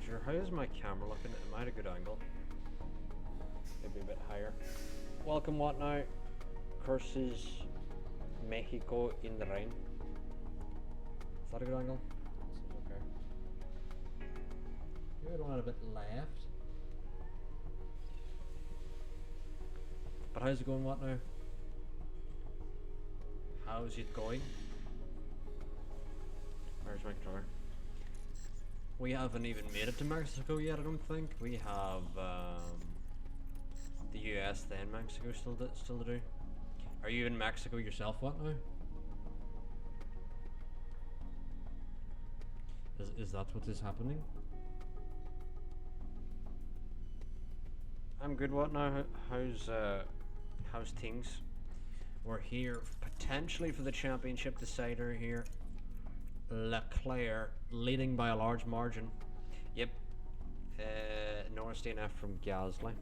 Sure, how is my camera looking? Am I at a good angle? Maybe a bit higher. Welcome, what now? Curses Mexico in the rain. Is that a good angle? This is okay. Maybe I don't want a bit left. But how's it going, what now? How's it going? Where's my controller? We haven't even made it to Mexico yet, I don't think. We have the US, then Mexico still to do. Are you in Mexico yourself, what now? Is that what is happening? I'm good, what now? How's things? We're here potentially for the championship decider here. Leclerc leading by a large margin. Yep. Norris DNF from Gasly.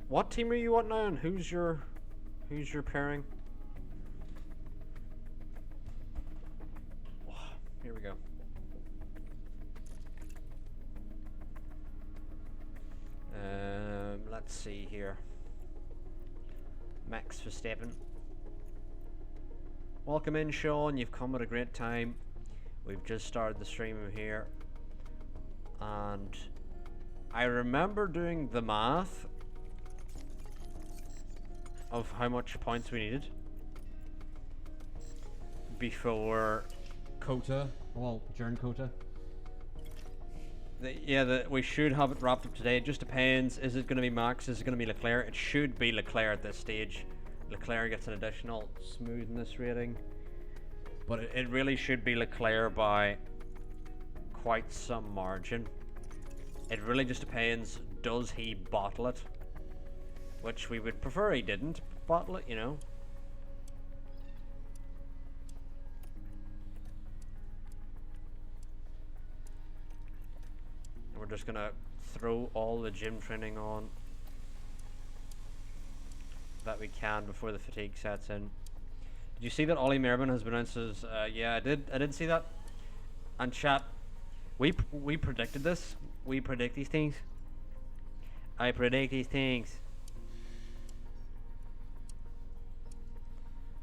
What team are you on now, and who's your pairing? Oh, here we go. Let's see here. Max Verstappen. Welcome in, Sean. You've come at a great time. We've just started the stream here, and I remember doing the math of how much points we needed before Cota. Well, during Cota. We should have it wrapped up today. It just depends. Is it going to be Max? Is it going to be Leclerc? It should be Leclerc at this stage. Leclerc gets an additional smoothness rating. But it really should be Leclerc by quite some margin. It really just depends. Does he bottle it? Which we would prefer he didn't bottle it, you know. We're just gonna throw all the gym training on that we can before the fatigue sets in. Did you see that Ollie Mervin has been announced as? Yeah, I did see that. And chat, we predicted this. We predict these things. I predict these things.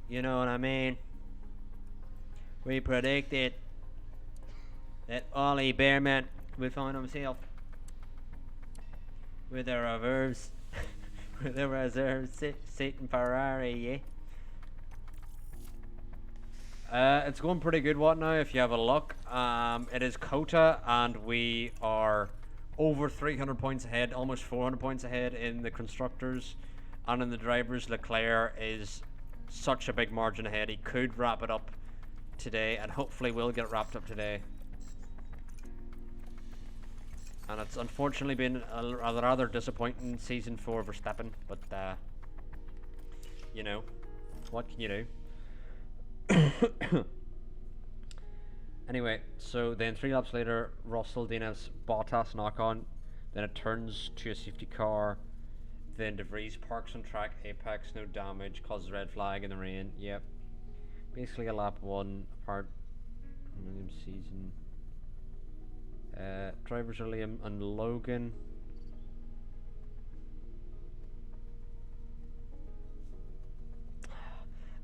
You know what I mean? We predicted that Ollie Bearman will find himself with a reverse, with a reserve seat in Ferrari, yeah. It's going pretty good, what now, if you have a look. It is Cota, and we are over 300 points ahead, almost 400 points ahead in the constructors, and in the drivers. Leclerc is such a big margin ahead. He could wrap it up today, and hopefully will get it wrapped up today. And it's unfortunately been a rather disappointing season for Verstappen, but you know, what can you do? Anyway, so then 3 laps later, Russell DNF's Bottas knock on, then it turns to a safety car, then De Vries parks on track, apex, no damage, causes red flag in the rain. Yep, basically a lap 1 apart from the season. Drivers are Liam and Logan.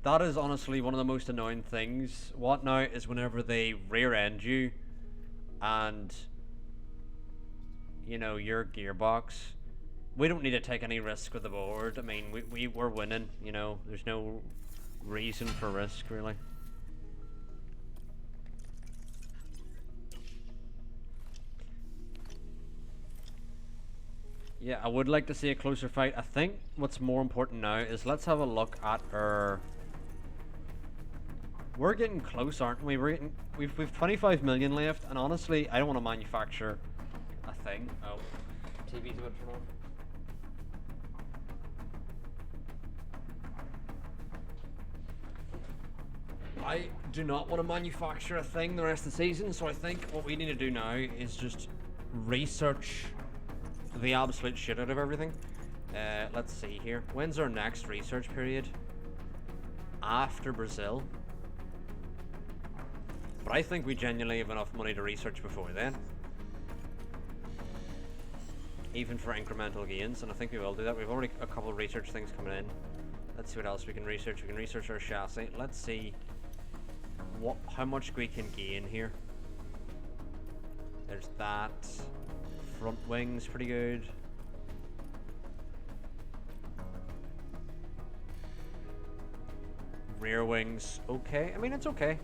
That is honestly one of the most annoying things. What now is whenever they rear end you and, you know, your gearbox. We don't need to take any risk with the board. I mean, we're winning, you know. There's no reason for risk, really. Yeah, I would like to see a closer fight. I think what's more important now is let's have a look at our... We're getting close, aren't we? We've 25 million left, and honestly, I don't want to manufacture a thing. Oh, TV's a bit turned on. I do not want to manufacture a thing the rest of the season, so I think what we need to do now is just research the absolute shit out of everything. Let's see here. When's our next research period? After Brazil. But I think we genuinely have enough money to research before then. Even for incremental gains, and I think we will do that. We've already a couple of research things coming in. Let's see what else we can research. We can research our chassis. Let's see how much we can gain here. There's that. Front wings, pretty good. Rear wings, okay. I mean, it's okay.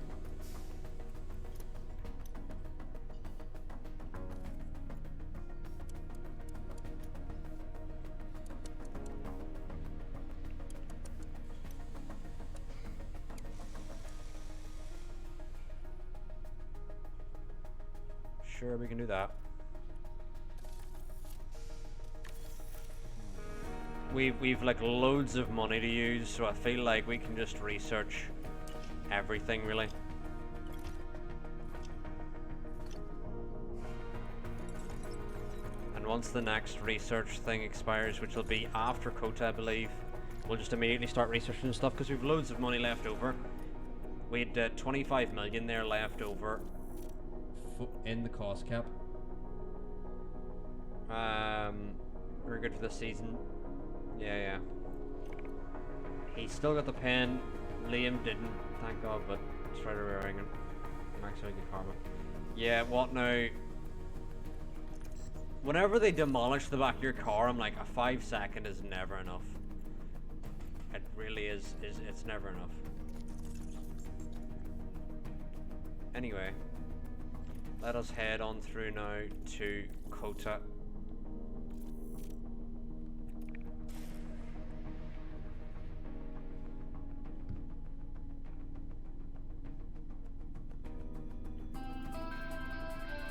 Sure, we can do that. We've like loads of money to use, so I feel like we can just research everything really. And once the next research thing expires, which will be after Kota, I believe, we'll just immediately start researching stuff because we've loads of money left over. We had 25 million there left over in the cost cap. We're good for this season. Yeah. He still got the pen. Liam didn't, thank God, but Strider wearing it. Max good karma. Yeah, what now? Whenever they demolish the back of your car, I'm like, a 5-second is never enough. It really is it's never enough. Anyway, let us head on through now to Kota.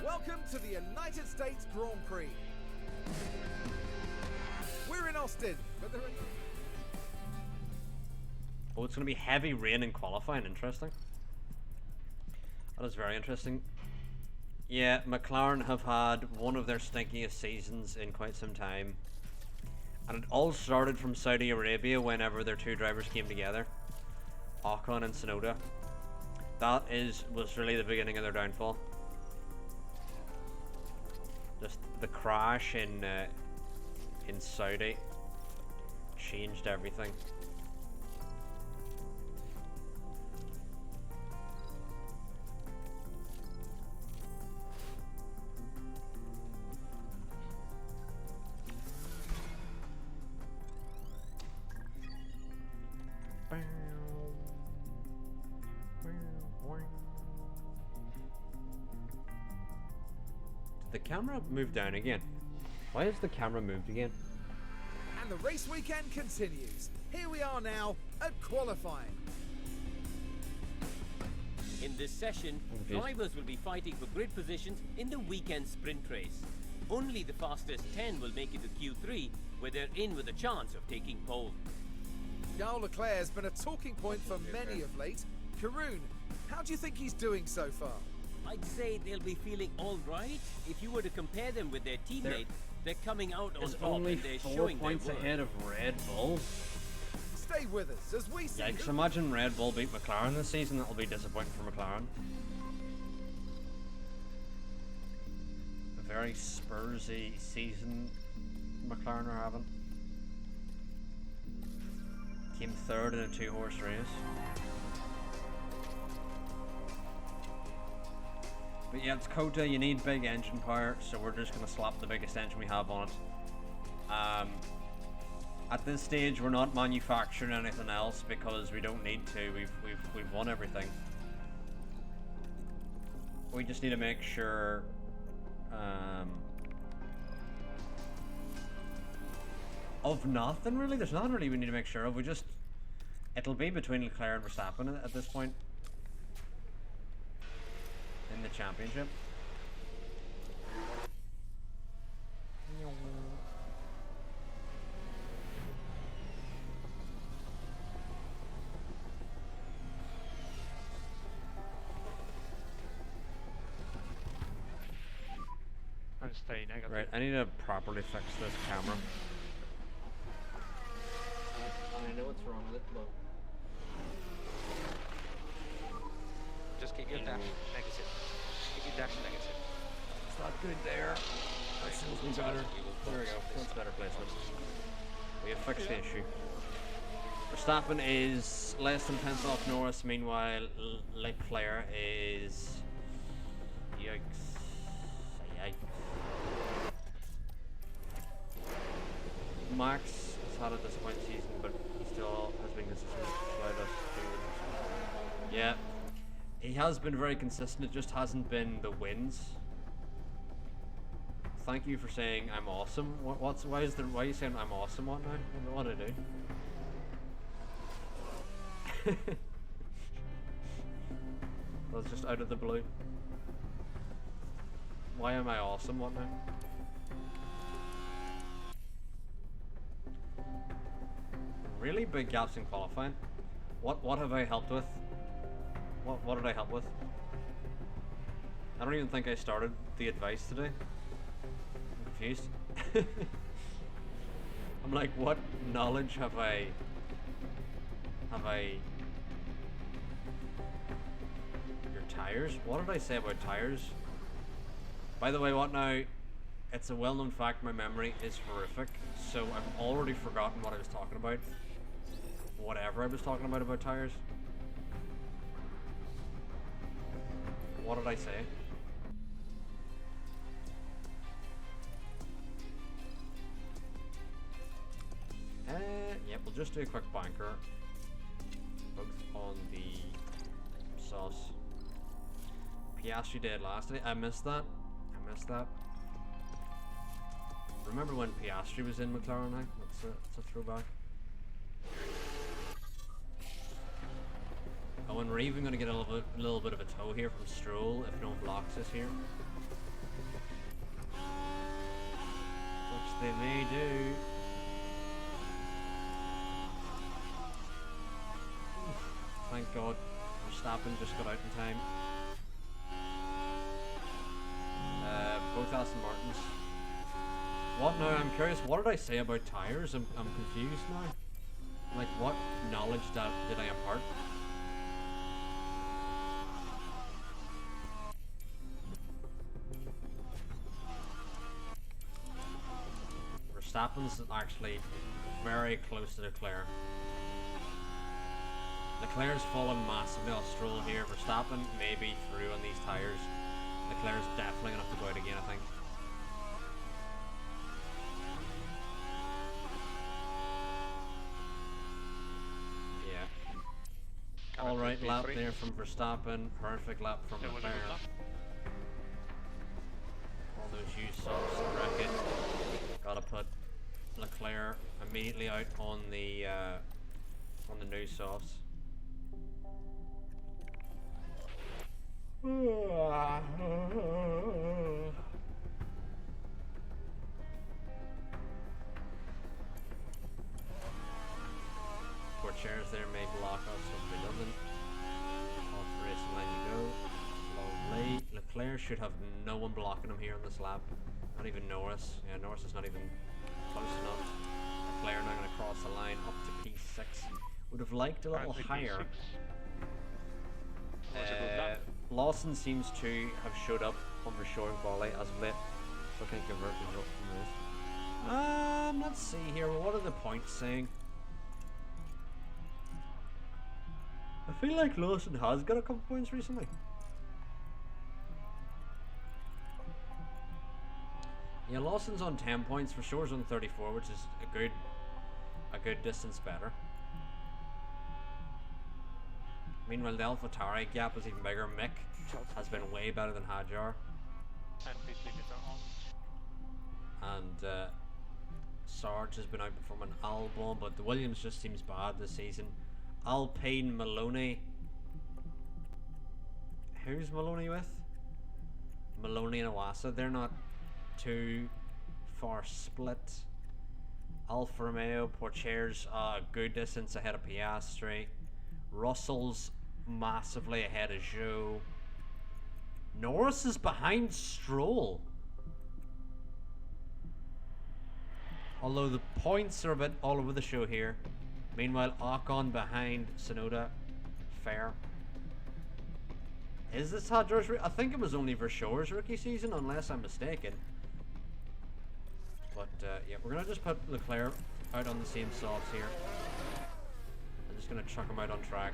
Welcome to the United States Grand Prix. We're in Austin, but there are... Oh, it's going to be heavy rain in qualifying. Interesting. That is very interesting. Yeah, McLaren have had one of their stinkiest seasons in quite some time. And it all started from Saudi Arabia whenever their two drivers came together. Ocon and Tsunoda. That was really the beginning of their downfall. Just the crash in Saudi changed everything. The camera moved down again. Why has the camera moved again? And the race weekend continues. Here we are now at qualifying. In this session, drivers will be fighting for grid positions in the weekend sprint race. Only the fastest 10 will make it to Q3, where they're in with a chance of taking pole. Charles Leclerc has been a talking point for many of late. Karun, how do you think he's doing so far? I'd say they'll be feeling all right. If you were to compare them with their teammate, they're coming out on top only and they're 4 showing points their worth. ahead of Red Bull. Stay with us as we see. Yikes, imagine Red Bull beat McLaren this season. That'll be disappointing for McLaren. A very Spursy season McLaren are having. Came third in a 2-horse race. But yeah, it's Kota, you need big engine power, so we're just going to slap the biggest engine we have on it. At this stage, we're not manufacturing anything else because we don't need to. We've won everything. We just need to make sure of nothing really. There's nothing really we need to make sure of. It'll be between Leclerc and Verstappen at this point in the championship. And stay negative. Right, I need to properly fix this camera. I know what's wrong with it, but Just keep your dash negative. Keep your dash negative. It's not good there. That seems to be better. There we go. That's better placement. We have fixed the issue. Verstappen is less than 10th off Norris. Meanwhile, Leclerc is... Yikes. Yikes. Max has had a disappointing season, but he still has been consistent throughout us. Yeah, he has been very consistent. It just hasn't been the wins. Thank you for saying I'm awesome. Why are you saying I'm awesome? What now? What did I do? That was just out of the blue. Why am I awesome? What now? Really big gaps in qualifying. What have I helped with? What did I help with? I don't even think I started the advice today. I'm confused. I'm like, what knowledge have I your tires? What did I say about tires? By the way, what now? It's a well-known fact, my memory is horrific, so I've already forgotten what I was talking about. Whatever I was talking about tires. What did I say? Yep, we'll just do a quick banker. Focus on the sauce. Piastri did last night. I missed that. Remember when Piastri was in McLaren now? That's a throwback. Oh, and we're even going to get a little bit of a tow here from Stroll if no one blocks us here. Which they may do. Thank God, Verstappen just got out in time. Both Aston Martins. What now? I'm curious. What did I say about tires? I'm confused now. Like, what knowledge did I impart? Verstappen's actually very close to Leclerc. Leclerc's fallen massively off Stroll here. Verstappen may be through on these tyres. Leclerc's definitely going to have to go out again, I think. Yeah. Alright, lap there from Verstappen. Perfect lap from Leclerc. All those used softs to wreck it. Gotta put Leclerc immediately out on the new softs. Poor chairs there may block us, hopefully doesn't. Off the racing line you go. Lovely. Leclerc should have no one blocking him here on this lap. Not even Norris. Yeah, Norris is not even close enough. Leclerc now going to cross the line up to P6. Would have liked a little higher. Lawson seems to have showed up on the showing volley as of late, so I can't give her a result from this. Let's see here. What are the points saying? I feel like Lawson has got a couple points recently. Yeah, Lawson's on 10 points. For Shore's on 34, which is a good distance better. Meanwhile, the AlphaTauri gap is even bigger. Mick has been way better than Hadjar. And Sarge has been outperforming Albon, but the Williams just seems bad this season. Alpine Maloney. Who's Maloney with? Maloney and Iwasa. They're not too far split. Alfa Romeo, Porchere's a good distance ahead of Piastri. Russell's massively ahead of Zhou. Norris is behind Stroll. Although the points are a bit all over the show here. Meanwhile, Ocon behind Tsunoda. Fair. Is this Hadro's? I think it was only Verschoor's rookie season, unless I'm mistaken. But yeah, we're gonna just put Leclerc out on the same softs here. I'm just gonna chuck him out on track.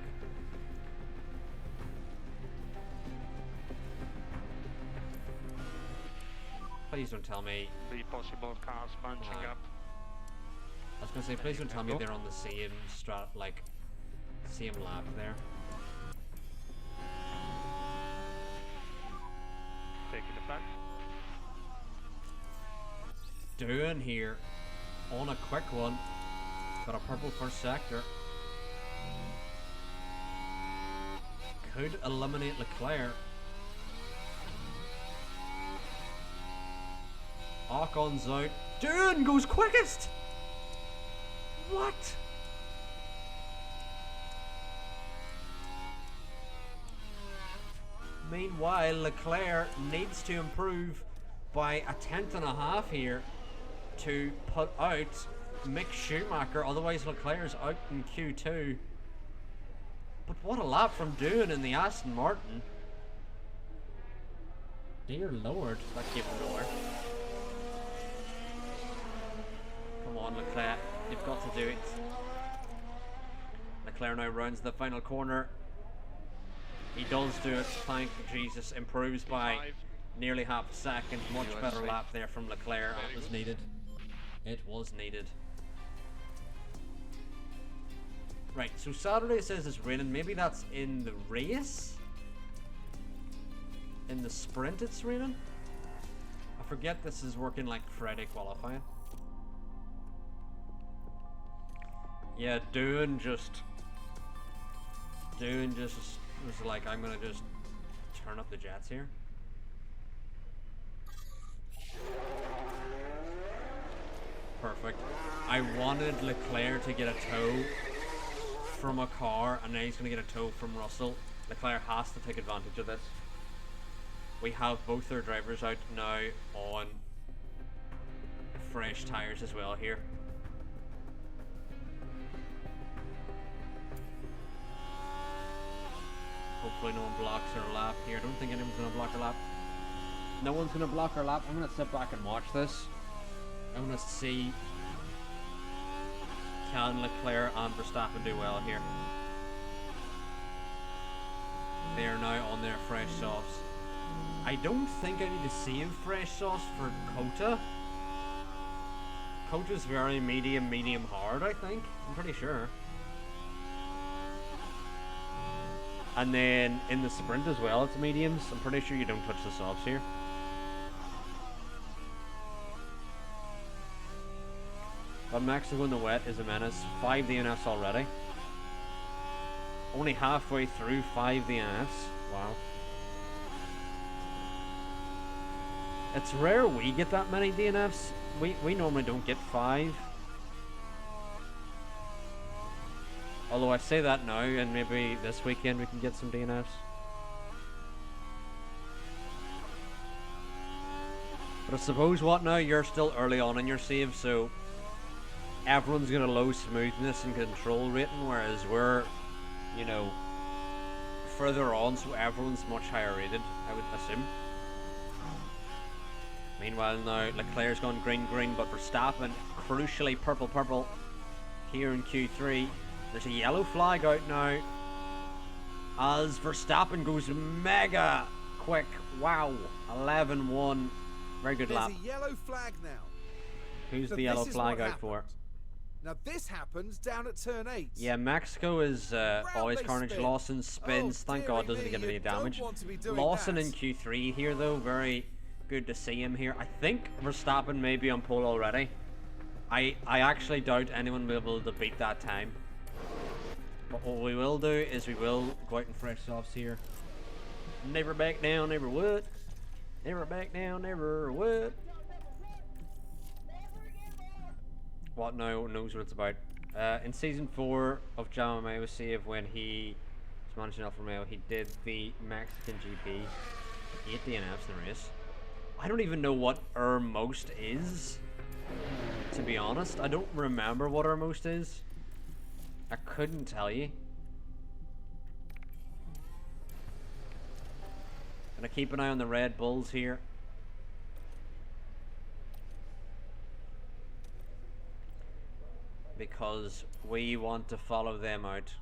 Please don't tell me. The possible cars bunching up. I was gonna say, please don't tell me they're on the same same lap there. Taking the back. Doing here on a quick one. Got a purple first sector. Could eliminate Leclerc. Ocon's out. Dune goes quickest! What? Meanwhile, Leclerc needs to improve by 1/10.5 here to put out Mick Schumacher, otherwise Leclerc's out in Q2. But what a lap from Dune in the Aston Martin. Dear Lord, that came from nowhere. Come on, Leclerc, you've got to do it. Leclerc now rounds the final corner. He does do it, thank Jesus, improves by nearly half a second. Much better lap there from Leclerc. It was needed. It was needed. Right, so Saturday says it's raining. Maybe that's in the race? In the sprint it's raining? I forget this is working like Friday qualifying. Yeah, Dune just was like, I'm gonna just turn up the jets here. Perfect. I wanted Leclerc to get a tow from a car, and now he's gonna get a tow from Russell. Leclerc has to take advantage of this. We have both their drivers out now on fresh tires as well here. Hopefully no one blocks our lap here. I don't think anyone's going to block our lap. No one's going to block our lap. I'm going to sit back and watch this. I want to see, can Leclerc and Verstappen do well here. They are now on their fresh softs. I don't think I need to save fresh sauce for Kota. Kota's very medium hard, I think. I'm pretty sure. And then in the sprint as well, it's mediums. I'm pretty sure you don't touch the softs here. But Mexico in the wet is a menace. 5 DNFs already. Only halfway through 5 DNFs. Wow. It's rare we get that many DNFs. We normally don't get 5. Although I say that now, and maybe this weekend we can get some DNFs. But I suppose what now? You're still early on in your save, so everyone's gonna low smoothness and control rating, whereas we're, you know, further on, so everyone's much higher rated, I would assume. Meanwhile now, Leclerc's gone green, but Verstappen, crucially purple here in Q3. There's a yellow flag out now as Verstappen goes mega quick. Wow, 11-1. Very good lap. There's a yellow flag now. Who's So the yellow this is flag what out for? Now this happens down at turn 8. Yeah, Mexico is always they carnage. spin. Lawson spins. Oh, Thank God dearie doesn't get me, any you damage. don't want to be doing Lawson that. in Q3 here though. Very good to see him here. I think Verstappen may be on pole already. I actually doubt anyone will be able to beat that time. But what we will do is we will go out in fresh softs here. Never back down, never would. Never back down, never would. What now knows what it's about. In season 4 of Jama Mayo Save, when he was managing Alfa Romeo, he did the Mexican GP. 8 DNFs in the race. I don't even know what our most is, to be honest. I don't remember what our most is. I couldn't tell you. Gonna keep an eye on the Red Bulls here. Because we want to follow them out.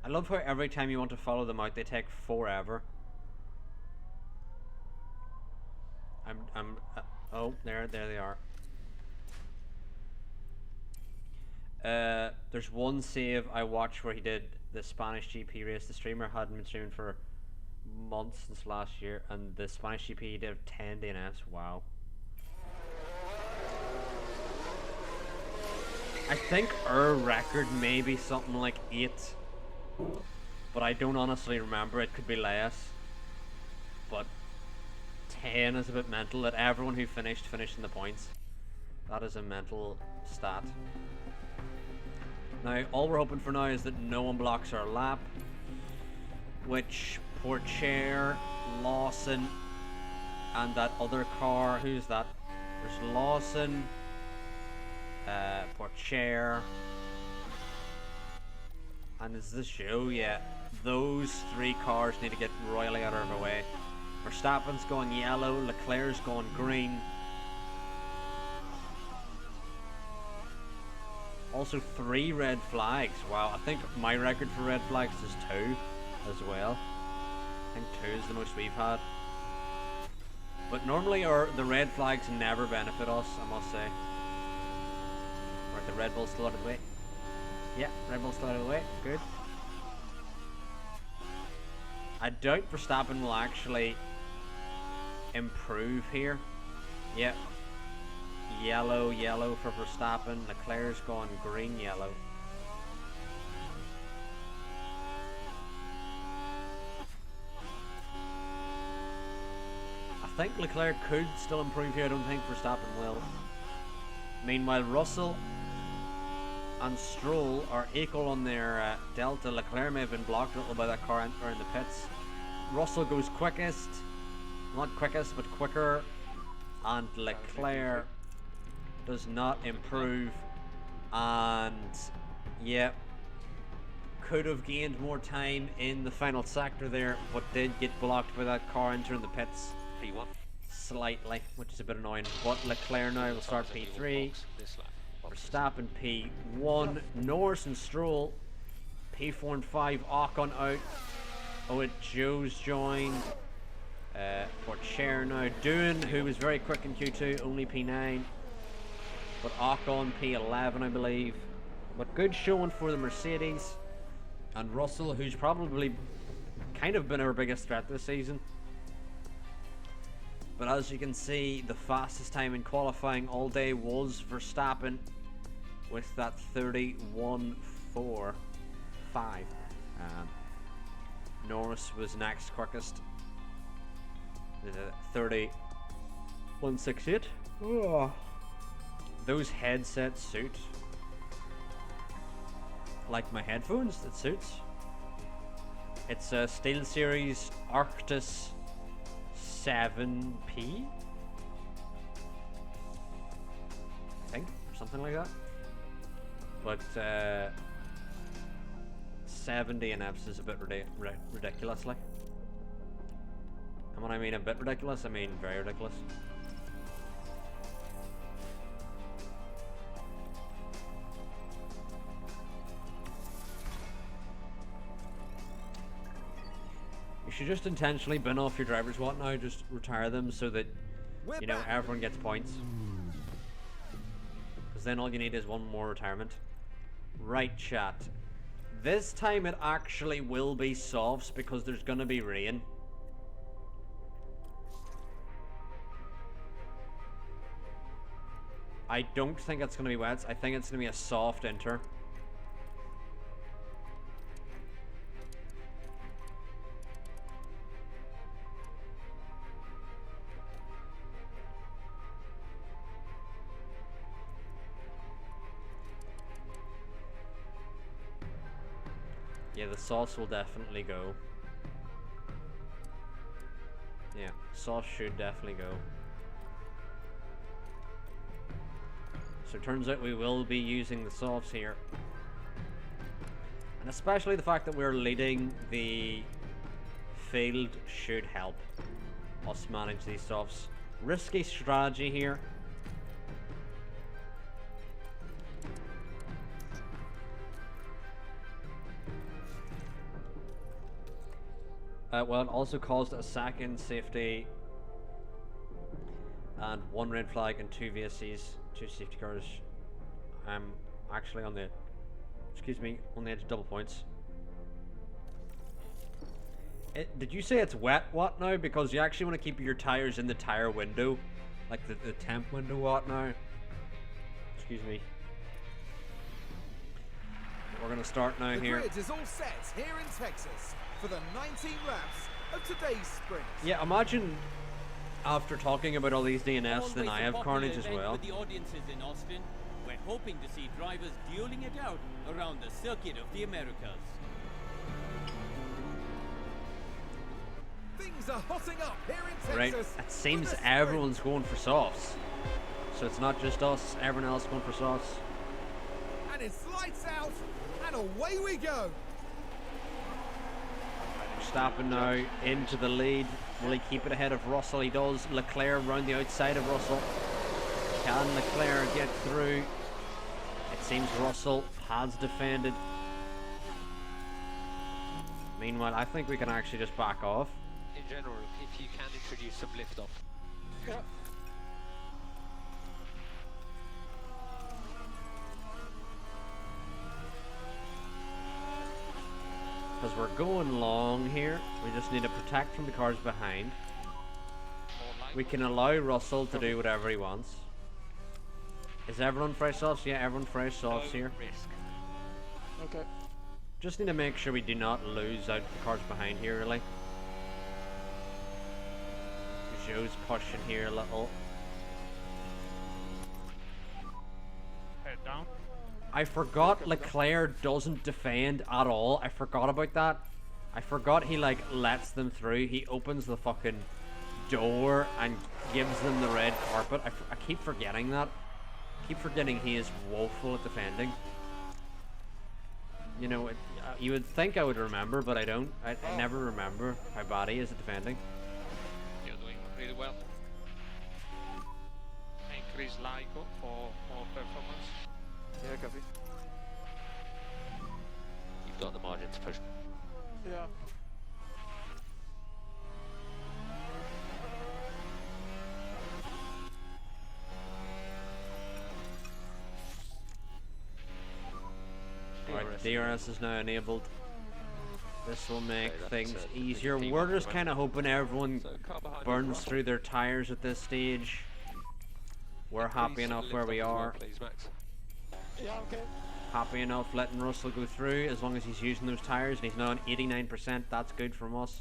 I love how every time you want to follow them out, they take forever. Oh, there they are. There's one save I watched where he did the Spanish GP race. The streamer hadn't been streaming for months since last year, and the Spanish GP he did 10 DNFs. Wow. I think our record may be something like 8. But I don't honestly remember. It could be less. But 10 is a bit mental. That everyone who finished in the points. That is a mental stat. Now, all we're hoping for now is that no one blocks our lap. Which Porcher, Lawson, and that other car. Who's that? There's Lawson, Porcher. And is this show? Yeah. Those 3 cars need to get royally out of our way. Verstappen's going yellow, Leclerc's going green. Also 3 red flags. Wow, I think my record for red flags is 2 as well. I think 2 is the most we've had. But normally the red flags never benefit us, I must say. Right, the Red Bull's still out of the way. Yeah, Red Bull's still out of the way. Good. I doubt Verstappen will actually improve here. Yep. Yellow, yellow for Verstappen. Leclerc's gone green, yellow. I think Leclerc could still improve here. I don't think Verstappen will. Meanwhile, Russell and Stroll are equal on their delta. Leclerc may have been blocked a little by that car entering the pits. Russell goes quickest, not quickest, but quicker, and Leclerc does not improve. And yeah, could have gained more time in the final sector there, but did get blocked by that car entering the pits slightly, which is a bit annoying. But Leclerc now will start P3. Verstappen P1, Norris and Stroll P4 and 5, Ocon out. Oh, Joe's joined. Porcher now. Doohan, who was very quick in Q2, only P9. But Ocon P11, I believe. But good showing for the Mercedes. And Russell, who's probably kind of been our biggest threat this season. But as you can see, the fastest time in qualifying all day was Verstappen with that 31.45. Norris was next quickest. 30.168. Oh. Those headsets suit. Like my headphones, it suits. It's a SteelSeries Arctis 7P, I think, or something like that. But 70 in Fs is a bit ridiculous, like. And when I mean a bit ridiculous, I mean very ridiculous. You should just intentionally bin off your drivers. What now? Just retire them so that, you know, everyone gets points. Because then all you need is one more retirement. Right, chat. This time it actually will be softs because there's gonna be rain. I don't think it's gonna be wets. I think it's gonna be a soft enter. Yeah, the sauce will definitely go. Yeah, sauce should definitely go. So it turns out we will be using the sauce here. And especially the fact that we're leading the field should help us manage these softs. Risky strategy here. Well, it also caused a second safety and 1 red flag and 2 VSCs, 2 safety cars. I'm actually on the, on the edge of double points. Did you say it's wet what now? Because you actually want to keep your tires in the tire window, like the temp window what now? Excuse me. We're gonna start now here. The grid is all set here in Texas for the 19 laps of today's sprint. Yeah, imagine after talking about all these DNFs, Always then I a have popular carnage as event well. with the audiences in Austin, we're hoping to see drivers dueling it out around the circuit of the Americas. Things are hotting up here in Right, Texas. it seems for the everyone's going for softs. So it's not just us, everyone else going for softs. sprint. And it's lights out, and away we go. Verstappen now into the lead. Will he keep it ahead of Russell? He does. Leclerc round the outside of Russell. Can Leclerc get through? It seems Russell has defended. Meanwhile, I think we can actually just back off. In general, if you can introduce some lift off. Because we're going long here. We just need to protect from the cars behind. We can allow Russell to do whatever he wants. Is everyone fresh softs? Yeah, everyone fresh softs here. Risk. Okay. Just need to make sure we do not lose out the cars behind here, really. Joe's pushing here a little. Head down. I forgot Leclerc doesn't defend at all. I forgot about that. I forgot he like lets them through. He opens the fucking door and gives them the red carpet. I keep forgetting that. Keep forgetting he is woeful at defending. You know, you would think I would remember, but I don't. I never remember how bad he is at defending. You're doing really well. Increase LIGO for more performance. Yeah, copy. You've got the margin to push. Yeah. Alright, DRS is now enabled. This will make Okay, that's, things the easier. P1 We're just moment. kind of hoping everyone So car behind you, burns Russell. through their tires at this stage. We're happy Please enough lift where off we as well, are. please, Max. Yeah, okay. Happy enough letting Russell go through as long as he's using those tires, and he's now on 89%. That's good from us.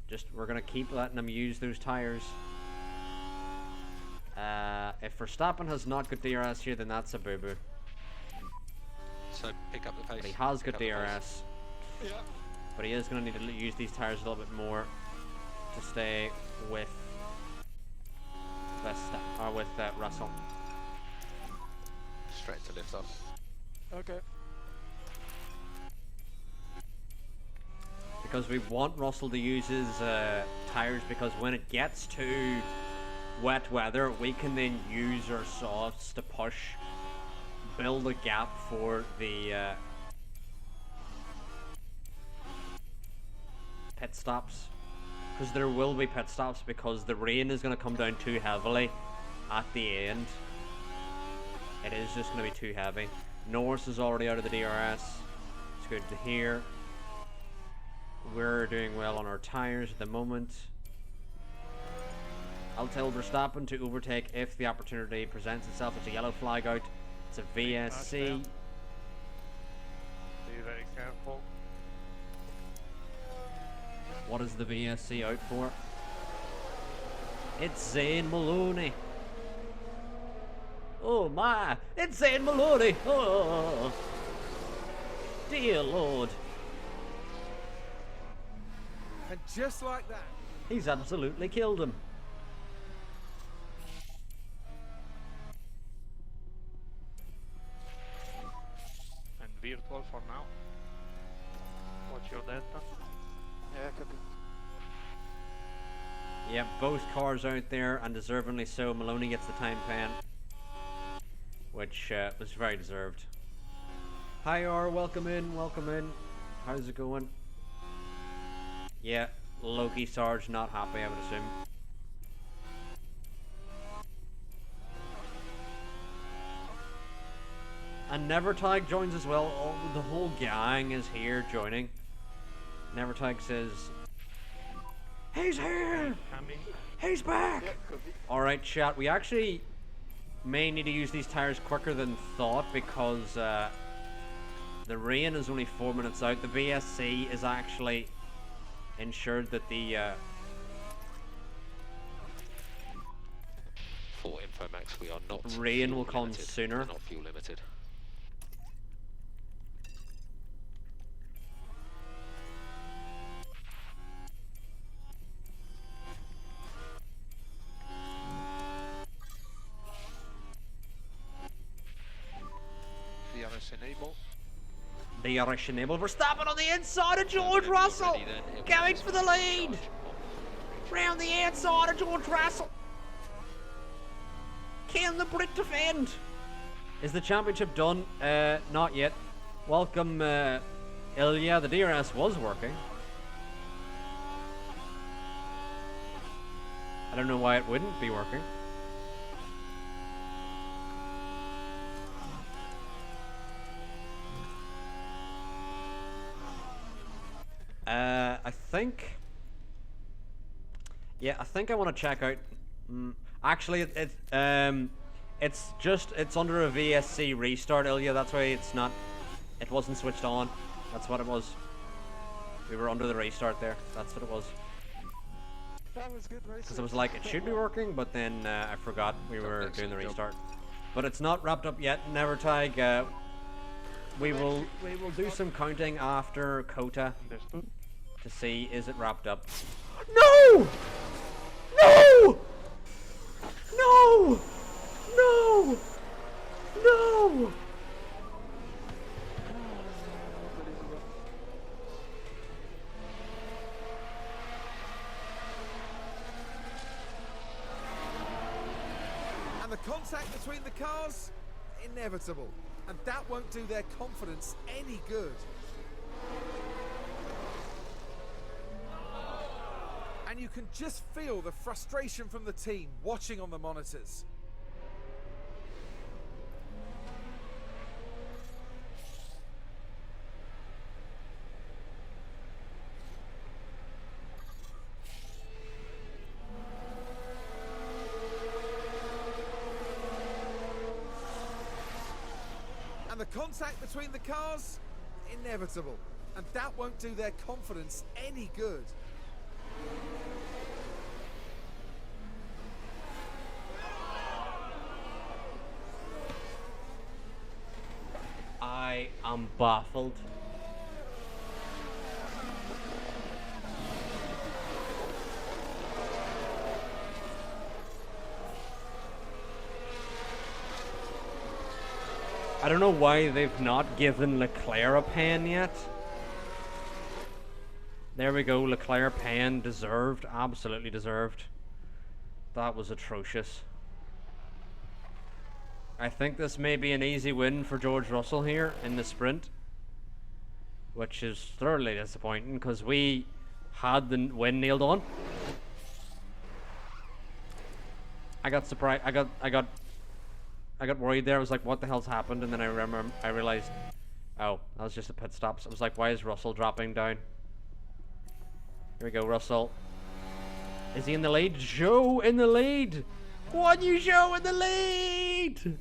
Just we're gonna keep letting him use those tires. If Verstappen has not got DRS here, then that's a boo-boo. So pick up the pace. But he has pick got up the pace. DRS. Yeah. But he is going to need to use these tires a little bit more to stay with Russell. Straight to lift off. Okay. Because we want Russell to use his tires, because when it gets to wet weather, we can then use our softs to push, build a gap for the pit stops. Because there will be pit stops, because the rain is going to come down too heavily at the end. It is just going to be too heavy. Norris is already out of the DRS. It's good to hear. We're doing well on our tires at the moment. I'll tell Verstappen to overtake if the opportunity presents itself. It's a yellow flag out. It's a VSC. Be very careful. What is the VSC out for? It's Zane Maloney. Oh my! It's Zane Maloney! Oh! Dear Lord! And just like that, He's absolutely killed him. And virtual for now. What's your delta? Yeah, copy. Yeah, both cars out there, and deservingly so. Maloney gets the time pen, which was very deserved. Hi, R, welcome in, welcome in. How's it going? Yeah, Loki Sarge not happy, I would assume. And Nevertag joins as well. Oh, the whole gang is here joining. Nevertag says, "He's here! Coming. He's back!" Yeah, copy. Alright, chat, we actually may need to use these tires quicker than thought because the rain is only 4 minutes out. The VSC is actually ensured that the For Infomax, we are not rain fuel will come limited. sooner. We're not fuel limited. DRS enable. the Irish enable. We're stopping on the inside of George When you're Russell! ready then, it Going will for the lead! charge. Round the outside of George Russell! Can the Brit defend? Is the championship done? Not yet. Welcome, Ilya. The DRS was working. I don't know why it wouldn't be working. I think... Yeah, I think I want to check out... actually, it's under a VSC restart, Ilya. That's why it's not... It wasn't switched on. That's what it was. We were under the restart there. That's what it was. That was good race. Because it was like, it should be working, but then I forgot we were doing the restart. But it's not wrapped up yet. Nevertag, we will do some counting after Kota Understood. to see is it wrapped up. No! No! No! No! No! And the contact between the cars, inevitable. And that won't do their confidence any good. And you can just feel the frustration from the team watching on the monitors. And the contact between the cars, inevitable. And that won't do their confidence any good. I am baffled. I don't know why they've not given Leclerc a pen yet. There we go, Leclerc pen deserved, absolutely deserved. That was atrocious. I think this may be an easy win for George Russell here in the sprint, which is thoroughly disappointing because we had the win nailed on. I got surprised. I got worried there. I was like, what the hell's happened? And then I realized, oh, that was just a pit stop. So I was like, why is Russell dropping down? Here we go, Russell. Is he in the lead? Joe in the lead! One you Joe in the lead!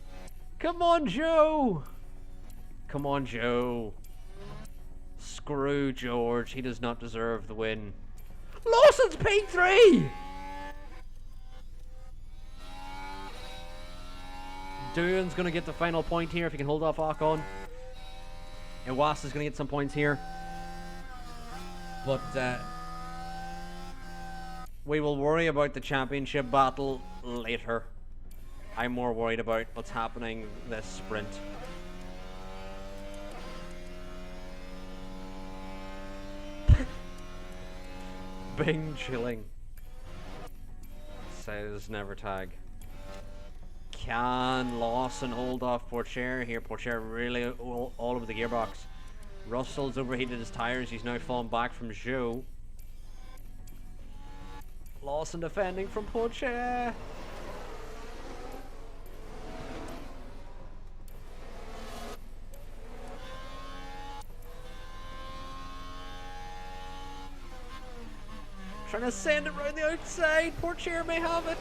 Come on, Joe! Come on, Joe. Screw George. He does not deserve the win. Lawson's P3! Doohan's going to get the final point here if he can hold off Ocon. Iwas is going to get some points here. But We will worry about the championship battle later. I'm more worried about what's happening this sprint. Bing chilling. Says never tag. Can Lawson hold off Porcher here? Porcher really all over the gearbox. Russell's overheated his tires. He's now fallen back from Zhou. Lawson defending from Porcher. Trying to send it round the outside. Porcher may have it.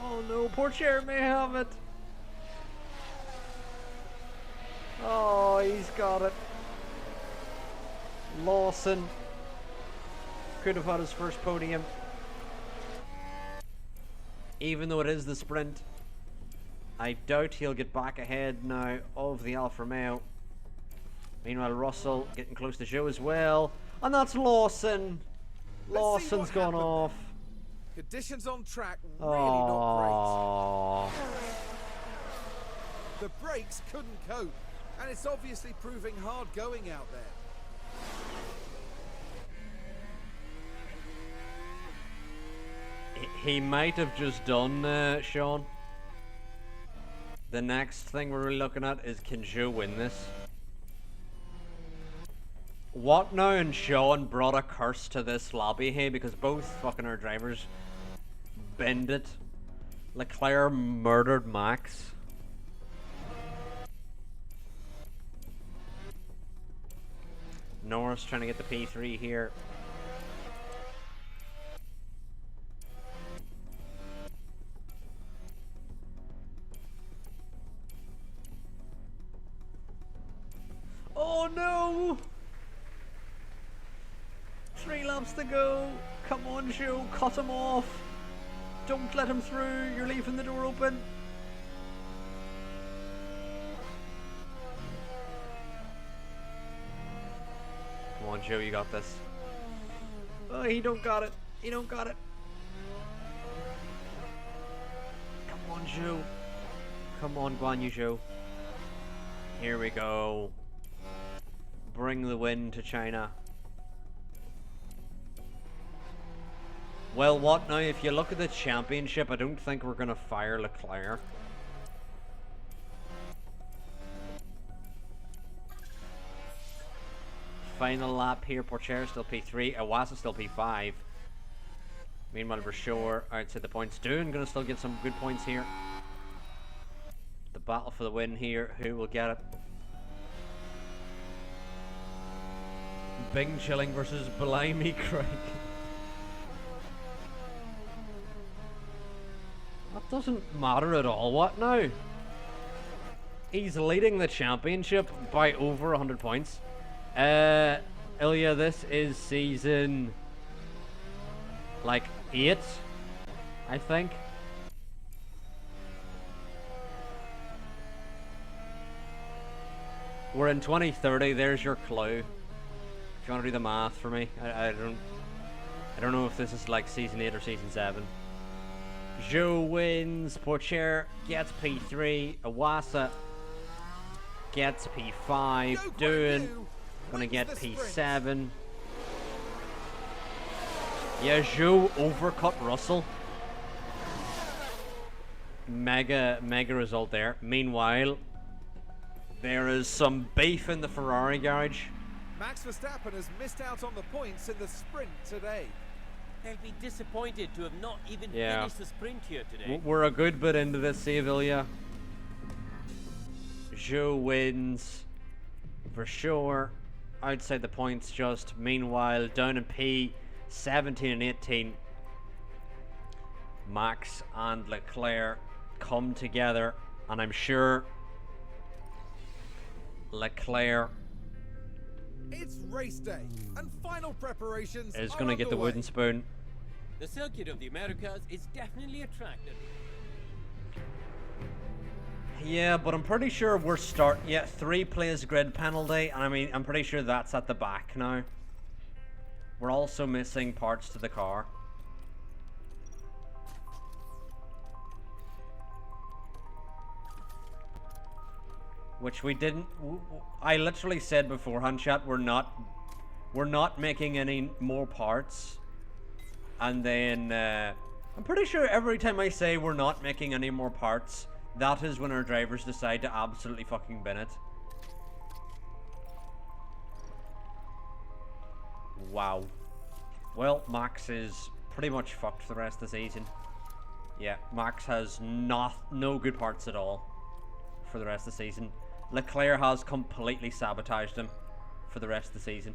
Oh no, Porcher may have it. Oh, he's got it. Lawson could have had his first podium. Even though it is the sprint, I doubt he'll get back ahead now of the Alfa Romeo. Meanwhile, Russell getting close to Zhou as well. And that's Lawson. Lawson's gone off. Conditions on track really not great. The brakes couldn't cope, and it's obviously proving hard going out there. He might have just done, Sean. The next thing we're really looking at is, can Zhou win this? What now and Sean brought a curse to this lobby here because both fucking our drivers bend it. Leclerc murdered Max. Norris trying to get the P3 here. Oh no! 3 laps to go. Come on, Zhou, cut him off. Don't let him through. You're leaving the door open. Come on, Zhou, you got this. Oh, he don't got it. He don't got it. Come on, Zhou. Come on, Guan Yu Zhou. Here we go. Bring the win to China. Well, what now? If you look at the championship, I don't think we're going to fire Leclerc. Final lap here. Porcher still P3. Iwasa still P5. Meanwhile, Versure outside the points. Dune going to still get some good points here. The battle for the win here. Who will get it? Bing Chilling versus Blimey Craig. That doesn't matter at all. What now? He's leading the championship by over 100 points. Ilya, this is season like 8, I think. We're in 2030. There's your clue. If you want to do the math for me, I don't know if this is like season 8 or season 7. Zhou wins. Porcher gets P3. Iwasa gets P5. Dune gonna get P7. Yeah, Zhou overcut Russell. Mega result there. Meanwhile, there is some beef in the Ferrari garage. Max Verstappen has missed out on the points in the sprint today. They'll be disappointed to have not even finished the sprint here today. We're a good bit into this, Sevilla. Zhou wins for sure. Outside the points just. Meanwhile, down in P, 17 and 18. Max and Leclerc come together, and I'm sure Leclerc It's race day, and final preparations is are going to get the underway. wooden spoon. The circuit of the Americas is definitely attractive. Yeah, but I'm pretty sure we're yeah, 3 plays grid penalty, and I mean, I'm pretty sure that's at the back now. We're also missing parts to the car. Which we didn't... I literally said beforehand, chat, we're not making any more parts. And then, I'm pretty sure every time I say we're not making any more parts, that is when our drivers decide to absolutely fucking bin it. Wow. Well, Max is pretty much fucked for the rest of the season. Yeah, Max has no good parts at all for the rest of the season. Leclerc has completely sabotaged him for the rest of the season.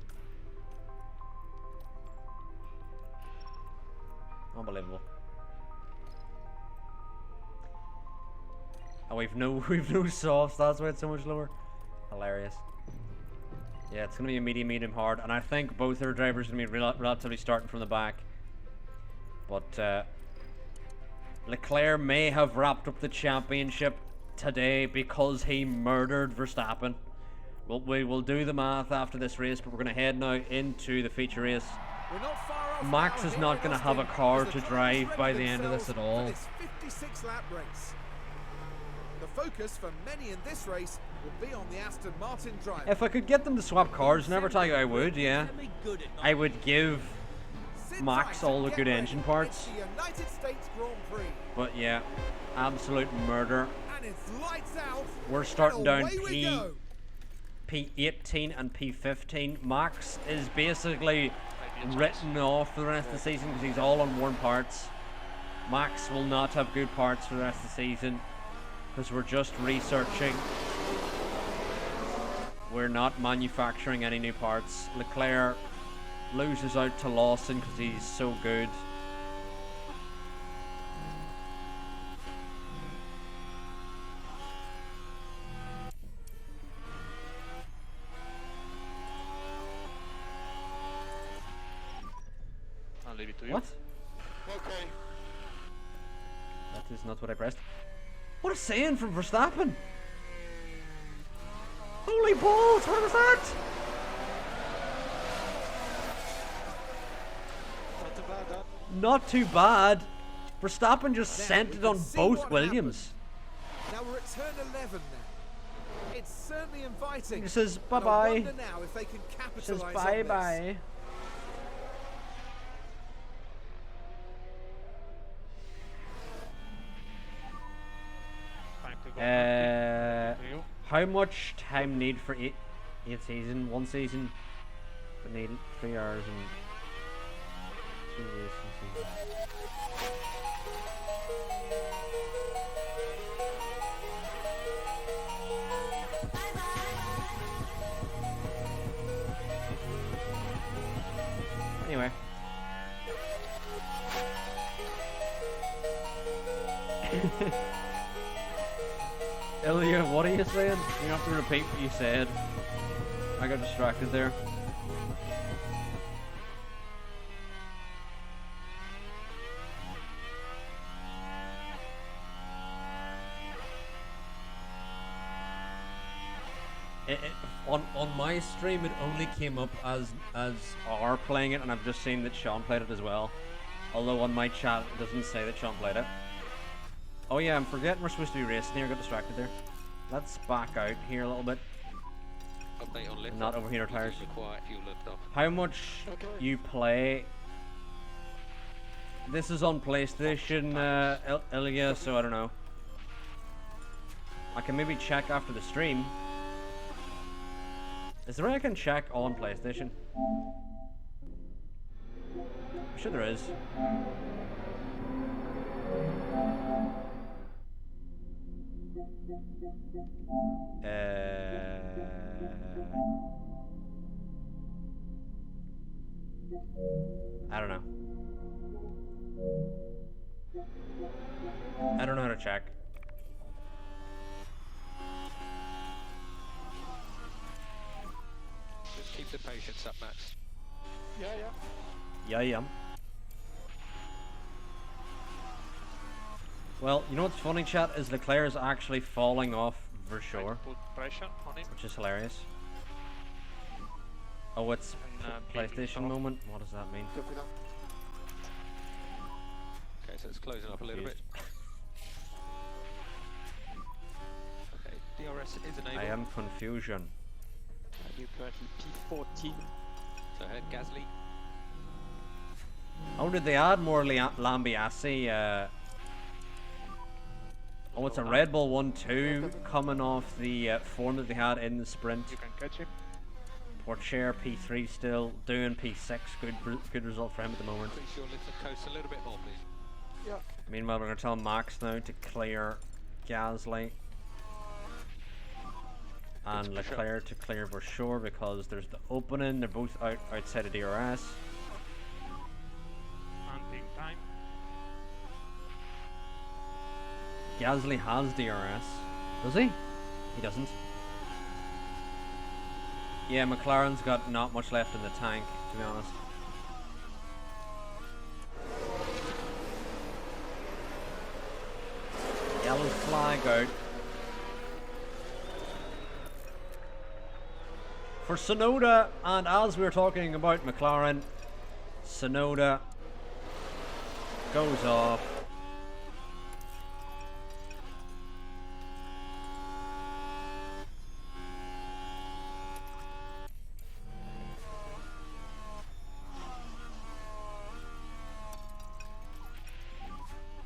Unbelievable. Oh, we've no softs, that's why it's so much lower. Hilarious. Yeah, it's gonna be a medium hard, and I think both our drivers are gonna be relatively starting from the back. But Leclerc may have wrapped up the championship today because he murdered Verstappen. Well, we will do the math after this race, but we're gonna head now into the feature race. We're not far off Max now is here not in going to have a Austin, car as to the drive drivers by ready the end of this at themselves all. for this 56-lap race. The focus for many in this race will be on the Aston Martin driver. If I could get them to swap cars, never tell you I would, yeah. I would give Sit Max tight all and the get good ready. engine parts. It's the United States Grand Prix, But yeah, absolute murder. and it's lights out. We're starting and down away we go. P18 and P15. Max is basically written off for the rest of the season because he's all on worn parts. Max will not have good parts for the rest of the season because we're just researching. We're not manufacturing any new parts. Leclerc loses out to Lawson because he's so good. I'll leave it to you. What? Okay. That is not what I pressed. What a saying from Verstappen! Holy balls, what was that? Not too bad, then. Not too bad. Verstappen just Now sent we it can on see both what Williams. Now we're at turn 11 now. It's certainly inviting. He says and I bye-bye. wonder now if they can Says capitalise on bye this. bye. Time to go. To you. How much time need for eight season? One season? We need 3 hours and 2 racing seasons. Anyway. Ilya, what are you saying? You have to repeat what you said. I got distracted there. On my stream, it only came up as R playing it, and I've just seen that Sean played it as well. Although on my chat, it doesn't say that Sean played it. Oh yeah, I'm forgetting we're supposed to be racing here. I got distracted there. Let's back out here a little bit. Update on lift. Not overheat our tires. Require fuel lift off. How much Okay. you play? This is on PlayStation, Ilya, so I don't know. I can maybe check after the stream. Is there a way I can check on PlayStation? I'm sure there is. I don't know. I don't know how to check. Just keep the patience up, Max. Yeah, yeah. Yeah, yeah. Well, you know what's funny, chat, is Leclerc is actually falling off for Try to sure, put pressure on him. which is hilarious. Oh, it's Beam PlayStation himself. moment? What does that mean? Copy that. Okay, so it's closing up a little bit. Okay, DRS is enabled. I am confusion. And you're currently P14. So ahead, Gasly. Oh, did they add more Lambiase? Oh, it's a Red Bull 1-2 coming off the form that they had in the sprint. You can catch him. Porcher P3 still doing P6. Good result for him at the moment. Increase your lift and coast a little bit more, please. Yeah. Meanwhile, we're going to tell Max now to clear Gasly. And Good push up. Leclerc to clear for sure because there's the opening. They're both outside of DRS. And beam time. Gasly has DRS. Does he? He doesn't. Yeah, McLaren's got not much left in the tank, to be honest. Yellow flag out. For Sonoda, and as we were talking about McLaren, Sonoda goes off.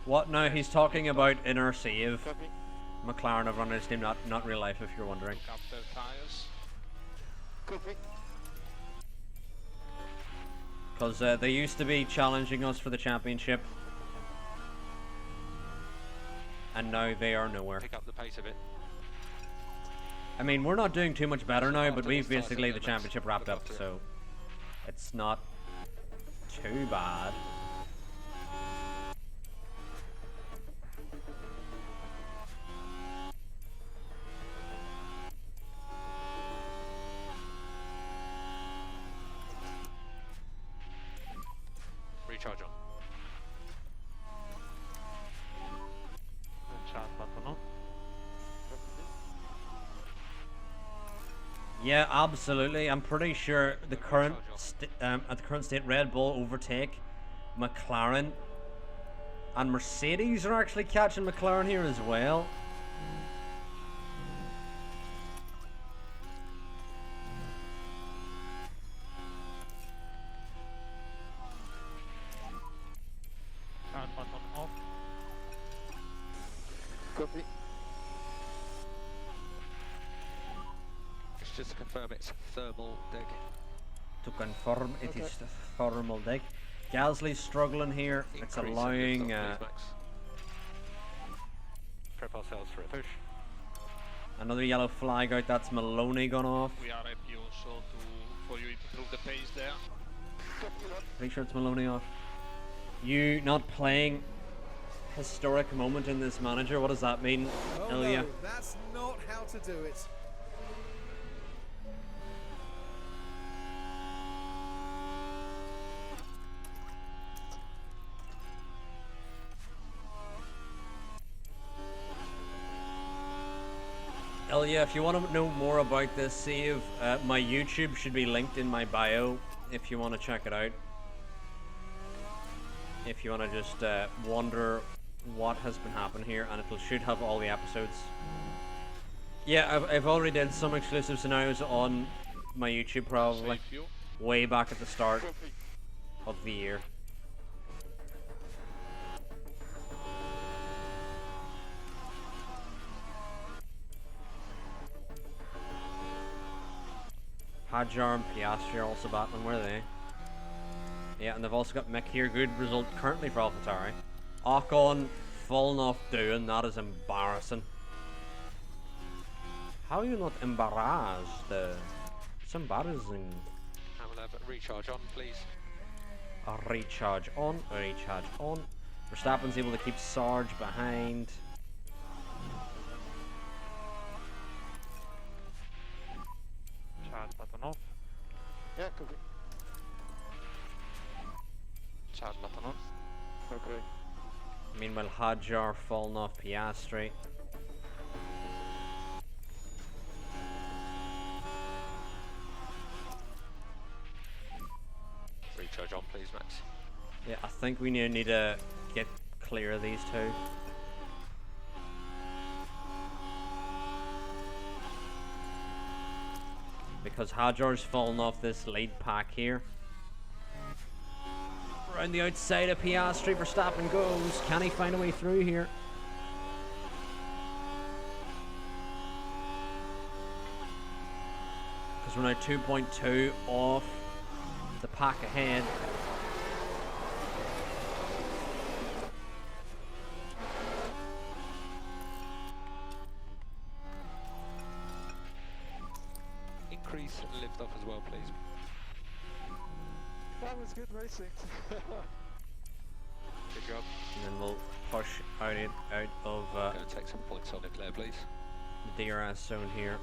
What now? He's talking about inner save. Copy. McLaren have run his team, not real life, if you're wondering. Look up the tires. Copy. Because they used to be challenging us for the championship. And now they are nowhere. Pick up the pace a bit. I mean, we're not doing too much better now, but After we've the start basically of the the championship match, wrapped look up, after it. so it's not too bad. Recharge on. And charge button on. Yeah, absolutely. I'm pretty sure the current at the current state, Red Bull overtake McLaren, and Mercedes are actually catching McLaren here as well. Charge button off. Copy. It's just to confirm it's thermal dig. To confirm, it Okay. is the thermal dig. Gasly's struggling here. It's Increase in lift allowing. off, please, Max. Prep ourselves for a push. Another yellow flag out. That's Maloney gone off. We are happy also for you to improve the pace there. Copy that. Pretty sure it's Maloney off. You not playing historic moment in this manager. What does that mean, Oh Ilya? no, that's not how to do it. Ilya, if you want to know more about this save, my YouTube should be linked in my bio if you want to check it out. If you want to just wonder what has been happening here, and it should have all the episodes. Yeah, I've already did some exclusive scenarios on my YouTube probably, Safe you. way back at the start Copy. of the year. Hadjar and Piastri are also battling. Where are they? Yeah, and they've also got Mick here. Good result currently for AlphaTauri. Ocon falling off doing. That is embarrassing. How are you not embarrassed? It's embarrassing. And we'll have a recharge on, please. A recharge on, a recharge on. Verstappen's able to keep Sarge behind. Charge button off. Yeah, copy. Charge button on. Okay. Meanwhile, Hadjar falling off Piastri. Recharge on, please, Max. Yeah, I think we need to get clear of these two. Because Hadjar's fallen off this lead pack here. Around the outside of Piastri, Verstappen goes. Can he find a way through here? Because we're now 2.2 off the pack ahead. Increase and lift off as well, please. That was good racing. Good job. And then we'll push out of Going to take some points on Leclerc, please. the DRS zone here.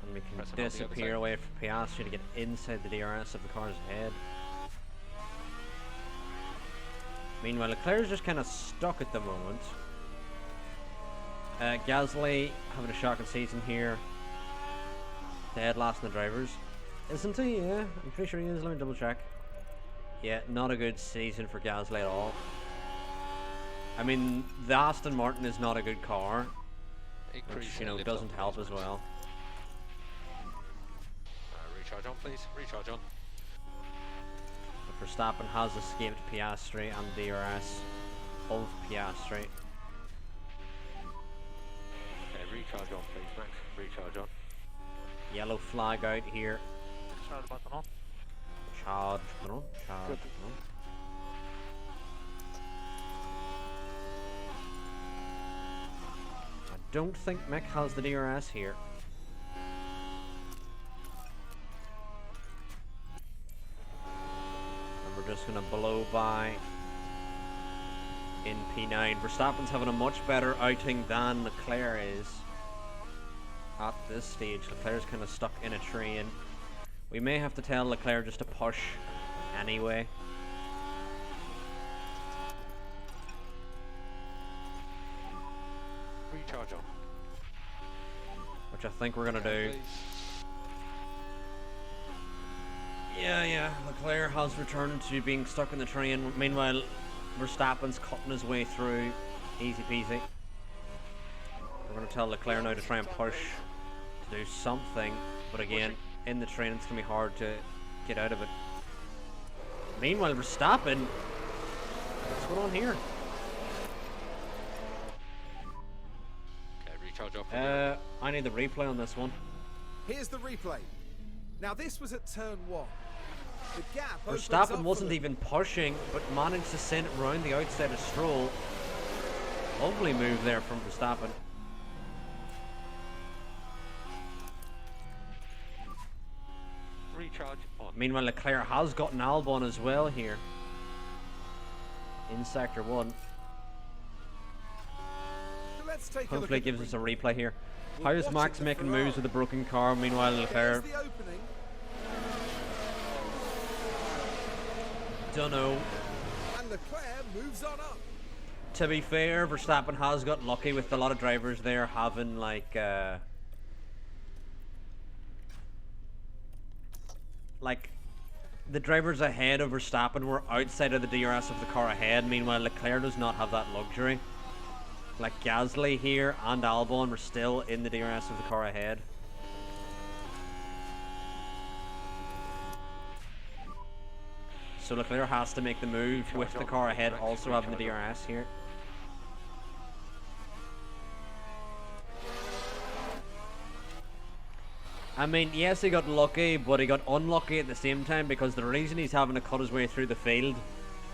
And we can Press on the other disappear side. away from Piastri to get inside the DRS of the cars ahead. Meanwhile, Leclerc's just kind of stuck at the moment. Gasly having a shocking season here. Dead last in the drivers. Isn't he? Yeah, I'm pretty sure he is. Let me double check. Yeah, not a good season for Gasly at all. I mean, the Aston Martin is not a good car, Increase which, and lift doesn't off, help please, as Max. well. Recharge on, please. Recharge on. But Verstappen has escaped Piastri and DRS of Piastri. Okay, recharge on, please, Max. Recharge on. Yellow flag out here. Charge button on. Charge, no, charge, Good. no. I don't think Mick has the DRS here. And we're just gonna blow by in P9. Verstappen's having a much better outing than Leclerc is at this stage. Leclerc's kind of stuck in a train. We may have to tell Leclerc just to push anyway. Recharge on. Which I think we're gonna Okay, do. please. Yeah, Leclerc has returned to being stuck in the train. Meanwhile, Verstappen's cutting his way through. Easy peasy. We're gonna tell Leclerc now to try and push to do something. But again, in the train it's gonna be hard to get out of it. Meanwhile, Verstappen, what's going on here? Okay, recharge off. I need the replay on this one. Here's the replay. Now this was at turn 1. The gap opens up Verstappen for wasn't them. even pushing, but managed to send it round the outside of Stroll. Lovely move there from Verstappen. Recharge on. Meanwhile, Leclerc has gotten Albon as well here in Sector 1. So let's take a look Hopefully at it gives the us a replay. replay here. We'll How is watch Max it to making Ferrari. moves with a broken car? Meanwhile, Here's Leclerc, the opening, dunno. and Leclerc moves on up. To be fair, Verstappen has got lucky with a lot of drivers there having like the drivers ahead of Verstappen were outside of the DRS of the car ahead. Meanwhile, Leclerc does not have that luxury. Like Gasly here and Albon were still in the DRS of the car ahead. So Leclerc has to make the move with the car ahead also having the DRS here. I mean, yes, he got lucky, but he got unlucky at the same time because the reason he's having to cut his way through the field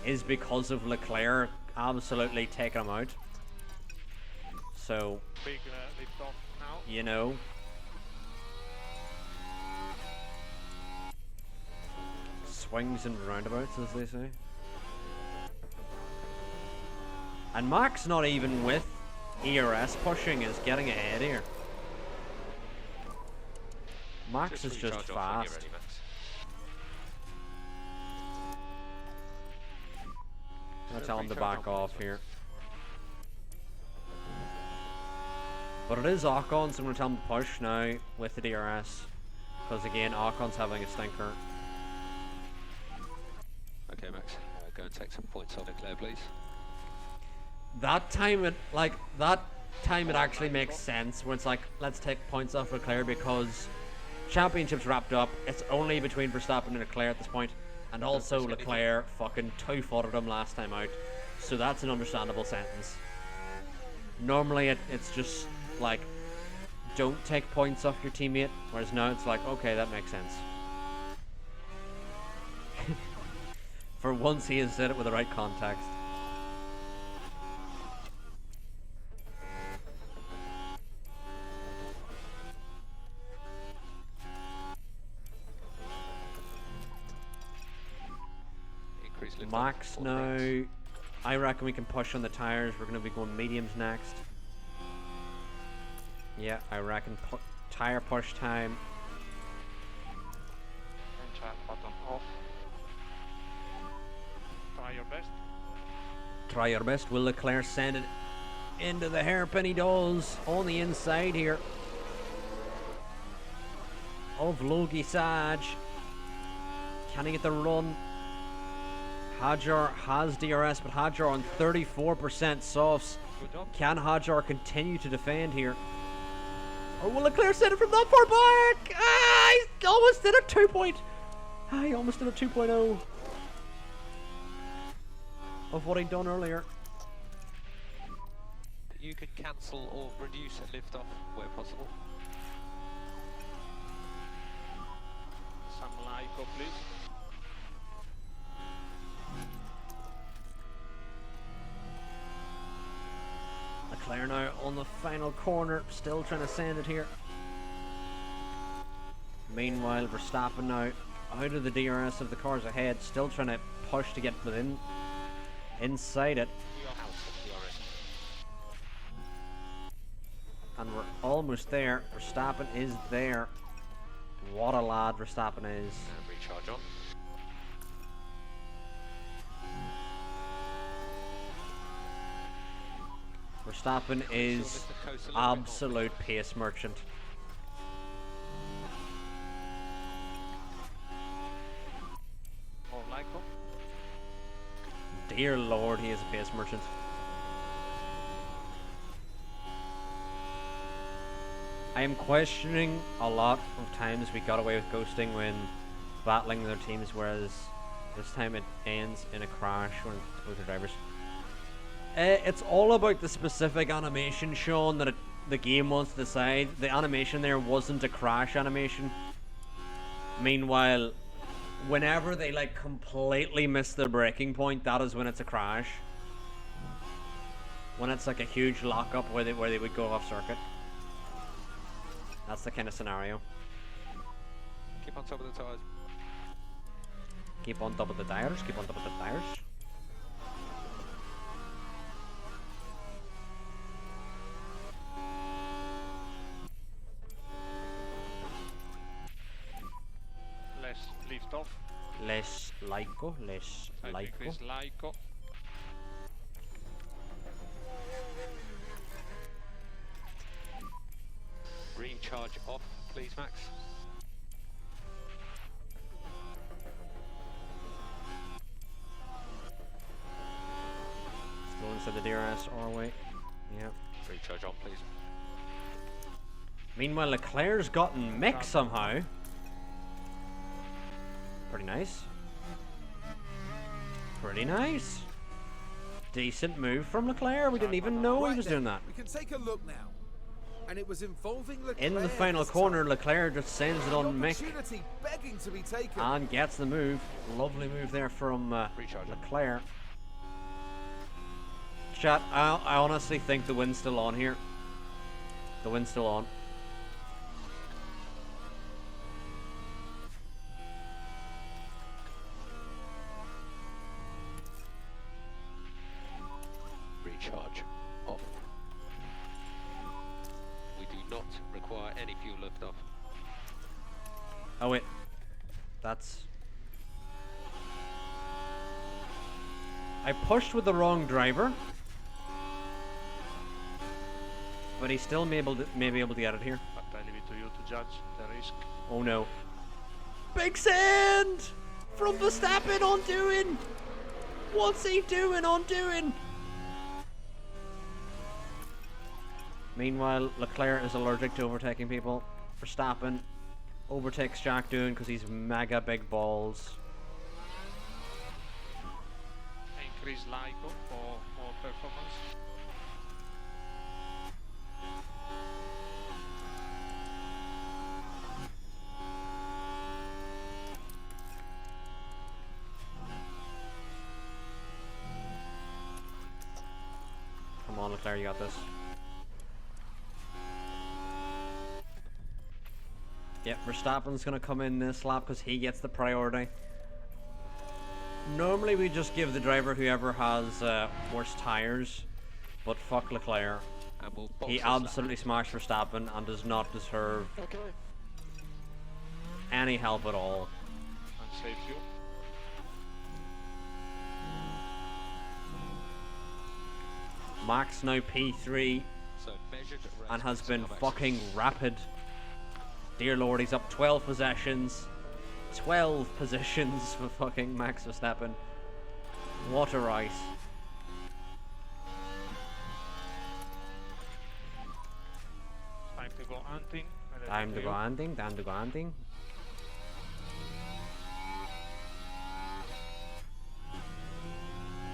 is because of Leclerc absolutely taking him out. So, Big lift off now. you know. Swings and roundabouts, as they say. And Max, not even with ERS pushing, is getting ahead here. Max is just recharge off when you're fast. ready, Max. I'm gonna Just tell him to recharge back off, off please, here. But it is Ocon, so I'm gonna tell him to push now with the DRS. Because again, Ocon's having a stinker. Okay, Max. Go and take some points on Leclerc, please. That time it actually makes sense when it's like, let's take points off Leclerc because championship's wrapped up. It's only between Verstappen and Leclerc at this point, and also Leclerc fucking two-footed him last time out, so that's an understandable sentence. Normally it's just like, don't take points off your teammate, whereas now it's like, okay, that makes sense. For once he has said it with the right context. Increase lift Max off, now, brakes. I reckon we can push on the tires. We're going to be going mediums next. Yeah, I reckon tire push time. Engine button off. Try your best. Try your best. Will Leclerc send it into the hairpin? He does. On the inside here of Logie Saj. Can he get the run? Hadjar has DRS, but Hadjar on 34% softs. Good job. Can Hadjar continue to defend here? Or will Leclerc send it from that far back? Ah, he almost did a 2 point. Ah, he almost did a 2.0 of what he'd done earlier. You can cancel or reduce a lift off where possible. Some Lyco, please. Leclerc now on the final corner, still trying to send it here. Meanwhile, Verstappen now out of the DRS of the cars ahead, still trying to push to get within, inside it. You're out of DRS. And we're almost there. Verstappen is there. What a lad Verstappen is. And recharge on. Verstappen is absolute pace merchant. More Lyco. Dear Lord, he is a pace merchant. I am questioning a lot of times we got away with ghosting when battling their teams, whereas this time it ends in a crash when it's both the drivers. It's all about the specific animation, Sean, that the game wants to decide. The animation there wasn't a crash animation. Meanwhile, whenever they like completely miss their breaking point, that is when it's a crash. When it's like a huge lockup where they would go off circuit. That's the kind of scenario. Keep on top of the tires. Keep on top of the tires, keep on top of the tires. Less lift off. Less Lyco, less I Lyco. increase Lyco. Recharge off, please, Max. Still inside the DRS our way. Yep. Recharge on, please. Meanwhile, Leclerc's gotten mixed somehow. Pretty nice. Pretty nice. Decent move from Leclerc. We didn't even know he Right was then, doing that. We can take a look now. And it was involving Leclerc In the final this corner, time. Leclerc just sends it The on Mick opportunity begging to be taken. and gets the move. Lovely move there from Recharge. Leclerc. Chat, I honestly think the wind's still on here. The wind's still on. Recharge off. We do not require any fuel lift off. Oh wait, that's... I pushed with the wrong driver, but he still may be able to get it here. But I leave it to you to judge the risk. Oh no. Big sand! From Verstappen on doing! What's he doing on doing? Meanwhile, Leclerc is allergic to overtaking people. Verstappen overtakes Jack Doohan because he's mega big balls. Increase LICO for more performance. Come on, Leclerc, you got this. Yep, Verstappen's gonna come in this lap because he gets the priority. Normally we just give the driver whoever has worse tires, but fuck Leclerc. And we'll He absolutely smashed Verstappen and does not deserve any help at all. And save you. Max now P3 So measured race and has pace been now, Max. fucking rapid. Dear lord, he's up 12 possessions. 12 positions for fucking Max Verstappen. What a race. Time to go hunting. I leave it Time to you. go hunting, time to go hunting.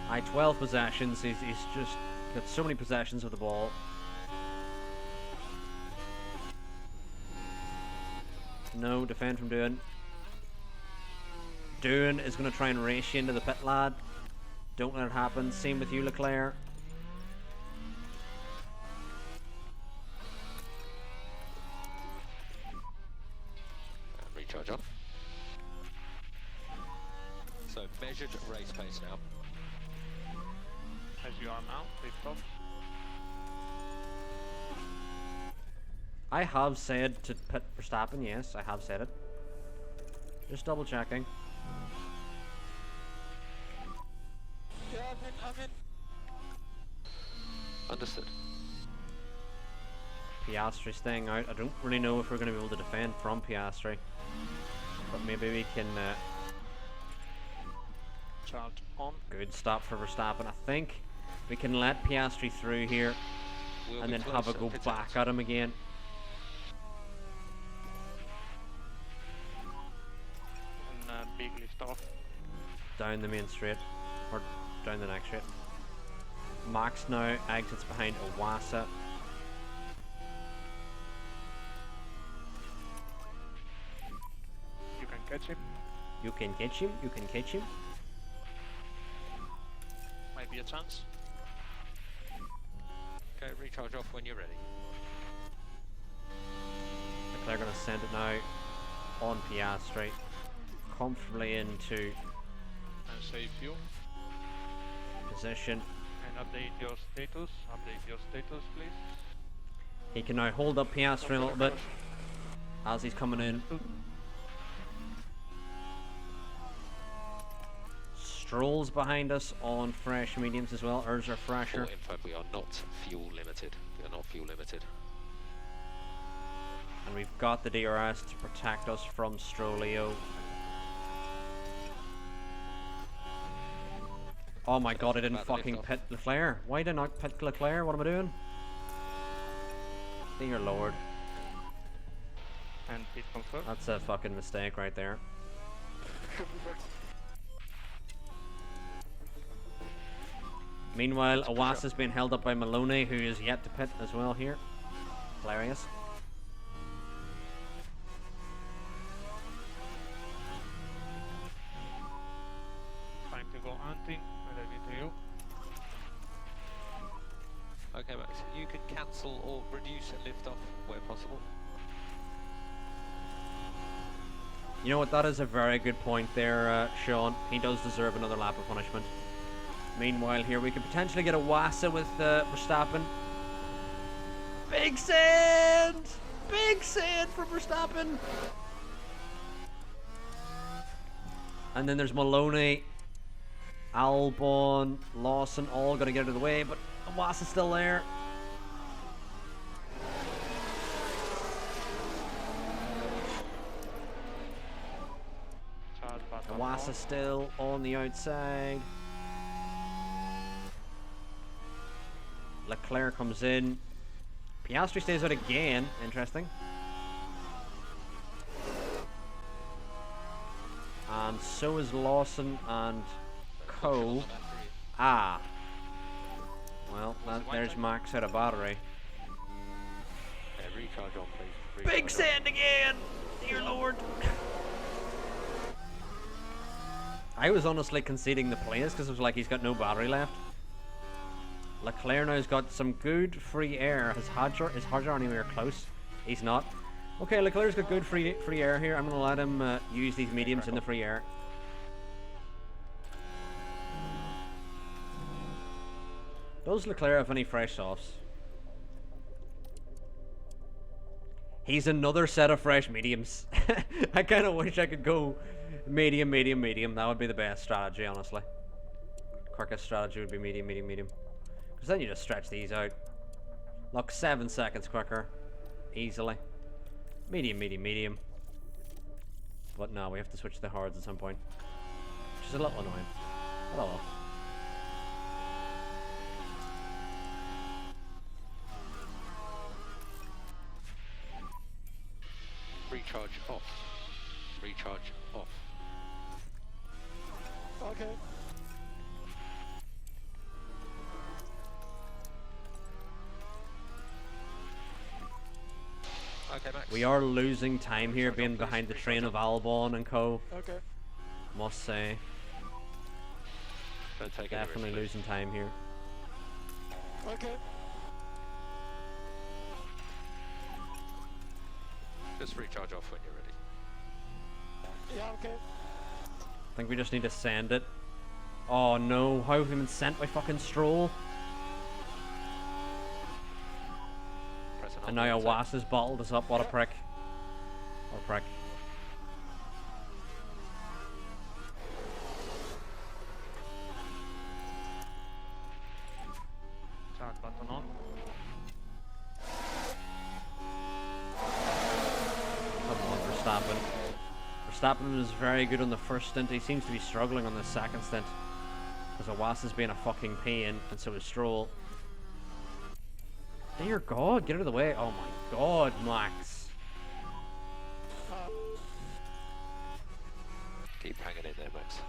Aye, 12 possessions. He's just got so many possessions of the ball. No, defend from Doohan. Doohan is going to try and race you into the pit, lad. Don't let it happen. Same with you, Leclerc. And recharge off. So measured race pace now. As you are now, lift off. I have said to pit Verstappen, yes, I have said it. Just double checking. Yeah, I'm in. Understood. Piastri's staying out. I don't really know if we're going to be able to defend from Piastri. But maybe we can... Charge on. good stop for Verstappen. I think we can let Piastri through here We'll and be then have a closer, go pit back out. at him again. And big lift off. Down the main straight. Or down the next straight. Max now exits behind Owasa. You can catch him. You can catch him, you can catch him. Might be a chance. Okay, recharge off when you're ready. Leclerc going to send it now on Piastri. Comfortably into And save you. position. And update your status. Update your status, please. He can now hold up Piastri a little bit as he's coming in. Stroll's behind us on fresh mediums as well. Ours are fresher. For info, we are not fuel limited. We are not fuel limited. And we've got the DRS to protect us from Strollio. Oh my god, I didn't About the fucking lift-off. pit Leclerc. Why did I not pit Leclerc? What am I doing? Dear lord. And pit confirm. That's a fucking mistake right there. Meanwhile, Awasa's been held up by Maloney, who is yet to pit as well here. Hilarious. Time to go hunting. I leave it to you. Okay, Max, you can cancel or reduce a lift off where possible. You know what, that is a very good point there, Sean. He does deserve another lap of punishment. Meanwhile, here we could potentially get a Wasa with Verstappen. Big sand! Big sand for Verstappen! And then there's Maloney, Albon, Lawson, all gonna get out of the way, but Awas is still there. Charge button Awas on. is still on the outside. Leclerc comes in. Piastri stays out again. Interesting. And so is Lawson and Coe. Ah. Well, there's Max out of battery. Yeah, recharge on, please. Big Recharge sand again! Dear Lord. I was honestly conceding the place because it was like he's got no battery left. Leclerc now's got some good free air. Is Hadjar anywhere close? He's not. Okay, Leclerc's got good free air here. I'm going to let him use these mediums in the free air. Does Leclerc have any fresh softs? He's another set of fresh mediums. I kind of wish I could go medium, medium, medium. That would be the best strategy, honestly. Quickest strategy would be medium, medium, medium. Because then you just stretch these out. Look, 7 seconds quicker. Easily. Medium, medium, medium. But no, we have to switch to the hards at some point. Which is a little annoying. But oh well. Recharge off. Recharge off. Okay. Okay, Max. We are losing time here being behind the train of Albon and co. Okay. Must say. Don't take any Definitely risk, losing time here. Okay. please. Just recharge off when you're ready. Yeah, okay. I think we just need to send it. Oh no, how have we been sent by fucking Stroll? Press an And now on the Awas has bottled us up. What a prick. What a prick. Charge button on. Come on, Verstappen. Verstappen was very good on the first stint. He seems to be struggling on the second stint. Because Awas is being a fucking pain, and so is Stroll. Dear God, get out of the way. Oh my God, Max. Keep hanging in there, Max.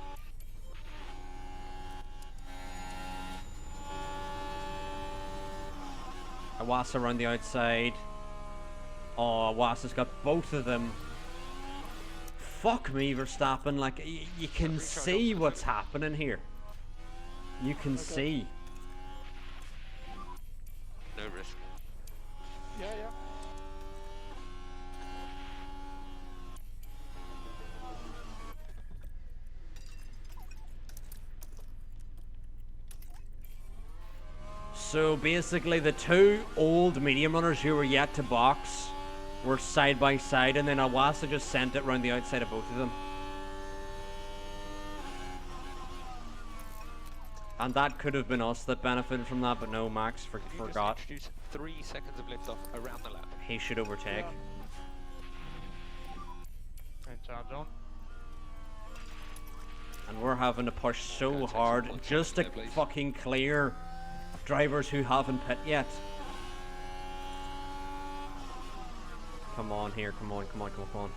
Awas around the outside. Oh, Awas has got both of them. Fuck me, Verstappen. Like, you can see what's happening here. You can see. No risk. Yeah, yeah. So basically the two old medium runners who were yet to box were side by side, and then Awasa just sent it round the outside of both of them. And that could have been us that benefited from that, but no, Max You forgot. just introduce 3 seconds of liftoff around the lap. He should overtake. And charge on. And we're having to push so take some hard more just to time there, please. fucking clear drivers who haven't pit yet. Come on here, come on, come on, come on, come on.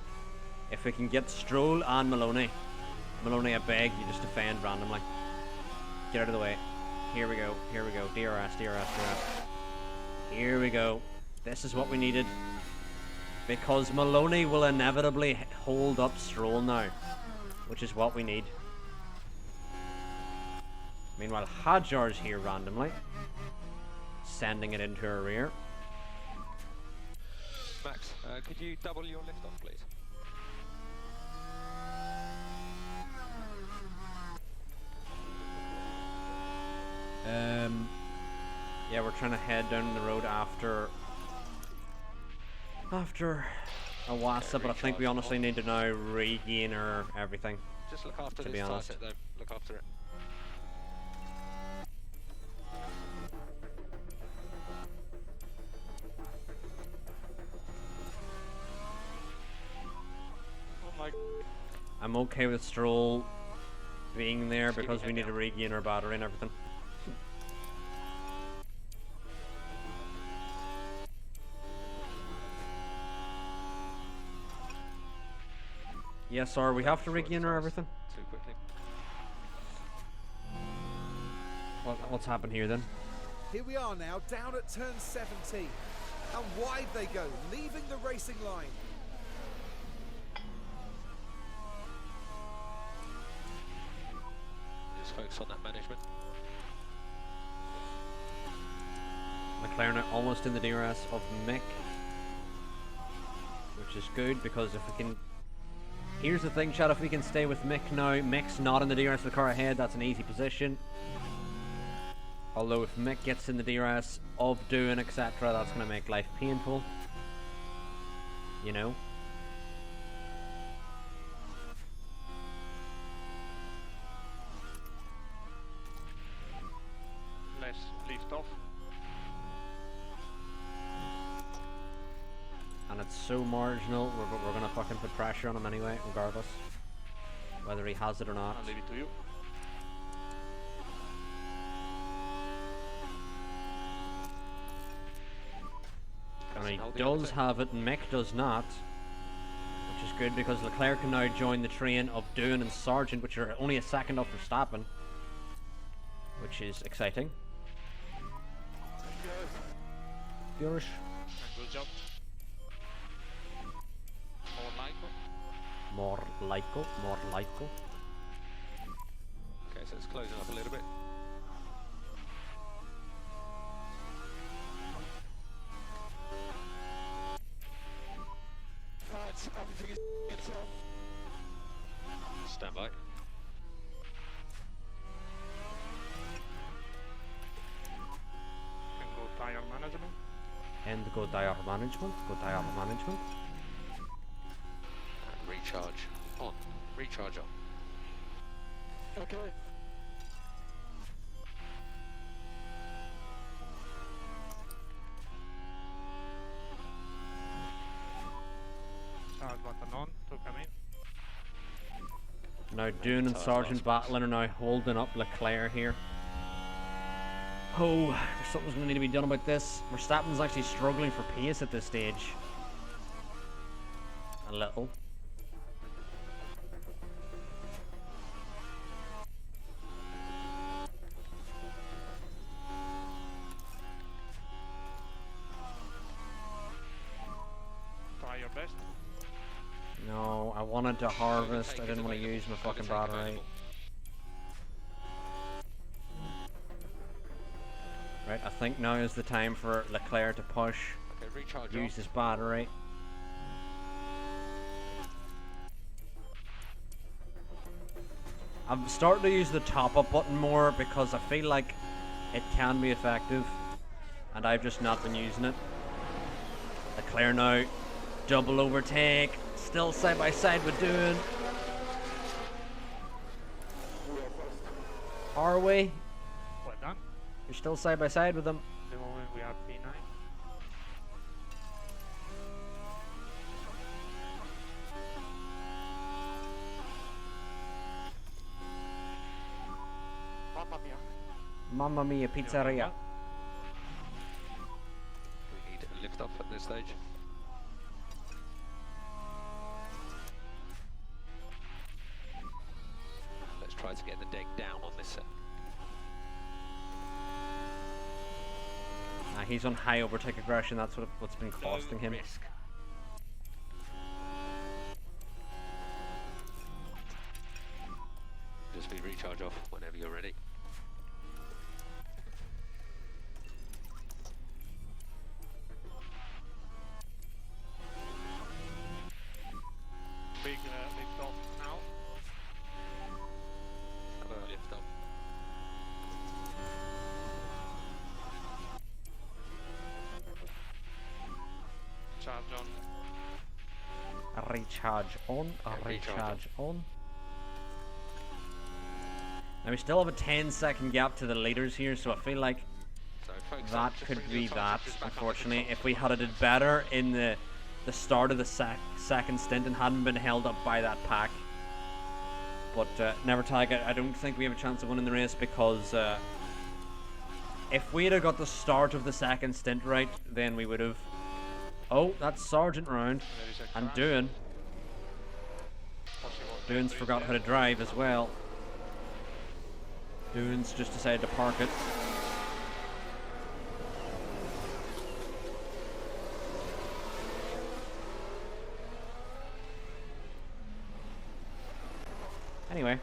If we can get Stroll and Maloney. Maloney, I beg you, just defend randomly. Get out of the way. Here we go, here we go. DRS, DRS, DRS. Here we go. This is what we needed. Because Maloney will inevitably hold up Stroll now. Which is what we need. Meanwhile, Hadjar's here randomly. Sending it into her rear. Max, could you double your liftoff, please? Yeah, we're trying to head down the road after Awasa, but I think we honestly need to now regain our everything. Just look after To be this honest. target though. Look after it. Oh my. I'm okay with Stroll being there Just keep because your we head need to down. regain our battery and everything. Yes, sir, we have to Before it regain our flies everything. Too quickly. What's happened here then? Here we are now, down at turn 17. And wide they go, leaving the racing line. Just focus on that management. McLaren are almost in the DRS of Mick, which is good because if we can... Here's the thing, Chad, if we can stay with Mick now, Mick's not in the DRS of the car ahead, that's an easy position. Although if Mick gets in the DRS of doing etc, that's going to make life painful. You know? Let's lift off. And it's so marginal, we're going to fucking put pressure on him anyway, regardless. Whether he has it or not. I'll leave it to you. And he Hold the does overtake. have it and Mick does not. Which is good because Leclerc can now join the train of Doohan and Sargent, which are only a second off Verstappen. Which is exciting. Yours. And good job. More like. More Lyco. Okay, so it's closing up a little bit. Stand by. And go tire management. And go tire management. And recharge on. Recharge on. Okay. Charge button on to come in. Now Doohan and Sargent battling are now holding up Leclerc here. Oh, something's going to need to be done about this. Verstappen's actually struggling for pace at this stage. A little. Try your best. No, I wanted to harvest. I didn't want to use my fucking battery. Right, I think now is the time for Leclerc to push. Okay, recharge Use on. his battery. I'm starting to use the top up button more because I feel like it can be effective and I've just not been using it. Leclerc now, double overtake, still side by side with Doohan. Are we? Well done. You're still side by side with them. At the moment we are P9. Mamma mia. Mamma mia, pizzeria. We need a lift off at this stage. Let's try to get the deck down on this set. He's on high overtake aggression, that's what's been costing him. Risk. Just be recharge off whenever you're ready. Big lift off now. Have a lift off. Charge on. A recharge on, a Yeah, recharge recharge on. Now we still have a 10-second gap to the leaders here, so I feel like So focus on, that just could bring be your that, advantages back on the unfortunately. top. If we had did better in the start of the second stint and hadn't been held up by that pack. But never tag it. I don't think we have a chance of winning the race because if we'd have got the start of the second stint right, then we would have. Oh, that's Sergeant round. There is a And crash. Possible Doon's death forgot is how to there. drive as well. Doon's just decided to park it. Anyway.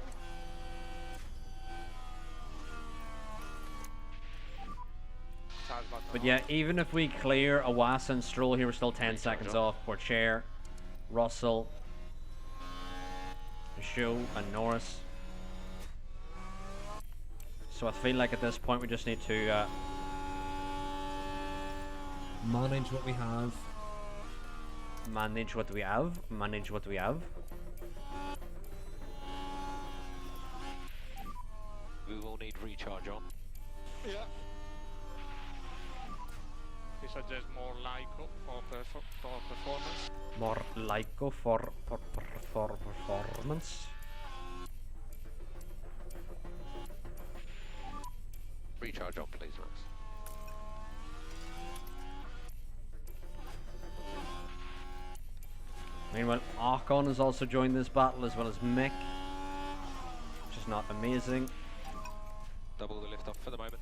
Charge button But on. yeah, even if we clear Awasa and Stroll here, we're still 10 seconds off. Porcher, Russell, Show, and Norris. So I feel like at this point we just need to manage what we have. Manage what we have. Manage what we have. We will need recharge on. Yeah. He suggests more Lyco for performance. More Lyco for performance. Recharge on, please, Max. Meanwhile, Ocon has also joined this battle as well as Mick, which is not amazing. Double the lift off for the moment.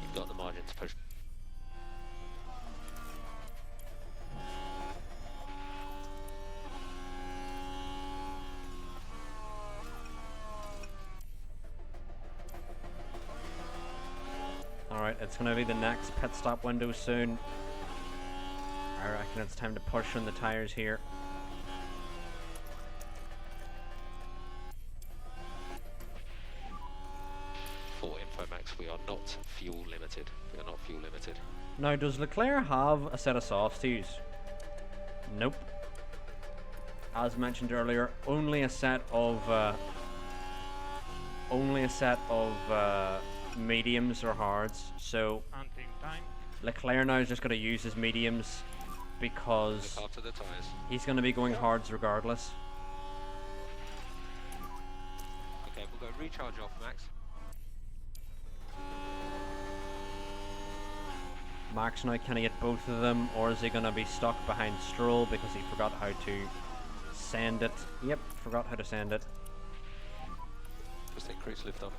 You've got the margin to push. Alright, it's going to be the next pit stop window soon. I reckon it's time to push on the tires here. For info, Max, we are not fuel limited. We are not fuel limited. Now, does Leclerc have a set of softies? Nope. As mentioned earlier, only a set of mediums or hards. So Hunting time. Leclerc now is just going to use his mediums because Look after the tyres. he's going to be going hards regardless. Okay, we'll go recharge off, Max. Max now, can he get both of them, or is he going to be stuck behind Stroll because he forgot how to send it? Yep, forgot how to send it. Just increase lift off.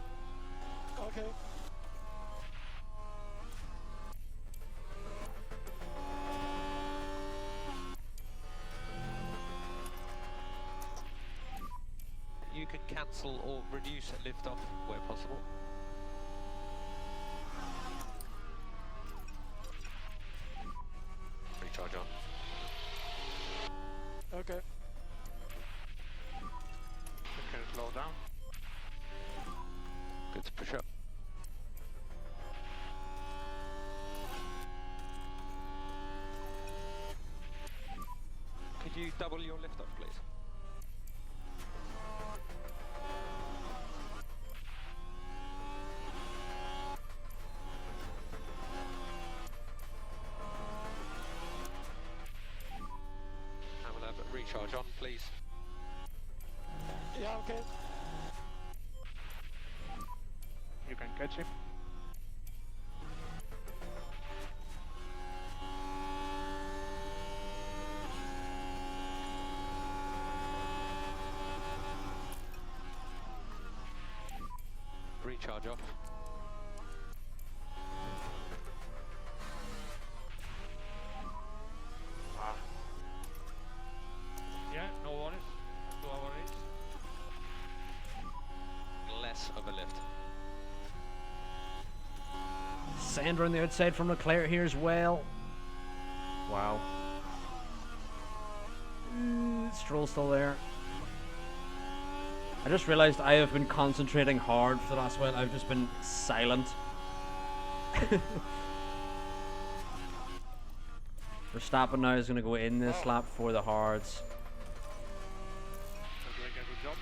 Okay. You can cancel or reduce lift off where possible. Recharge on. Okay. You can slow down. Good to push up. Could you double your lift off, please? And we'll have a recharge on, please. Yeah, okay. You can catch him. Recharge off. Ah. Yeah, no worries. 2 hour race. Less of a lift. Sandra on the outside from Leclerc here as well. Wow. Stroll still there. I just realized I have been concentrating hard for the last while. I've just been silent. Verstappen now is going to go in this lap for the hards. They're doing a good job.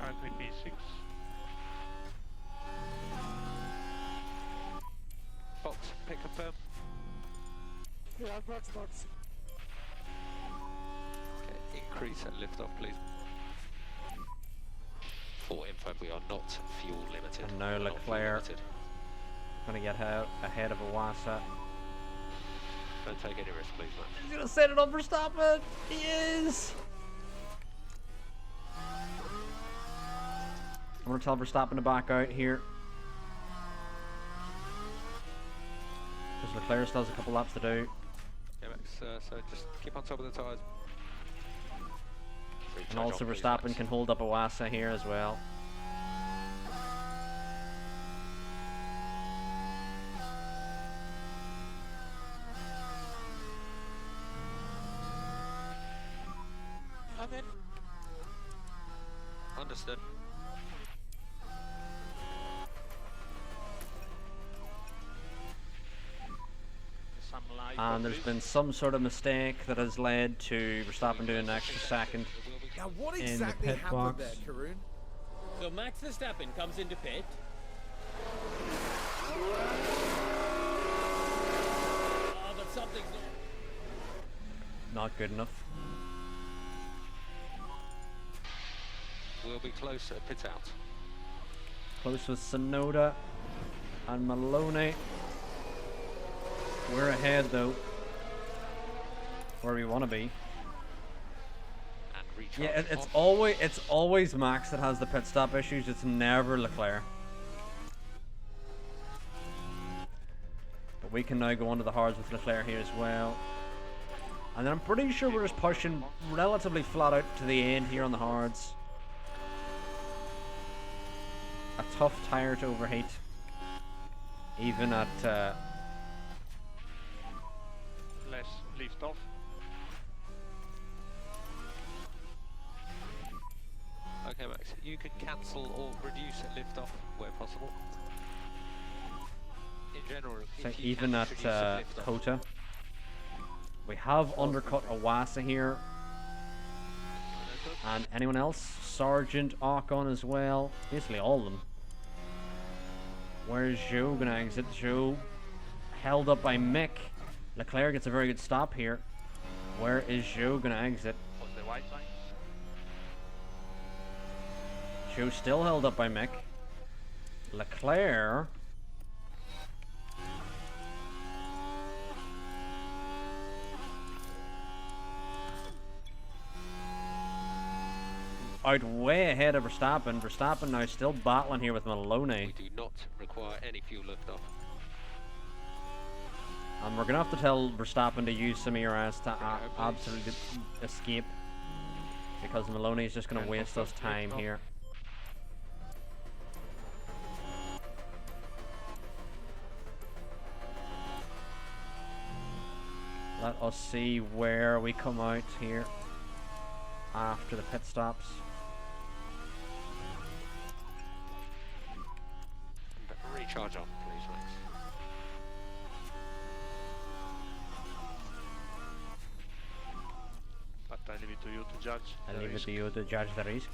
Currently P6. Box, pick confirm. Yeah, box. Okay, increase at lift off, please. For info, we are not fuel limited. And now We're not fuel Leclerc limited. going to get ahead of Iwasa. Don't take any risk, please, Max. He's going to set it up for Verstappen. He is. I'm going to tell Verstappen to back out here. Because Leclerc still has a couple laps to do. Okay, Max, so just keep on top of the tyres. And also Verstappen can hold up Iwasa here as well. I'm in. Understood. Some light. And there's been some sort of mistake that has led to Verstappen doing an extra second. Now, what In the exactly pit happened box. there, Karun? So Max Verstappen comes into pit. But something's Not good enough. We'll be close at pit out. Close with Sonoda and Maloney. We're ahead though. Where we want to be. And recharge. Yeah, off. it's always Max that has the pit stop issues. It's never Leclerc. But we can now go onto the hards with Leclerc here as well. And then I'm pretty sure we're just pushing relatively flat out to the end here on the hards. A tough tyre to overheat. Even at Less lift off. Okay, Max, you can cancel or reduce at lift off where possible. In general, so if you even can at introduce a lift off. Kota. We have undercut Iwasa here. And anyone else? Sergeant, Ocon as well. Basically all of them. Where's Zhou gonna exit? Zhou held up by Mick. Leclerc gets a very good stop here. Where is Zhou gonna exit? On the white line. Zhou still held up by Mick. Leclerc out way ahead of Verstappen. Verstappen now still battling here with Maloney. We do not require any fuel lift off. And we're going to have to tell Verstappen to use some ERS to absolutely escape. Because Maloney's just going to waste us time here. Let us see where we come out here after the pit stops. Recharge on, please, Max. But I leave it to you to judge. I'll the leave it risk. to you to judge the risk.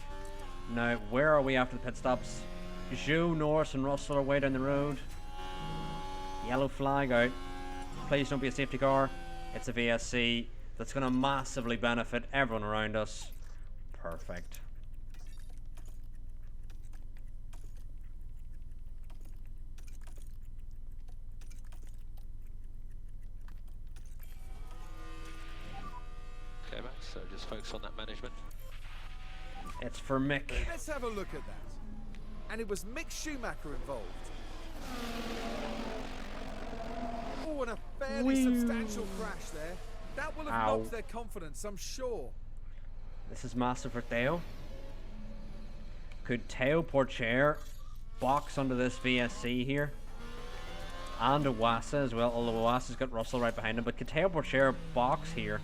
Now, where are we after the pit stops? Zhou, Norris and Russell are way down the road. Yellow flag out. Please don't be a safety car. It's a VSC that's going to massively benefit everyone around us. Perfect. Okay, Max, so just focus on that management. It's for Mick. Let's have a look at that. And it was Mick Schumacher involved. Oh, and a fairly substantial crash there. That will have Ow. knocked their confidence, I'm sure. This is massive for Theo. Could Theo Porcher box under this VSC here? And Iwasa as well, although Iwasa's got Russell right behind him. But could Theo Porcher box here?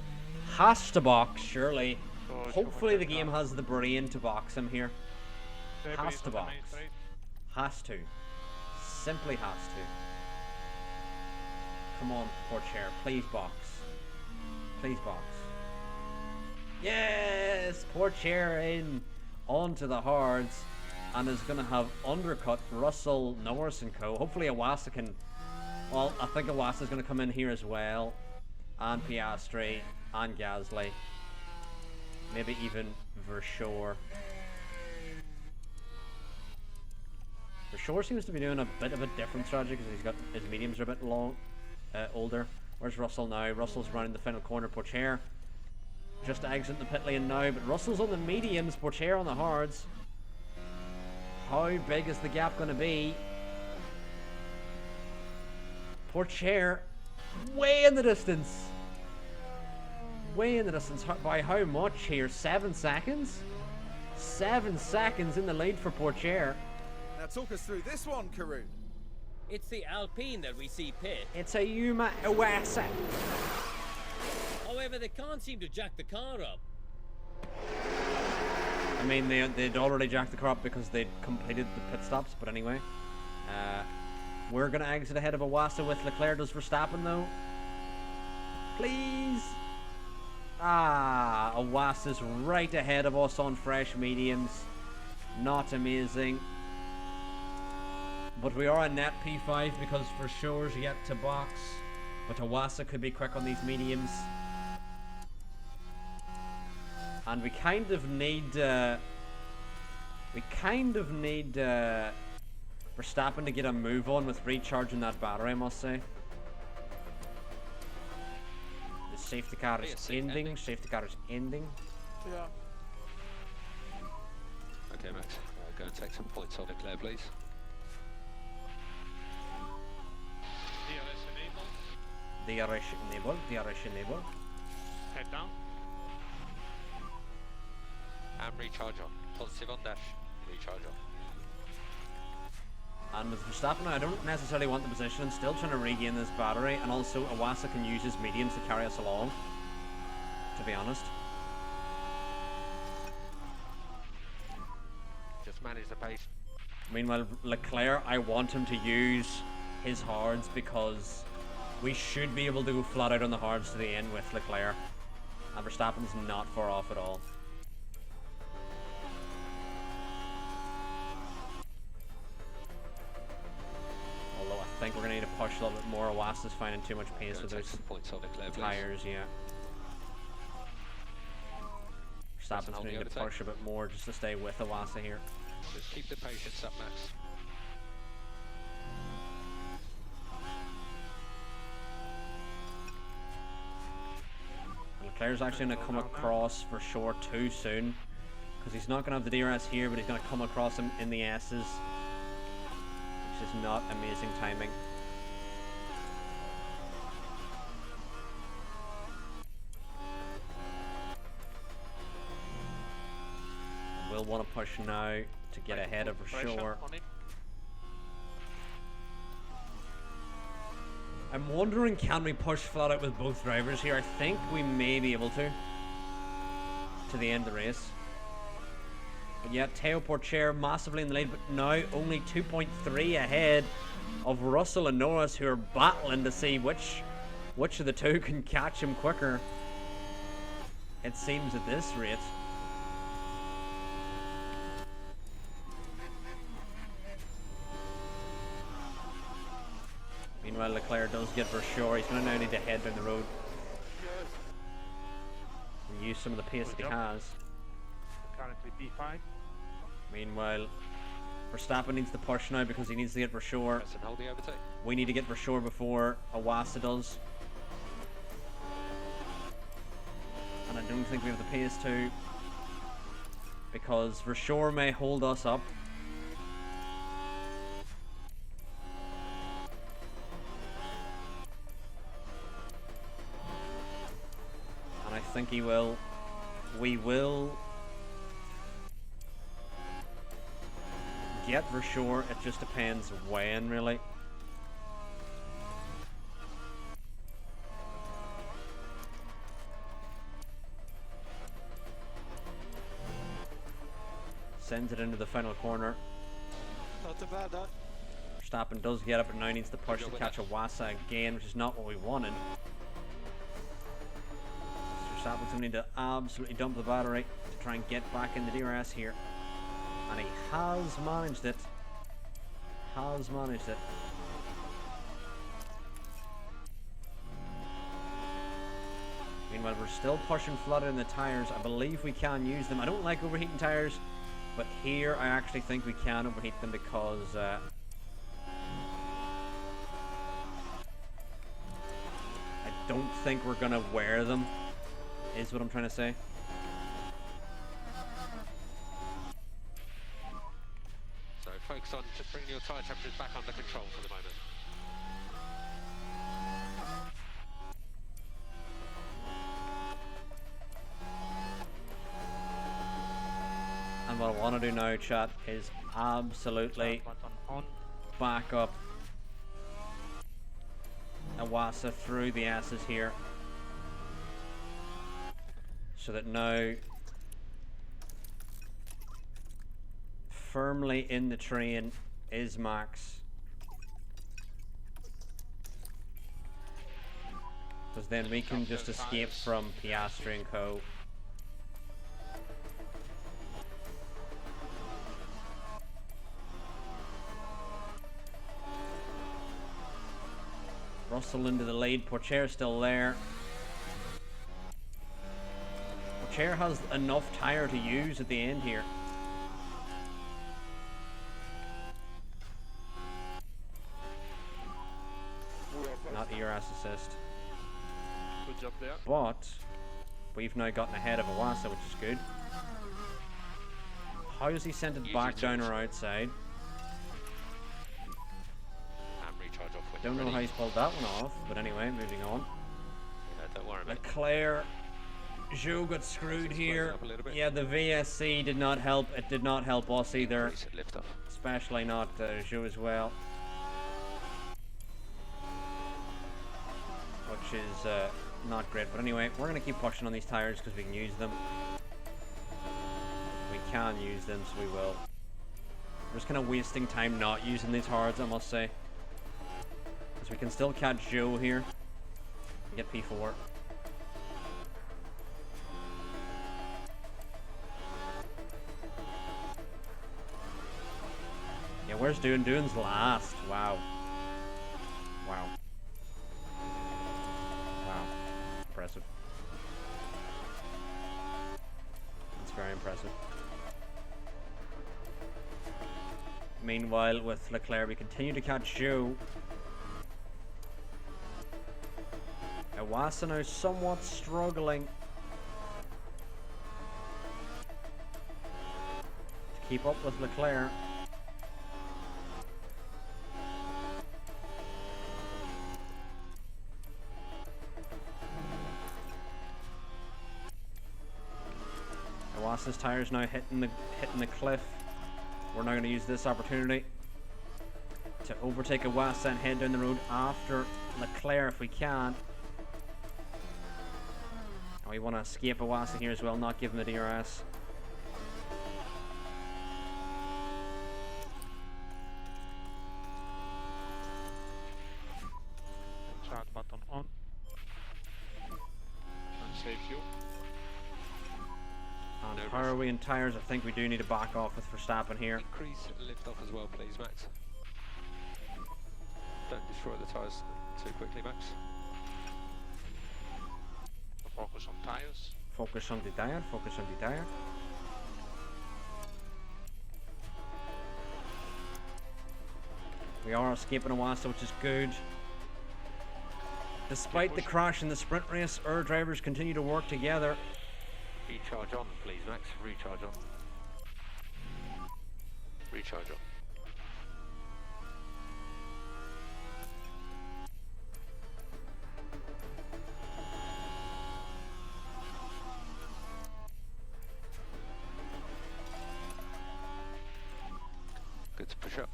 Has to box, surely. Oh, Hopefully the Schumacher game has the brain to box him here. Debris Has to on the main box. straight. Has to. Simply has to. Come on, Porcher, please box. Please box. Yes! Poor chair in onto the hards and is going to have undercut Russell, Norris and co. Hopefully Iwasa can... Well, I think Iwasa's going to come in here as well. And Piastri and Gasly. Maybe even Verschoor. Verschoor seems to be doing a bit of a different strategy because he's got his mediums are a bit older. Where's Russell now? Russell's running the final corner. Pourchaire just exiting the pit lane now, but Russell's on the mediums, Pourchaire on the hards. How big is the gap going to be? Pourchaire way in the distance. Way in the distance. By how much here? 7 seconds? 7 seconds in the lead for Pourchaire. Now talk us through this one, Karun. It's the Alpine that we see pit. It's a Yuma Iwasa. However, they can't seem to jack the car up. I mean, they'd already jacked the car up because they'd completed the pit stops, but anyway. We're going to exit ahead of Iwasa with Leclerc. Does Verstappen, though? Please? Ah, Iwasa's right ahead of us on fresh mediums. Not amazing. But we are a net P5 because Verschoor's yet to box. But Iwasa could be quick on these mediums. And we kind of need Verstappen to get a move on with recharging that battery, I must say. The safety car is ending. Safety car is ending. Yeah. Okay, Max. Go and take some points on Leclerc, please. DRS enabled. DRS enable. Head down. And recharge on. Positive on dash. Recharge on. And with Verstappen, I don't necessarily want the position. I'm still trying to regain this battery, and also Iwasa can use his mediums to carry us along, to be honest. Just manage the pace. Meanwhile, Leclerc, I want him to use his hards because we should be able to go flat out on the hards to the end with Leclerc. And Verstappen's not far off at all. Although I think we're going to need to push a little bit more. Iwasa's finding too much pace with those points on Leclerc, please. tires, yeah. Verstappen's going to need to push a bit more just to stay with Iwasa here. Just keep the patience up, Max. Leclerc's actually going to come across for sure too soon because he's not going to have the DRS here, but he's going to come across him in the S's, which is not amazing timing. We'll want to push now to get ahead of for sure. I'm wondering, can we push flat out with both drivers here? I think we may be able to the end of the race. But yeah, Teo Pourchaire massively in the lead, but now only 2.3 ahead of Russell and Norris, who are battling to see which of the two can catch him quicker. It seems at this rate. Meanwhile, Leclerc does get Verschoor. He's going to now need to head down the road and use some of the pace that he has. Currently P5. Meanwhile, Verstappen needs to push now because he needs to get Verschoor. Press and hold the overtake. We need to get Verschoor before Iwasa does. And I don't think we have the pace to, because Verschoor may hold us up. I think he will. We will get Verschoor. It just depends when, really. Sends it into the final corner. Not too bad, that. Verstappen does get up, but now needs to push to catch Iwasa again, which is not what we wanted. Verstappen's going to need to absolutely dump the battery to try and get back in the DRS here. And he has managed it. Has managed it. Meanwhile, we're still pushing flooded in the tyres. I believe we can use them. I don't like overheating tyres, but here I actually think we can overheat them because I don't think we're gonna wear them, is what I'm trying to say. So focus on just bringing your tyre temperatures back under control for the moment. And what I want to do now, chat, is absolutely Start button on. back up Awasa through the S's here, so that now firmly in the train is Max, because then we can just escape from Piastri and co. Russell into the lead. Pourchaire still there. Pourchaire has enough tyre to use at the end here. Not ERS assist. Good job there. But we've now gotten ahead of Awasa, which is good. How has he sent it back down our outside? And recharge off when Don't you're know how ready. he's pulled that one off, but anyway, moving on. Yeah, don't worry, mate. Leclerc, Zhou got screwed Let's here. close up a little bit. Yeah, the VSC did not help. It did not help us either, Increase at lift off. especially not Zhou as well. Which is not great, but anyway, we're going to keep pushing on these tyres because we can use them. We can use them, so we will. We're just kind of wasting time not using these hards, I must say. Because we can still catch Zhou here. And get P4. Yeah, where's Dune? Dune's last. Wow. Wow. Wow. Impressive. That's very impressive. Meanwhile, with Leclerc, we continue to catch Zhou. Awasa now somewhat struggling to keep up with Leclerc. Awasa's tires now hitting the cliff. We're now going to use this opportunity to overtake Awasa and head down the road after Leclerc if we can. And we want to escape Awasa here as well, not give him the DRS. Start button on. And save you. And No how are we in tyres? I think we do need to back off with Verstappen here. Increase lift off as well, please, Max. Don't destroy the tyres too quickly, Max. Focus on tires. Focus on the tire, focus on the tire. We are escaping Awasa, which is good. Despite the crash in the sprint race, our drivers continue to work together. Recharge on, please, Max. Recharge on. Recharge on. Good to push up.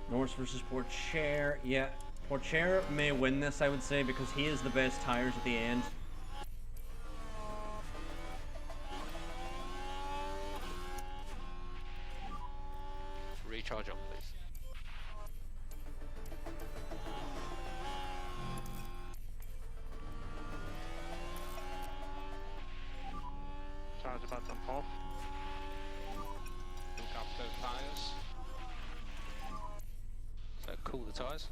Norris versus Pourchaire. Yeah, Pourchaire may win this, I would say, because he has the best tyres at the end. Recharge on, please. charge button off. Look after tires. So cool the tyres.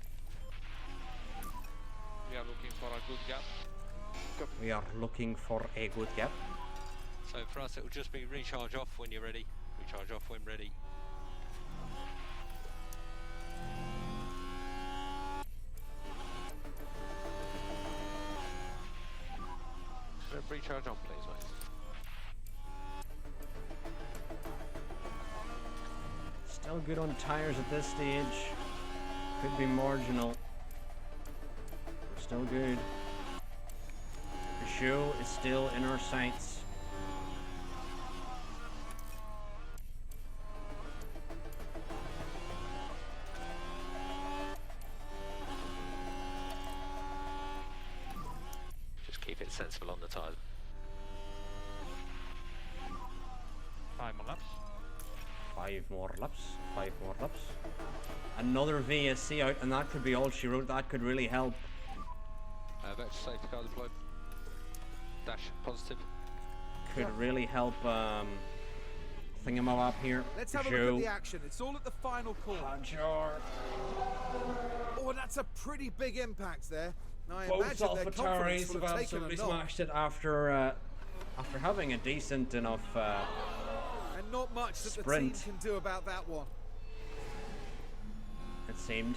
We are looking for a good gap. We are looking for a good gap. So for us it will just be recharge off when you're ready. Recharge off when ready. Recharge on please, mate. Still good on tyres at this stage. Could be marginal. We're still good. The show is still in our sights. Just keep it sensible on the tyres. 5 more laps. 5 more laps. 5 more laps. Another VSC out, and that could be all she wrote. That could really help. Vector safety car deployed. Dash positive. Could really help thingamabob here. Let's have a look at the action. It's all at the final call. Oh, and that's a pretty big impact there. Now, I Both imagine their confidence AlphaTauris would have have taken a absolutely knock. smashed it after having a decent enough And not much that sprint. the team can do about that one. it seemed.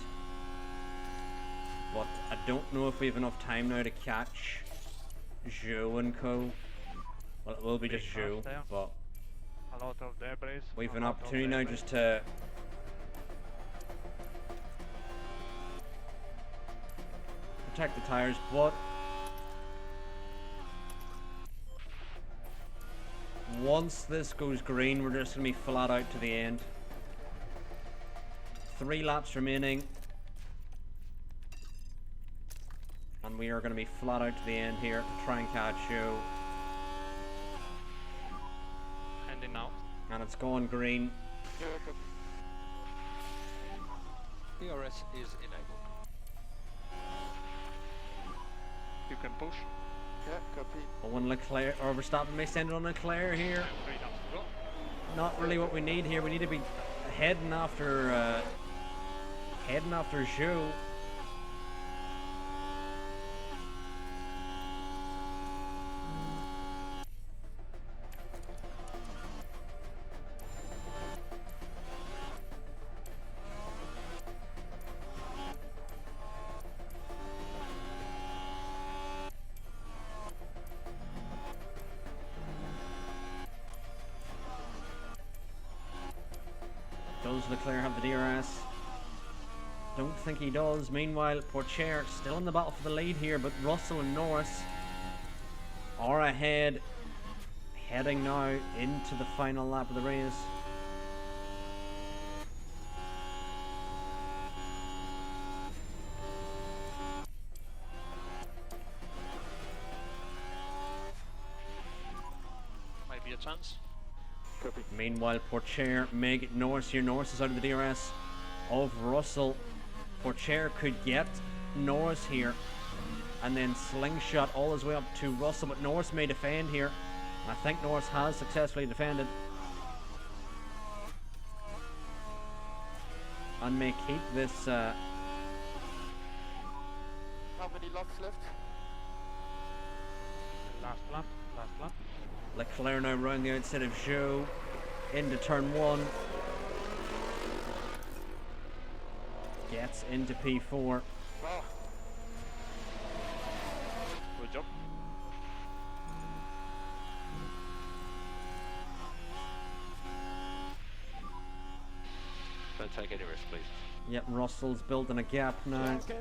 But I don't know if we have enough time now to catch Joe and co. Well, it will be just Big Joe, crash there. but A lot of debris. we've a an lot of opportunity now debris. just to protect the tires, but once this goes green, we're just going to be flat out to the end. 3 laps remaining. And we are going to be flat out to the end here to try and catch Joe. Ending out. And it's going green. DRS is enabled. You can push. Owen Leclerc, or Verstappen may send it on Leclerc here. 3 laps to go. Not really what we need here. We need to be heading after Joe. Does Leclerc have the DRS? Don't think he does. Meanwhile, Pourchaire still in the battle for the lead here, but Russell and Norris are ahead, heading now into the final lap of the race. Might be a chance. Meanwhile, Pourchaire may get Norris here. Norris is out of the DRS of Russell. Pourchaire could get Norris here and then slingshot all his way up to Russell, but Norris may defend here. I think Norris has successfully defended and may keep this. How many laps left? Last lap. Last lap. Leclerc now round the outside of Joe into turn 1. Gets into P4. Oh, Good job. Don't take any risk, please. Yep, Russell's building a gap now. okay.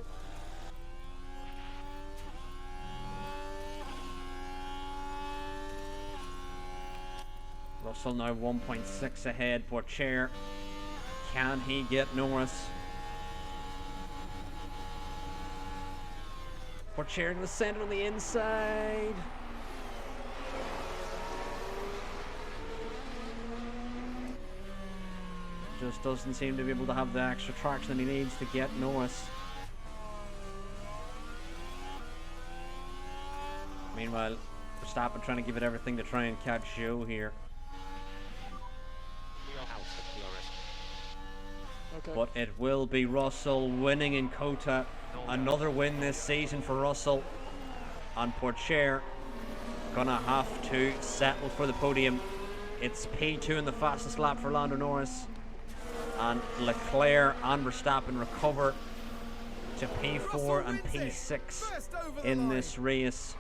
Russell now 1.6 ahead. Pourchaire, can he get Norris? Pourchaire in the centre on the inside. Just doesn't seem to be able to have the extra traction that he needs to get Norris. Meanwhile, Verstappen trying to give it everything to try and catch Joe here. We are out of DRS. Okay. But it will be Russell winning in Kota. Another win this season for Russell. And Pourchaire gonna have to settle for the podium. It's P2 in the fastest lap for Lando Norris. And Leclerc and Verstappen recover to P4 and P6 in this race.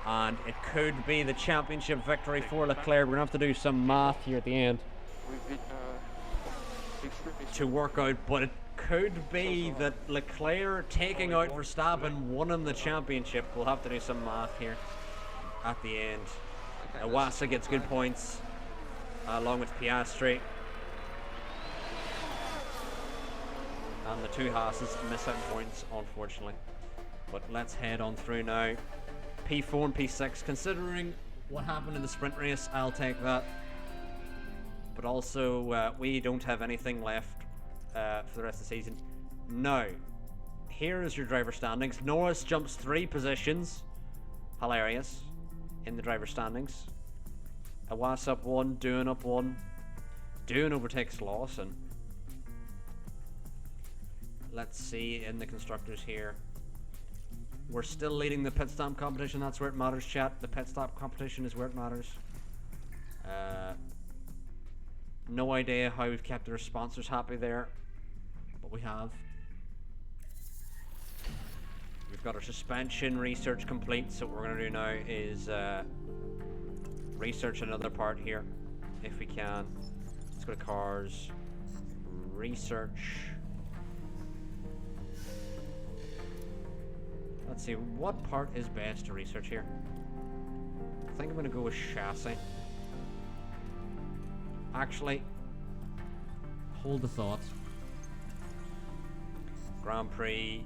And it could be the championship victory for Leclerc. We're gonna have to do some math here at the end We've been extremely to work out, but it could be that Leclerc taking out Verstappen won him the championship. We'll have to do some math here at the end. Iwasa gets good points along with Piastri. And the two Haas's miss out points, unfortunately. But let's head on through now. P4 and P6. Considering what happened in the sprint race, I'll take that. But also, we don't have anything left for the rest of the season. Now, here is your driver standings. Norris jumps 3 positions. Hilarious. In the driver standings. Iwasa up 1, Doohan up 1. Doohan overtakes Lawson. Let's see in the constructors here. We're still leading the pit stop competition. That's where it matters, chat. The pit stop competition is where it matters. No idea how we've kept our sponsors happy there, but we have. We've got our suspension research complete, so what we're going to do now is research another part here, if we can. Let's go to cars, research. Let's see, what part is best to research here? I think I'm going to go with chassis. Actually, hold the thought. Grand Prix.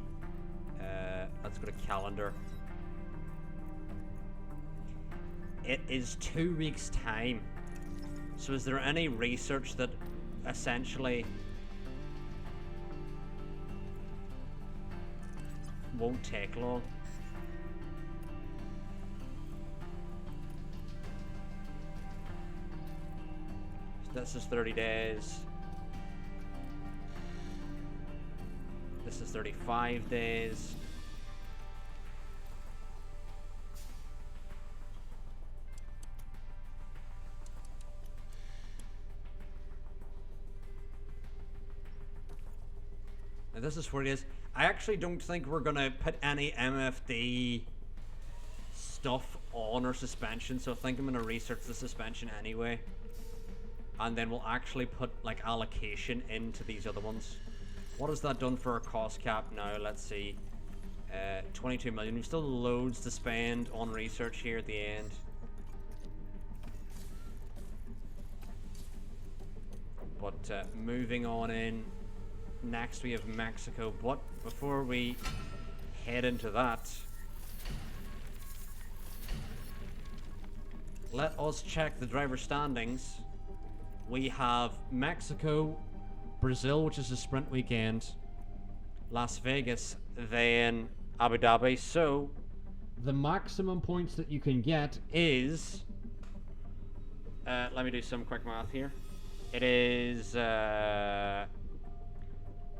Let's go to calendar. It is 2 weeks' time. So is there any research that essentially won't take long? This is 30 days. This is 35 days. Now this is where it is. I actually don't think we're gonna put any MFD stuff on our suspension, so I think I'm gonna research the suspension anyway. And then we'll actually put like allocation into these other ones. What has that done for our cost cap now? Let's see. 22 million. We've still loads to spend on research here at the end. But moving on in. Next we have Mexico. But before we head into that, let us check the driver standings. We have Mexico, Brazil, which is a sprint weekend, Las Vegas, then Abu Dhabi. So the maximum points that you can get is, let me do some quick math here. It is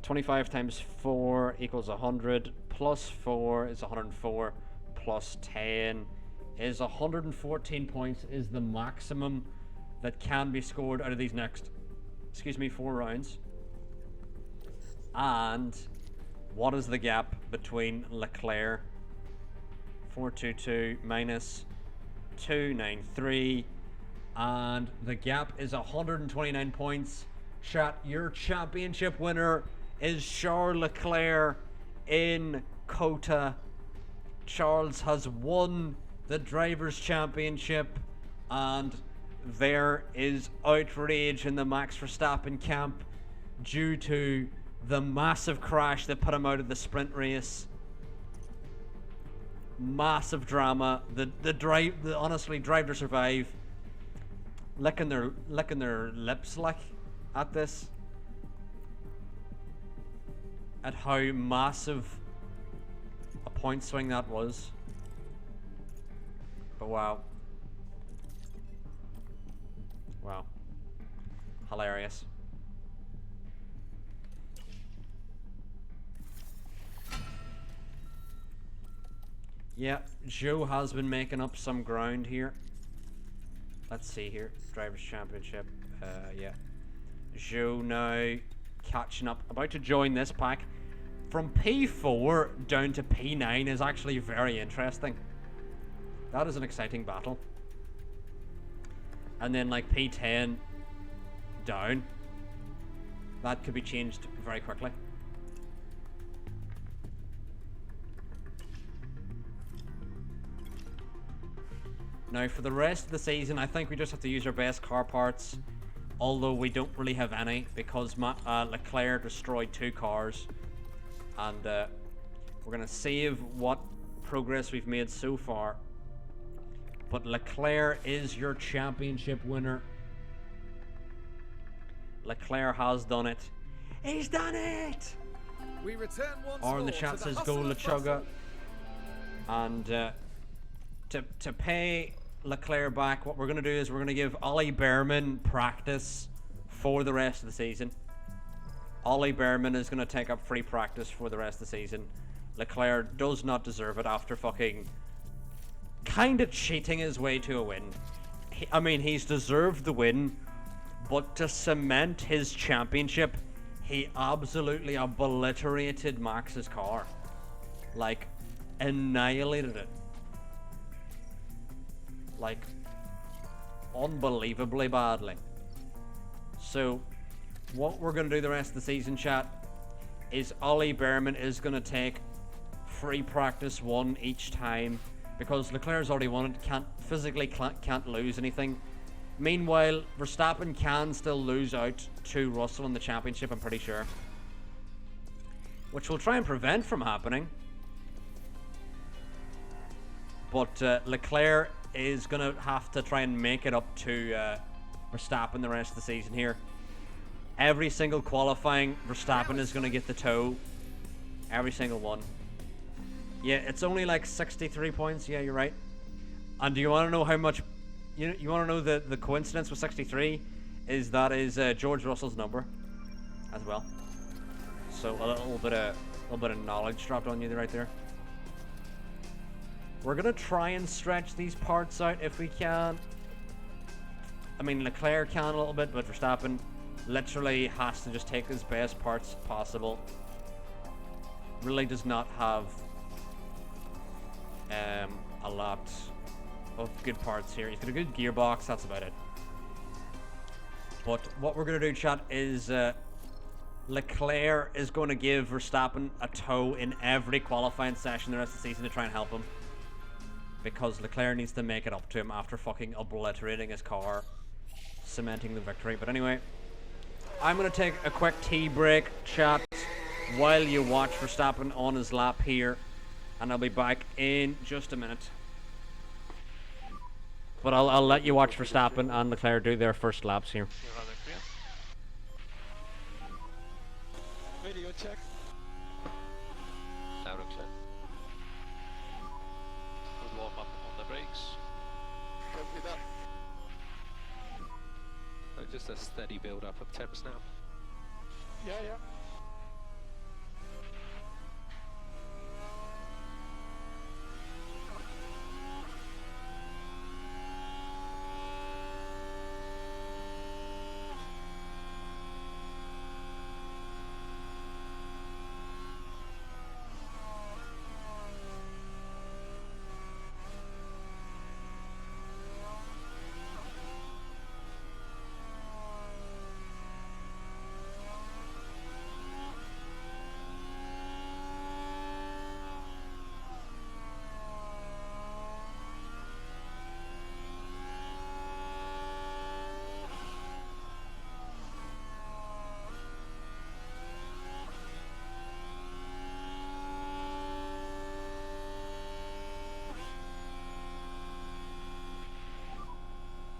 25 times 4 equals 100, plus 4 is 104, plus 10 is 114 points is the maximum that can be scored out of these next, 4 rounds. And what is the gap between Leclerc 422 minus 293, and the gap is 129 points. Chat, your championship winner is Charles Leclerc in Kota. Charles has won the Drivers' Championship, and there is outrage in the Max Verstappen camp due to the massive crash that put him out of the sprint race. Massive drama. Honestly, Drive to Survive licking their lips like at this, at how massive a point swing that was. But wow, Wow. Hilarious. Yeah, Joe has been making up some ground here. Let's see here. Drivers' Championship. Yeah. Joe now catching up. About to join this pack. From P4 down to P9 is actually very interesting. That is an exciting battle. And then like P10 down. That could be changed very quickly. Now for the rest of the season, I think we just have to use our best car parts. Although we don't really have any because Leclerc destroyed 2 cars. And we're going to save what progress we've made so far. But Leclerc is your championship winner. Leclerc has done it. He's done it! We return once Or in the more chat to says hustle go and LeChugga. bustle. And to pay Leclerc back, what we're going to do is we're going to give Ollie Behrman practice for the rest of the season. Ollie Behrman is going to take up free practice for the rest of the season. Leclerc does not deserve it after fucking kind of cheating his way to a win. I mean, he's deserved the win, but to cement his championship, he absolutely obliterated Max's car. Like, annihilated it. Like, unbelievably badly. So, what we're going to do the rest of the season, chat, is Ollie Behrman is going to take free practice 1 each time because Leclerc's already won it, can't lose anything. Meanwhile, Verstappen can still lose out to Russell in the championship, I'm pretty sure. Which we'll try and prevent from happening. But Leclerc is going to have to try and make it up to Verstappen the rest of the season here. Every single qualifying, Verstappen is going to get the toe. Every single one. Yeah, it's only like 63 points. Yeah, you're right. And do you want to know how much... You want to know the coincidence with 63? Is that is George Russell's number as well. So a little bit of knowledge dropped on you right there. We're going to try and stretch these parts out if we can. I mean, Leclerc can a little bit, but Verstappen literally has to just take his best parts possible. Really does not have a lot of good parts here. He's got a good gearbox, that's about it. But what we're going to do, chat, is Leclerc is going to give Verstappen a tow in every qualifying session the rest of the season to try and help him. Because Leclerc needs to make it up to him after fucking obliterating his car, cementing the victory. But anyway, I'm going to take a quick tea break, chat, while you watch Verstappen on his lap here. And I'll be back in just a minute. But I'll let you watch Verstappen and Leclerc do their first laps here. You're rather clear. Video check. Loud and clear. Good warm up on the brakes. Copy that. So just a steady build up of temps now. Yeah, yeah.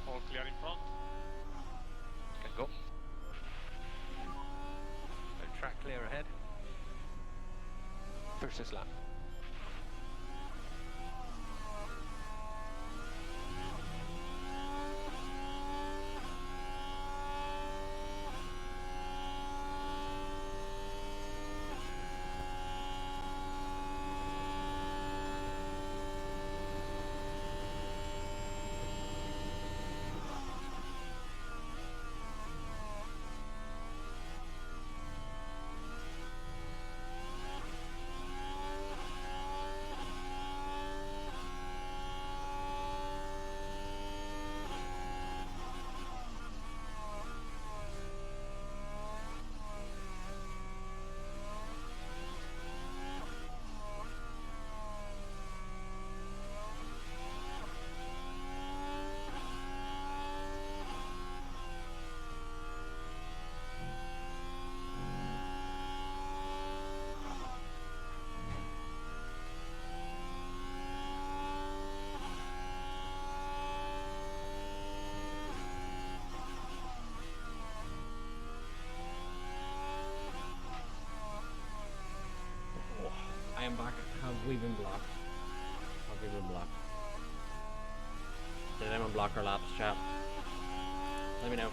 All clear in front. Can go. So track clear ahead. First lap. we been blocked? Have we been blocked? Did anyone block our laps, chat? Let me know.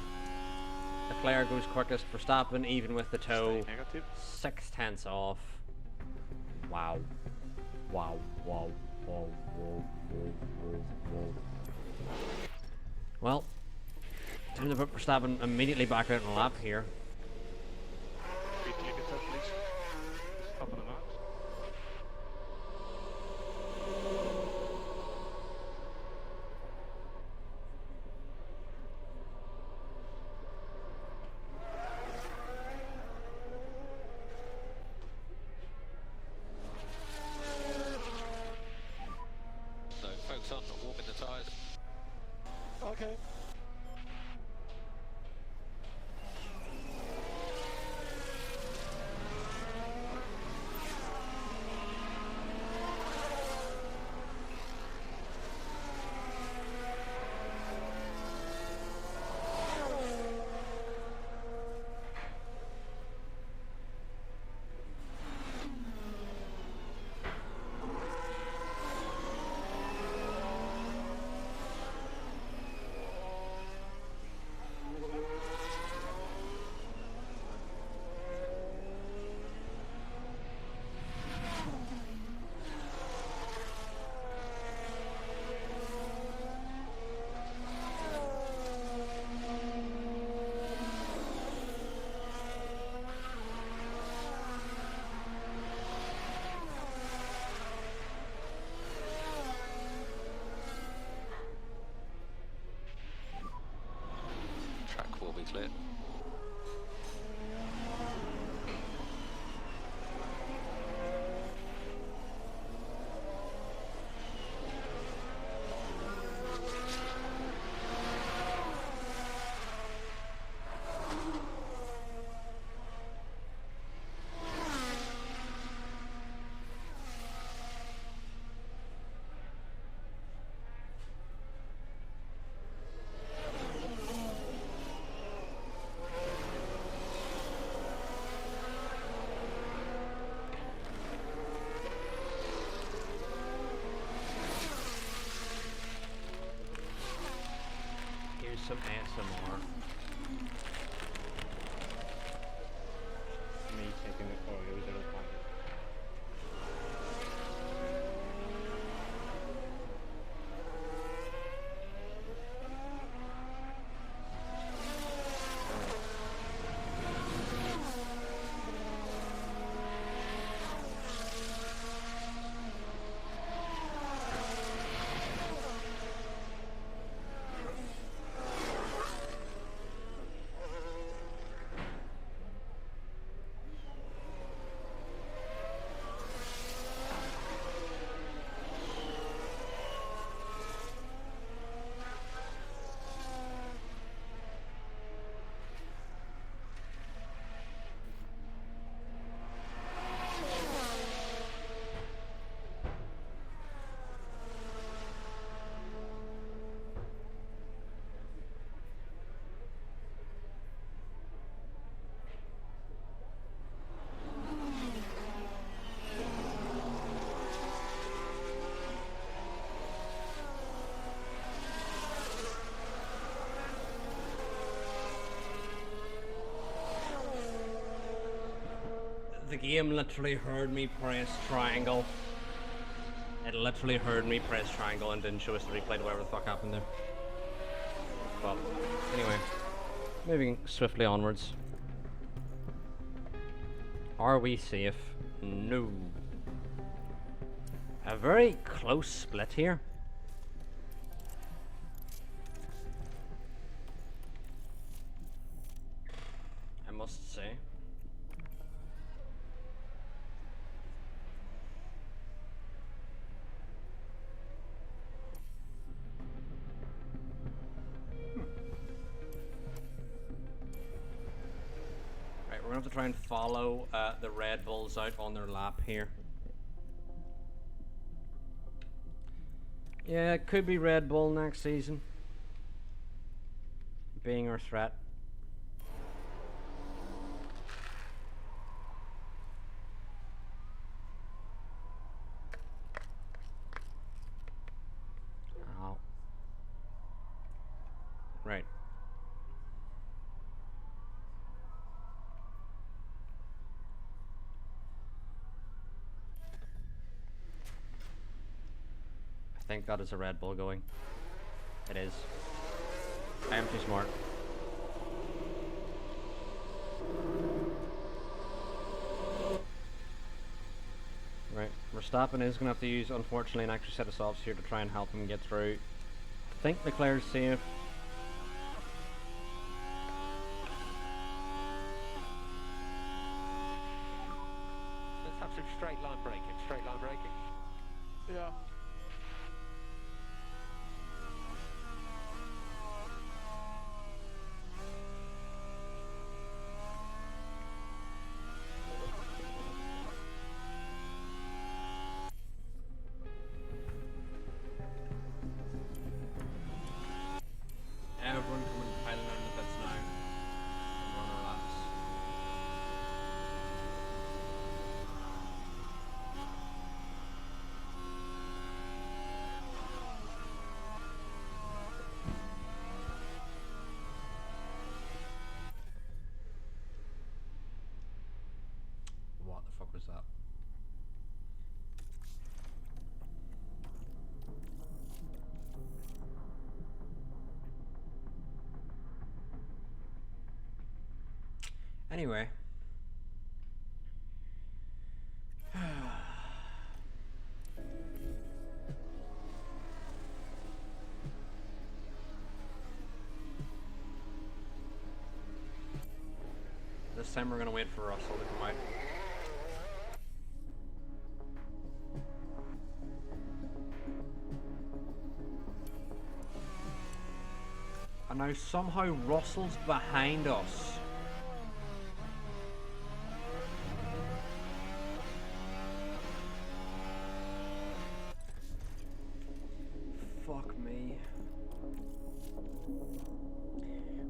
Leclerc goes quickest for Verstappen, even with the toe. Stay negative. 6/10 off. Wow. Wow. Wow. Wow. Wow. Wow. Wow. Well, time to put Verstappen immediately back out on the lap here. Pit limiter, please. Top of the map. No, focus on warming the tyres. Okay. Track will be clear. Here's some ASMR. Me taking the photos that are fine. The game literally heard me press triangle. It literally heard me press triangle and didn't show us the replay to whatever the fuck happened there. But anyway, moving swiftly onwards. Are we safe? No. A very close split here. I must say. Right, we're going to have to try and follow the Red Bulls out on their lap here. Yeah, it could be Red Bull next season being our threat. think that is a Red Bull going. It is. I am too smart. Right, Verstappen is going to have to use, unfortunately, an extra set of softs here to try and help him get through. I think Leclerc's safe. Let's have some straight line braking. Straight line braking. Yeah. Everyone coming piling on the pits now. And run our laps. What the fuck was that? Anyway. This time we're gonna wait for Russell to come out. And now somehow Russell's behind us. Fuck me.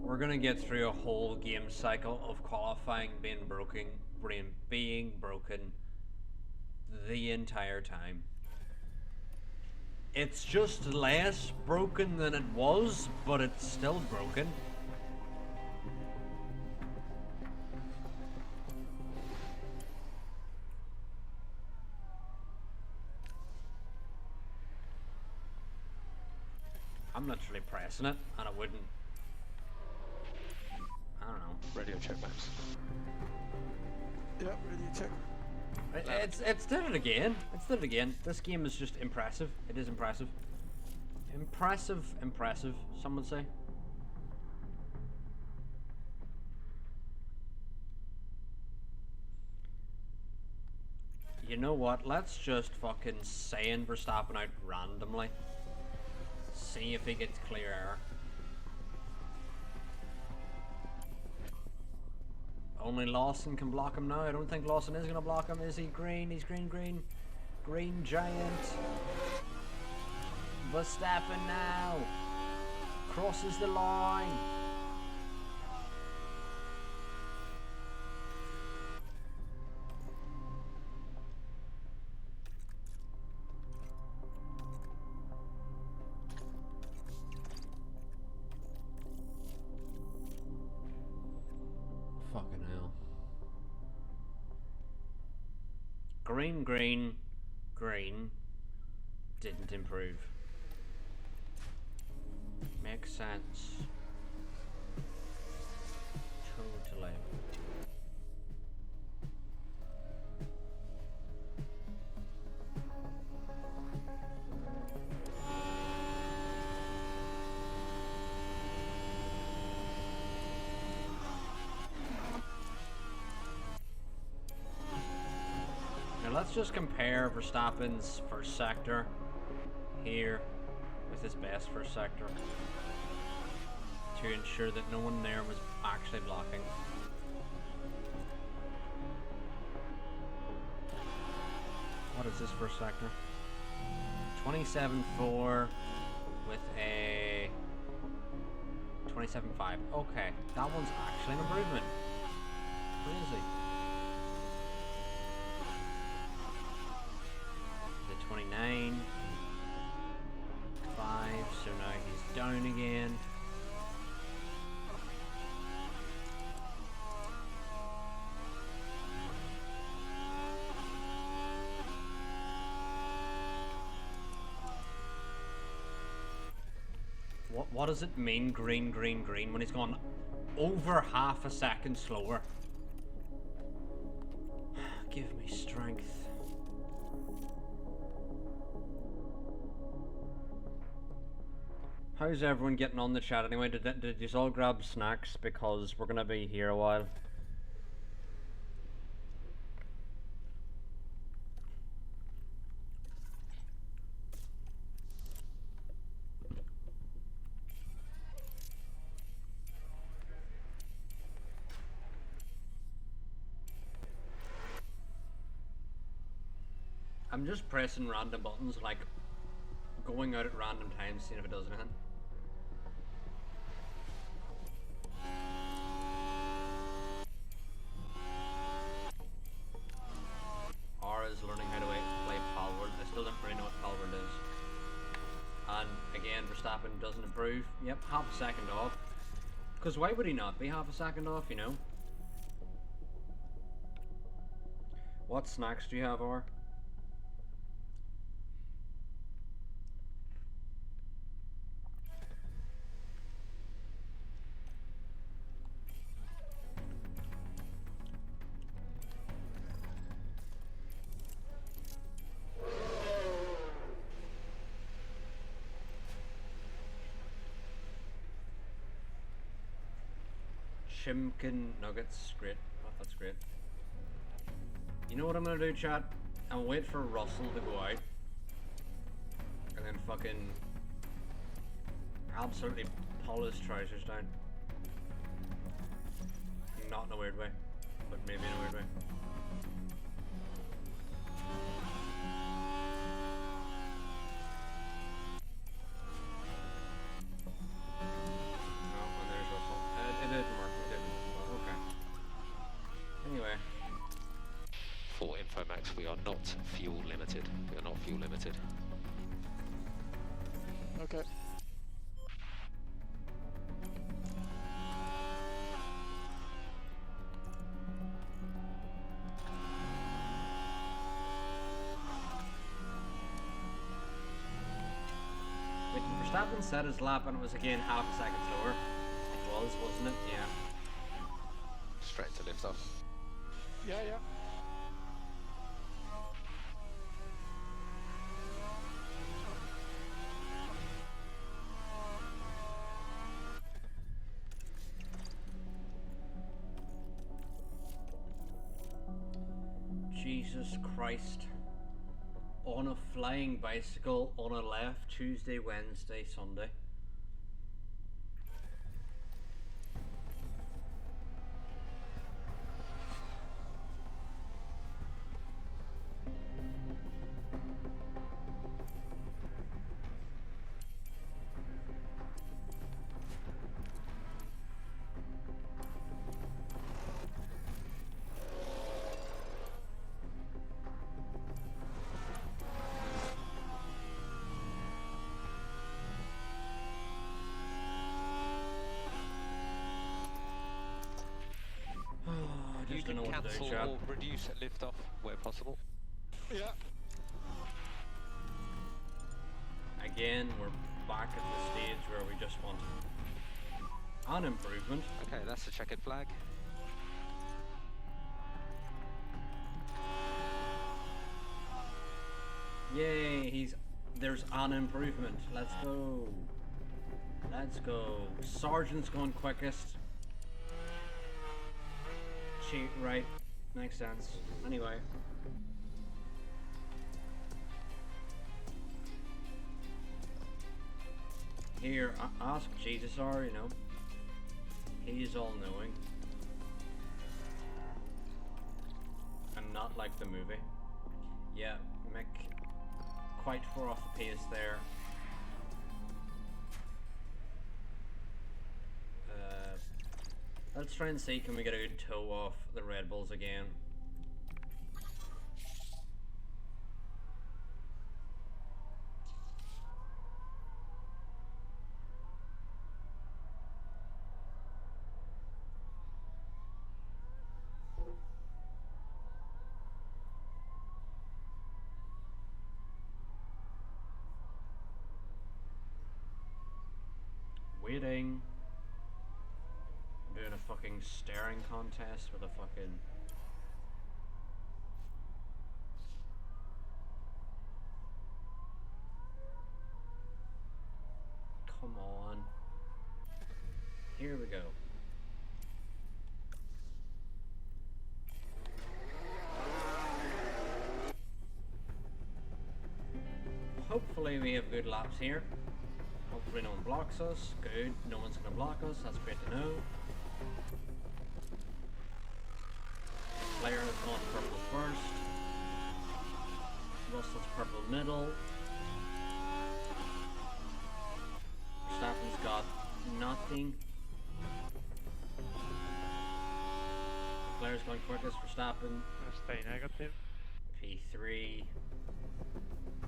We're gonna get through a whole game cycle of qualifying being broken the entire time. It's just less broken than it was, but it's still broken. I'm literally pressing it, and it wouldn't. I don't know. Radio check, Max. Yeah, radio check. It's did it again. It's did it again. This game is just impressive. It is impressive. Impressive, some would say. You know what? Let's just fucking send Verstappen out randomly. See if he gets clear air. Only Lawson can block him now. I don't think Lawson is going to block him. Is he green? He's green. Green giant. Verstappen now. Crosses the line. Fucking hell. Green didn't improve. Makes sense. Totally. Now let's just compare Verstappen's first sector here with his best first sector to ensure that no one there was actually blocking. What is this first sector? 27.4 with a 27.5. Okay, that one's actually an improvement. Crazy. The 29. 5, so now he's down again. What does it mean, green, green, green, when he's gone over half a second slower? Give me strength. How's everyone getting on the chat anyway? Did you all grab snacks, because we're gonna be here a while? I'm just pressing random buttons, like going out at random times, seeing if it does anything. Ara's learning how to play Palworld. I still don't really know what Palworld is. And again, Verstappen doesn't improve. Yep, half a second off. Because why would he not be half a second off, you know? What snacks do you have, Ara? Chimkin nuggets, great. Oh, that's great. You know what I'm gonna do, chat? I'll wait for Russell to go out, and then fucking absolutely pull his trousers down. Not in a weird way, but maybe in a weird way. It didn't work. Okay. Anyway. For Infomax, we are not fuel limited. We are not fuel limited. Okay. Wait, Verstappen set his lap and it was again half a second slower. It was, wasn't it? Yeah. Straight to lift off. Yeah, yeah. Jesus Christ. On a flying bicycle on a left Tuesday, Wednesday, Sunday. You can cancel or reduce lift off where possible. Yeah. Again, we're back at the stage where we just want an improvement. Okay, that's the checkered flag. Yay, there's an improvement. Let's go. Let's go. Sergeant's going quickest. Cheat, right. Makes sense. Anyway. Here, ask Jesus, you know. He's all knowing. And not like the movie. Yeah, Mick, quite far off the pace there. Let's try and see, can we get a good toe off the Red Bulls again? waiting. I'm doing a fucking staring contest with a fucking... Come on. Here we go. Hopefully we have good laps here. Hopefully no one blocks us. Good. No one's gonna block us. That's great to know. Player has gone purple first. Russell's purple middle. Verstappen's got nothing. Player's going quickest. Verstappen. Stay negative. P3.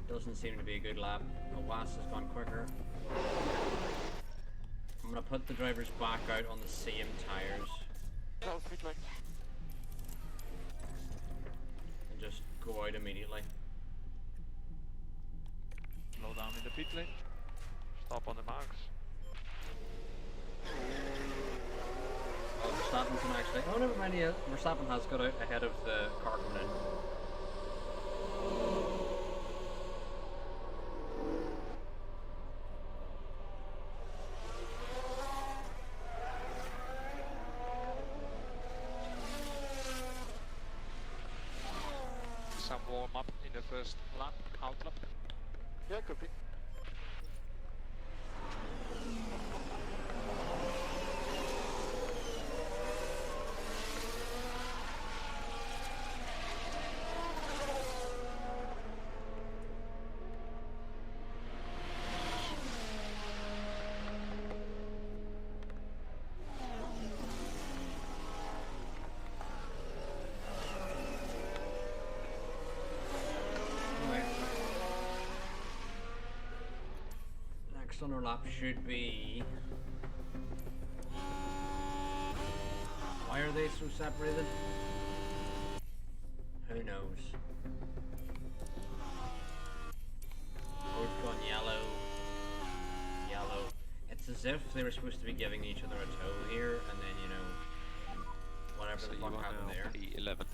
Doesn't seem to be a good lap. Awas has gone quicker. I'm gonna put the drivers back out on the same tires. And just go out immediately. Slow down in the pit lane. Stop on the marks. Oh, Verstappen's gonna actually... Oh, never mind, yeah. Verstappen has got out ahead of the car coming in. Some warm up in the first lap, out lap. Yeah, could be. Next on our lap should be... Why are they so separated? Who knows? Both gone yellow. Yellow. It's as if they were supposed to be giving each other a tow here, and then, you know, whatever So the you fuck are happened now there. P11.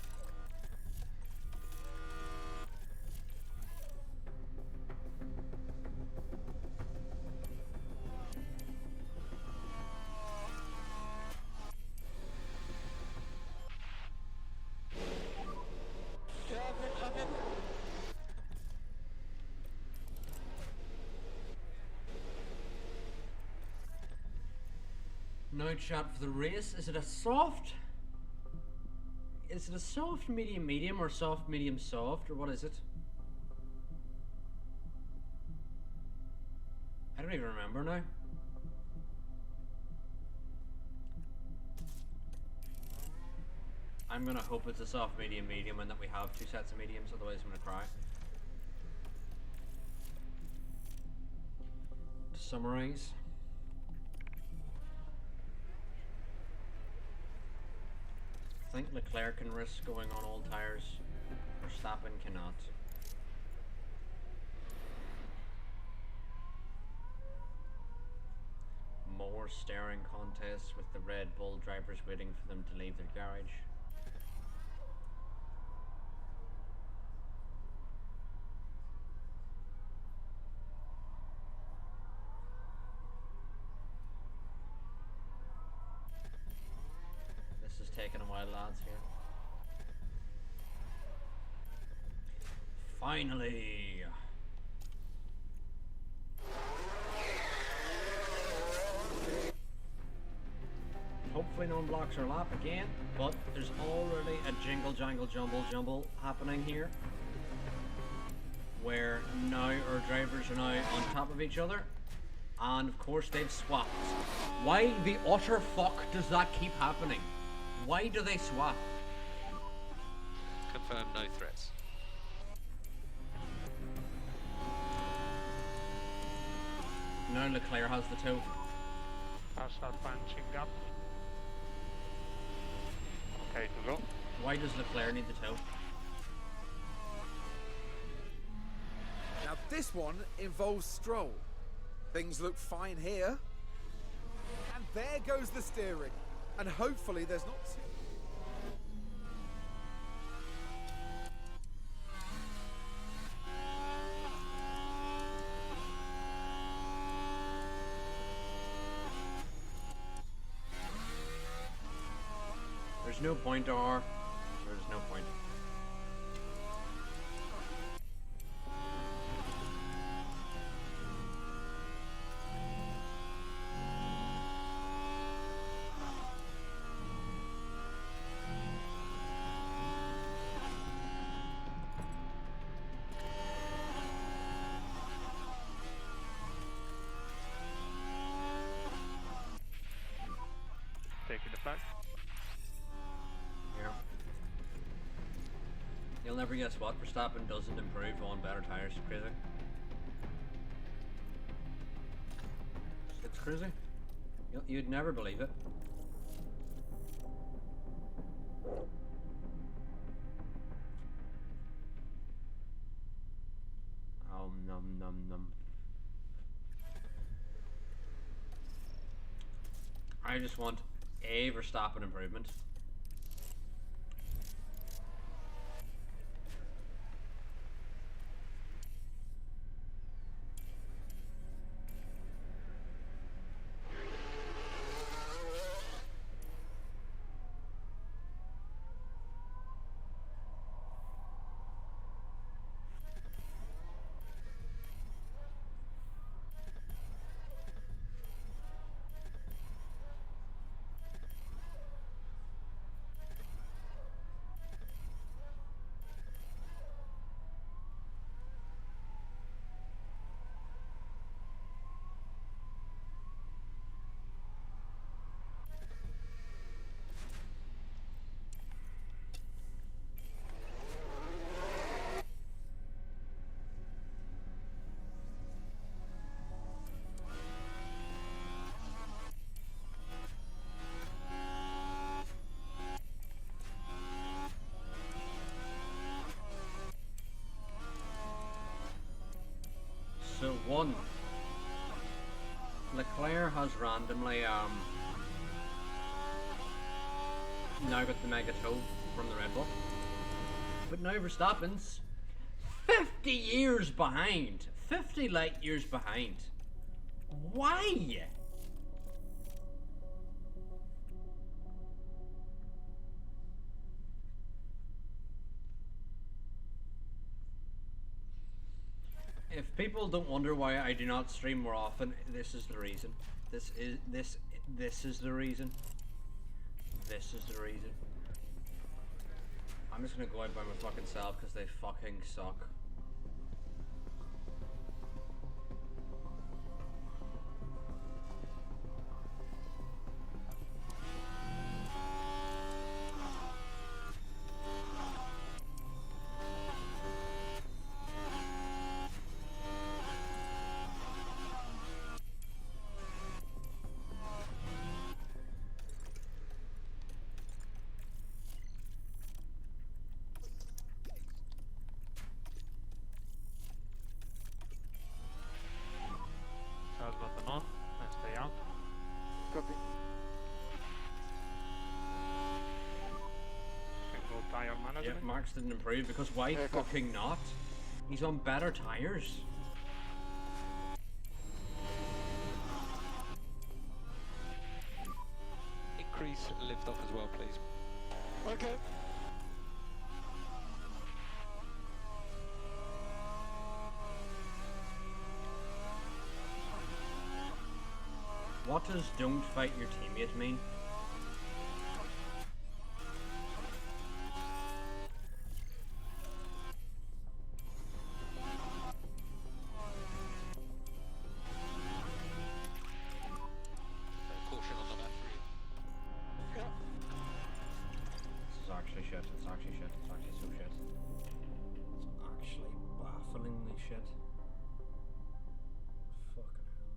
Now chat for the race. Is it a soft? Is it a soft medium medium or soft medium soft or what is it? I don't even remember now. I'm gonna hope it's a soft medium medium and that we have two sets of mediums, otherwise I'm gonna cry. To summarize. I think Leclerc can risk going on all tires. Verstappen cannot. More staring contests with the Red Bull drivers waiting for them to leave their garage. This is taking a while, lads, here. Finally! Hopefully no one blocks our lap again, but there's already a jingle jangle jumble jumble happening here. Where now our drivers are now on top of each other. And of course they've swapped. Why the utter fuck does that keep happening? Why do they swap? Confirm no threats. Now Leclerc has the tow. I'll start punching up. Okay to go. Why does Leclerc need the tow? Now this one involves Stroll. Things look fine here. there goes the steering. And hopefully there's not... There's no point, R. There's no point. Taking the flag. Yeah. You'll never guess what Verstappen doesn't improve on better tires. Crazy. It's crazy. You'd never believe it. Oh, num num num. I just want a Verstappen improvement. So one, Leclerc has randomly now got the mega toe from the Red Bull, but now Verstappen's 50 years behind, 50 light years behind. Why? If people don't wonder why I do not stream more often, this is the reason. This is the reason. This is the reason. I'm just gonna go out by my fucking self because they fucking suck. Charge button on and stay out. Copy. Can go tire Yeah, management. Max didn't improve because why Yeah, come. fucking not? He's on better tires. Increase lift off as well, please. Okay. What does "don't fight your teammate" mean? Caution on the battery. Yeah. This is actually shit. It's actually shit. It's actually so shit. It's actually bafflingly shit. Fucking hell.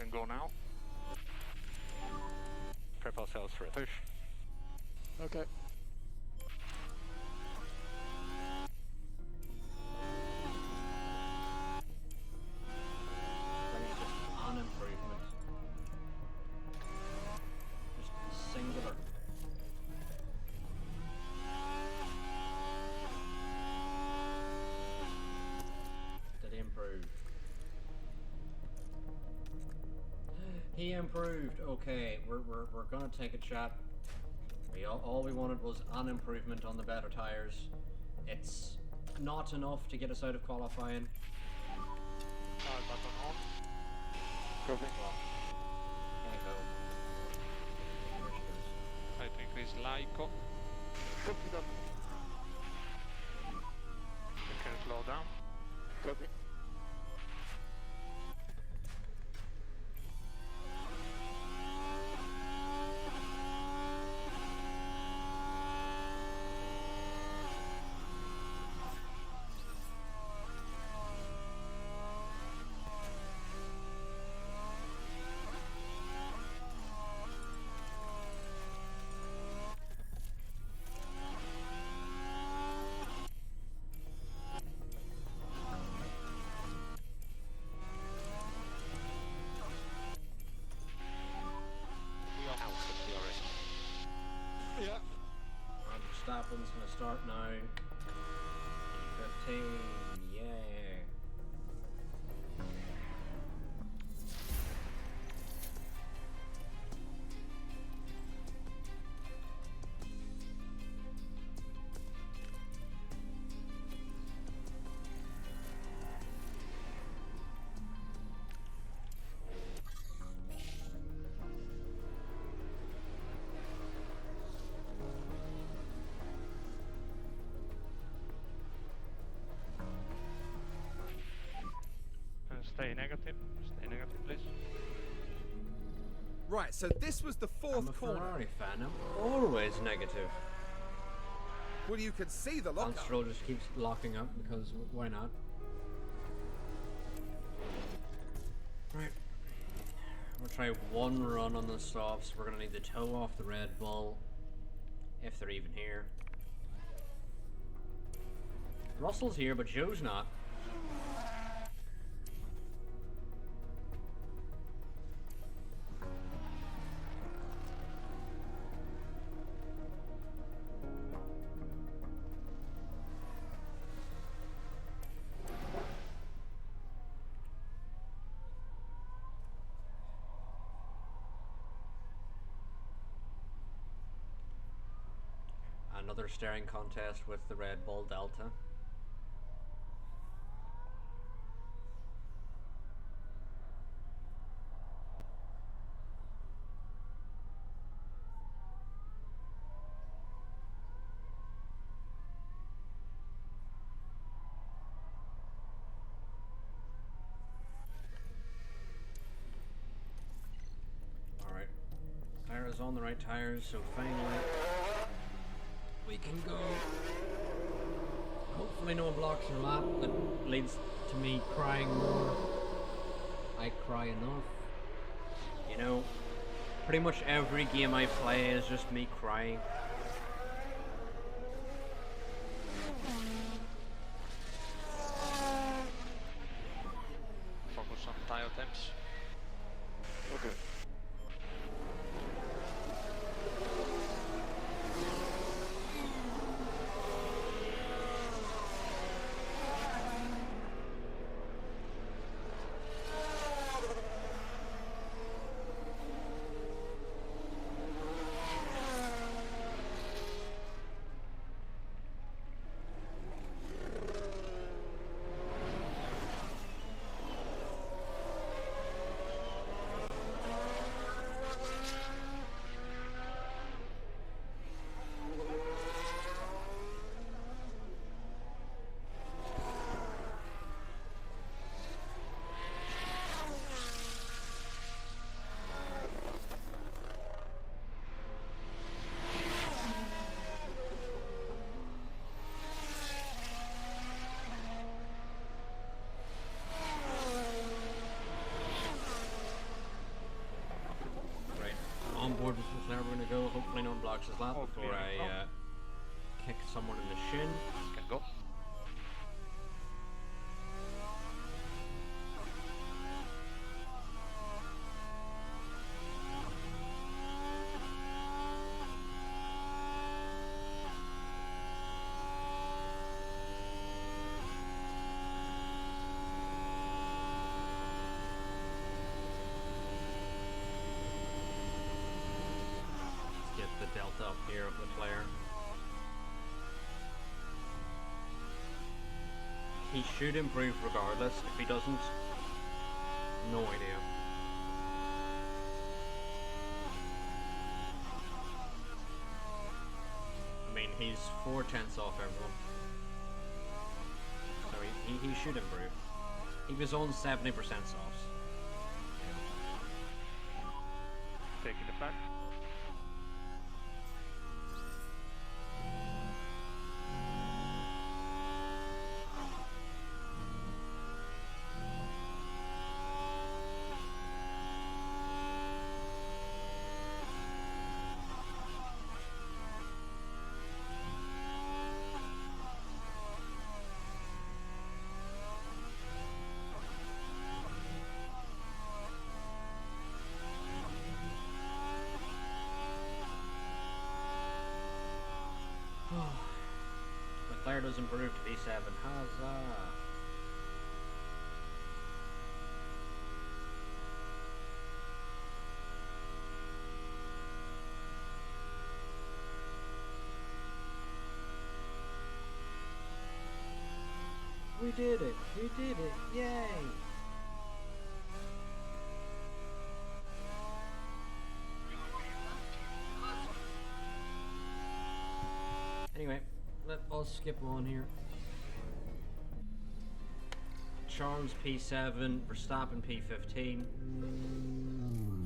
can go now. Prep ourselves for a push. Okay. Really just an improvement. Just singular. Did he improve? He improved. Okay, we're gonna take a chat. All we wanted was an improvement on the better tires. It's not enough to get us out of qualifying. Button on. Copy. Hey ho. There she goes. Try to increase LICO. Copy that. You can slow down. Copy. We are out of the RS. Yeah. And Verstappen's gonna start now. 15, yeah. Stay negative. Stay negative, please. Right, so this was the I'm fourth a corner. Ferrari fan. I'm always negative. Well, you can see the lockup. Stroll just keeps locking up because why not? Right. We'll try one run on the softs. We're gonna need the toe off the Red Bull, if they're even here. Russell's here, but Joe's not. Another staring contest with the Red Bull Delta. Alright. Tires on the right tires, so finally we can go. Hopefully no one blocks your lap that leads to me crying more. I cry enough. You know, pretty much every game I play is just me crying. Focus on tire temps. Okay. forward with Leclerc. We're going to go. Hopefully no one blocks his lap Oh, before clear. I kick someone in the shin. Can go. Get the delta up here of Leclerc. He should improve regardless. If he doesn't, no idea. I mean, he's 4/10 off everyone. So he should improve. He was on 70% softs. Taking it back. Leclerc does improve to P7. Huzzah! We did it! We did it! Yay! Anyway, I'll skip on here. Charles P7, Verstappen P15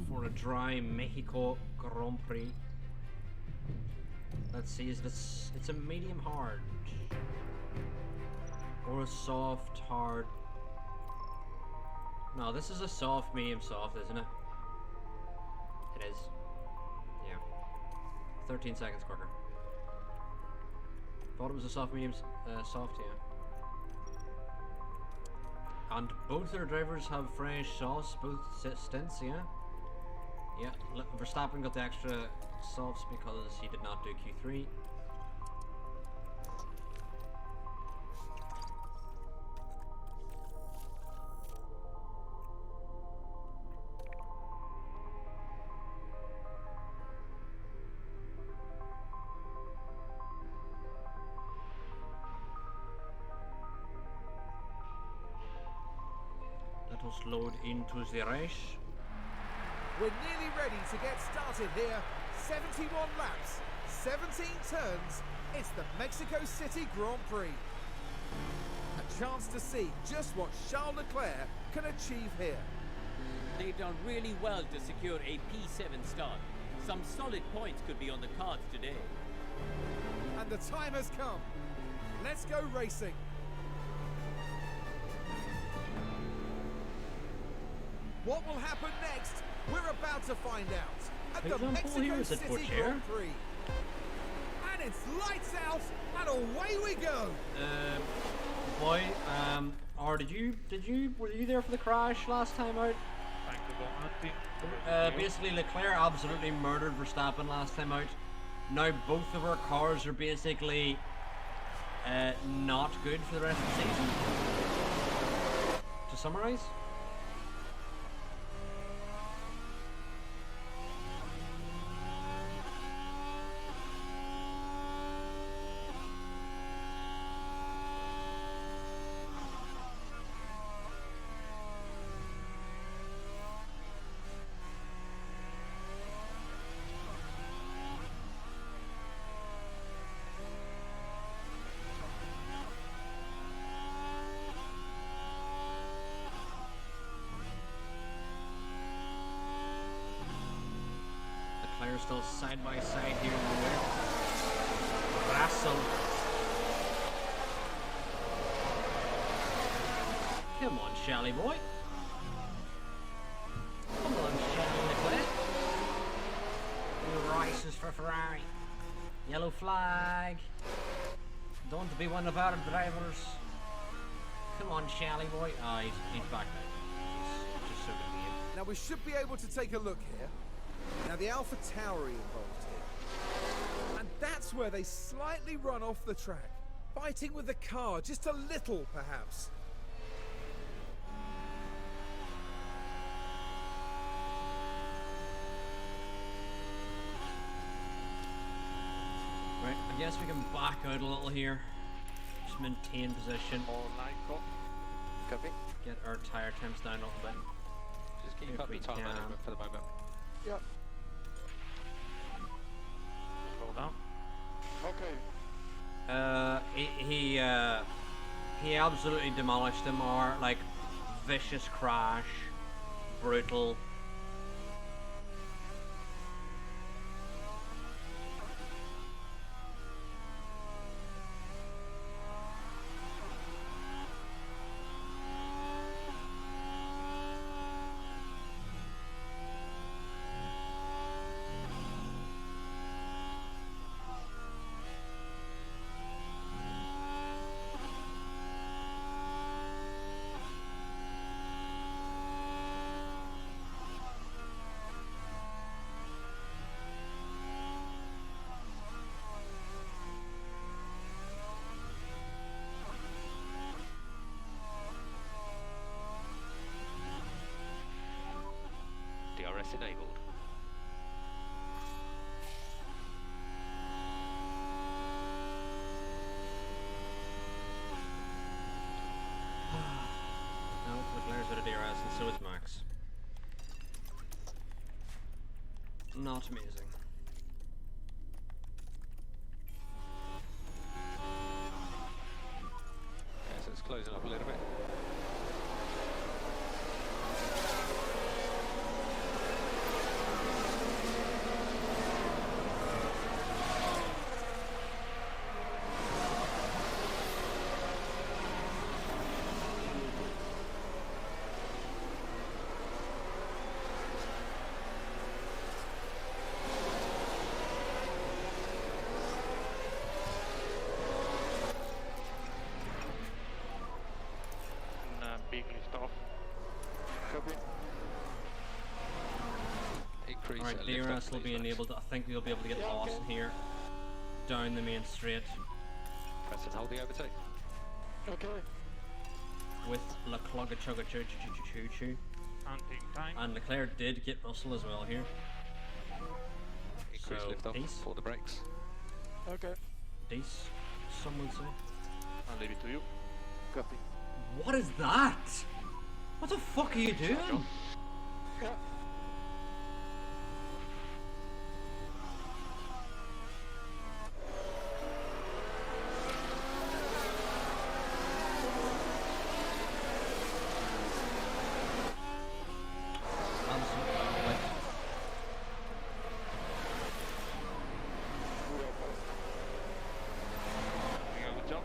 for a dry Mexico Grand Prix. Let's see, it's a medium hard or a soft hard? No, this is a soft, medium soft, isn't it? It is. Yeah. 13 seconds quicker. Thought it was a soft, medium, soft, yeah. And both their drivers have fresh sauce, both stints, yeah. Yeah, Verstappen got the extra softs because he did not do Q3. Let us load into the race. We're nearly ready to get started here. 71 laps, 17 turns. It's the Mexico City Grand Prix. A chance to see just what Charles Leclerc can achieve here. They've done really well to secure a P7 start. Some solid points could be on the cards today. And the time has come. Let's go racing. What will happen next? We're about to find out at Who's the on pole here? Mexico Is it City Pocher? Grand Prix. And it's lights out and away we go. Boy, or were you there for the crash last time out? Trying to go anti. Basically Leclerc absolutely murdered Verstappen last time out. Now both of our cars are basically not good for the rest of the season. To summarize. Leclerc still side by side here in the rear. Russell. Come on, Shelly boy. Come on, Shelly Leclerc. Who races for Ferrari? Yellow flag. Don't be one of our drivers. Come on, Shally boy. Ah, he's back now. He's just so good at Now we should be able to take a look here. Now the Alpha Tauri involved here. And that's where they slightly run off the track. Fighting with the car, just a little perhaps. Right, I guess we can back out a little here. Just maintain position. More Lyco. Copy. Get our tire temps down a little bit. Just keep If up we the time can. management for the moment. Yeah. Slow down. Okay. He absolutely demolished them. Or like vicious crash, brutal. DRS enabled. No, Leclerc's out of DRS, and so is Max. Not amazing. Yeah, so it's closing up a little bit. And big lift off. Copy. Increase Alright, lift up, DRS will be please, Max. enabled. I think we'll be able to get Yeah, Austin okay. here. Down the main straight. Press and hold the overtake. Okay. With Leclerc chugga choo choo choo choo choo. Hunting time. And Leclerc did get Russell as well here. Increase So, lift off peace. for the brakes. Okay. Dice, some would say. I'll leave it to you. Copy. What is that? What the fuck are you doing? Yeah. Absolutely. Doing a good job.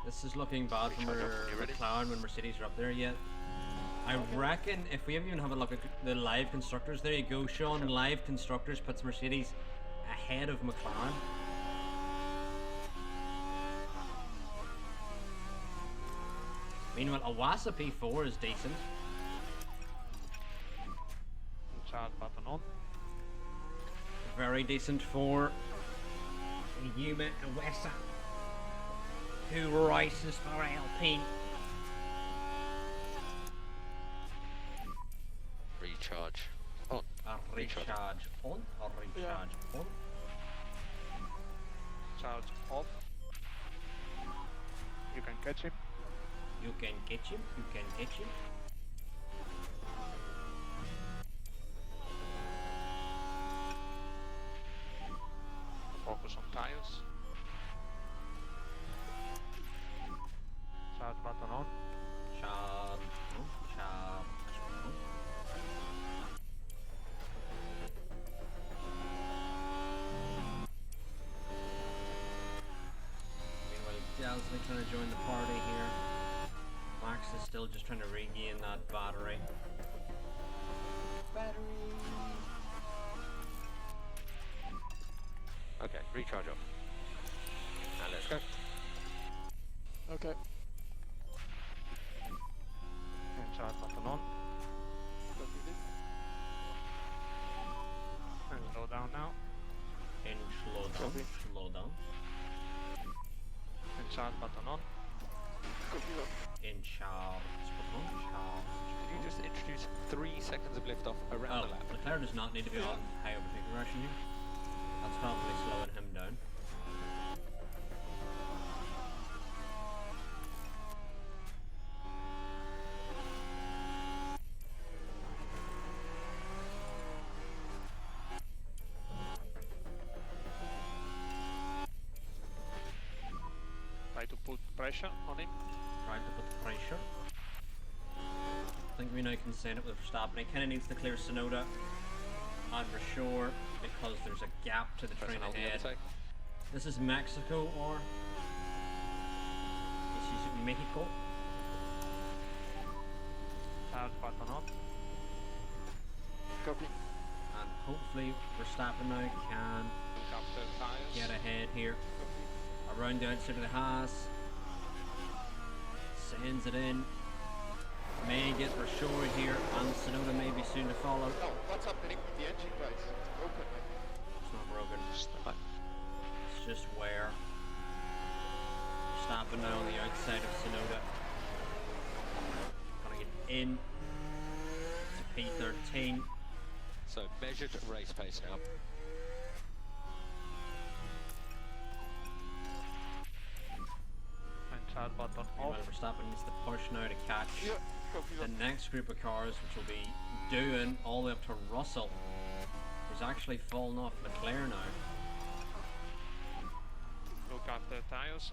This is looking bad for Recharge up when you're ready. McLaren when Mercedes are up there yet. I reckon if we even have a look at the live constructors, there you go, Sean. Live constructors puts Mercedes ahead of McLaren. Meanwhile, a Wasa P4 is decent. Charge button on. Very decent for Yuma Iwasa, who races for LP. Recharge on. A recharge on, a recharge on. Charge off. You can catch him. You can catch him, you can catch him. Focus on tires. Charge button on. Charge on, charge on. join the party here. Max is still just trying to regain that battery. Okay, recharge off. And let's go. Okay. And charge button on. Copy this. And slow down now. And slow down, Copy. slow down. And charge button on. Copy that. In charge, charge. Can you just introduce 3 seconds of liftoff around Oh, the lap? Leclerc does not need to be on high overtaking ration here. That's probably slowing him down. Try to put pressure on him. Trying to put the pressure. I think we now can send it with Verstappen. He kind of needs to clear Sonoda and Rashore because there's a gap to the Press train and hold the ahead. overtake. This is Mexico or this is Mexico. Charge button on. Copy. And hopefully Verstappen now can Look after tires. get ahead here. Around the outside of the Haas. Sends it in. May get Rashore here and Sonoda may be soon to follow. Oh, what's happening with the engine, guys? It's broken. It's not broken. Right. It's just where. Stopping now on the outside of Sonoda. Gonna get in to P13. So measured race pace now. And charge button off. Meanwhile, Verstappen needs to push now to catch Yeah, copy the that. next group of cars, which will be doing all the way up to Russell, who's actually fallen off Leclerc now. Look after tires.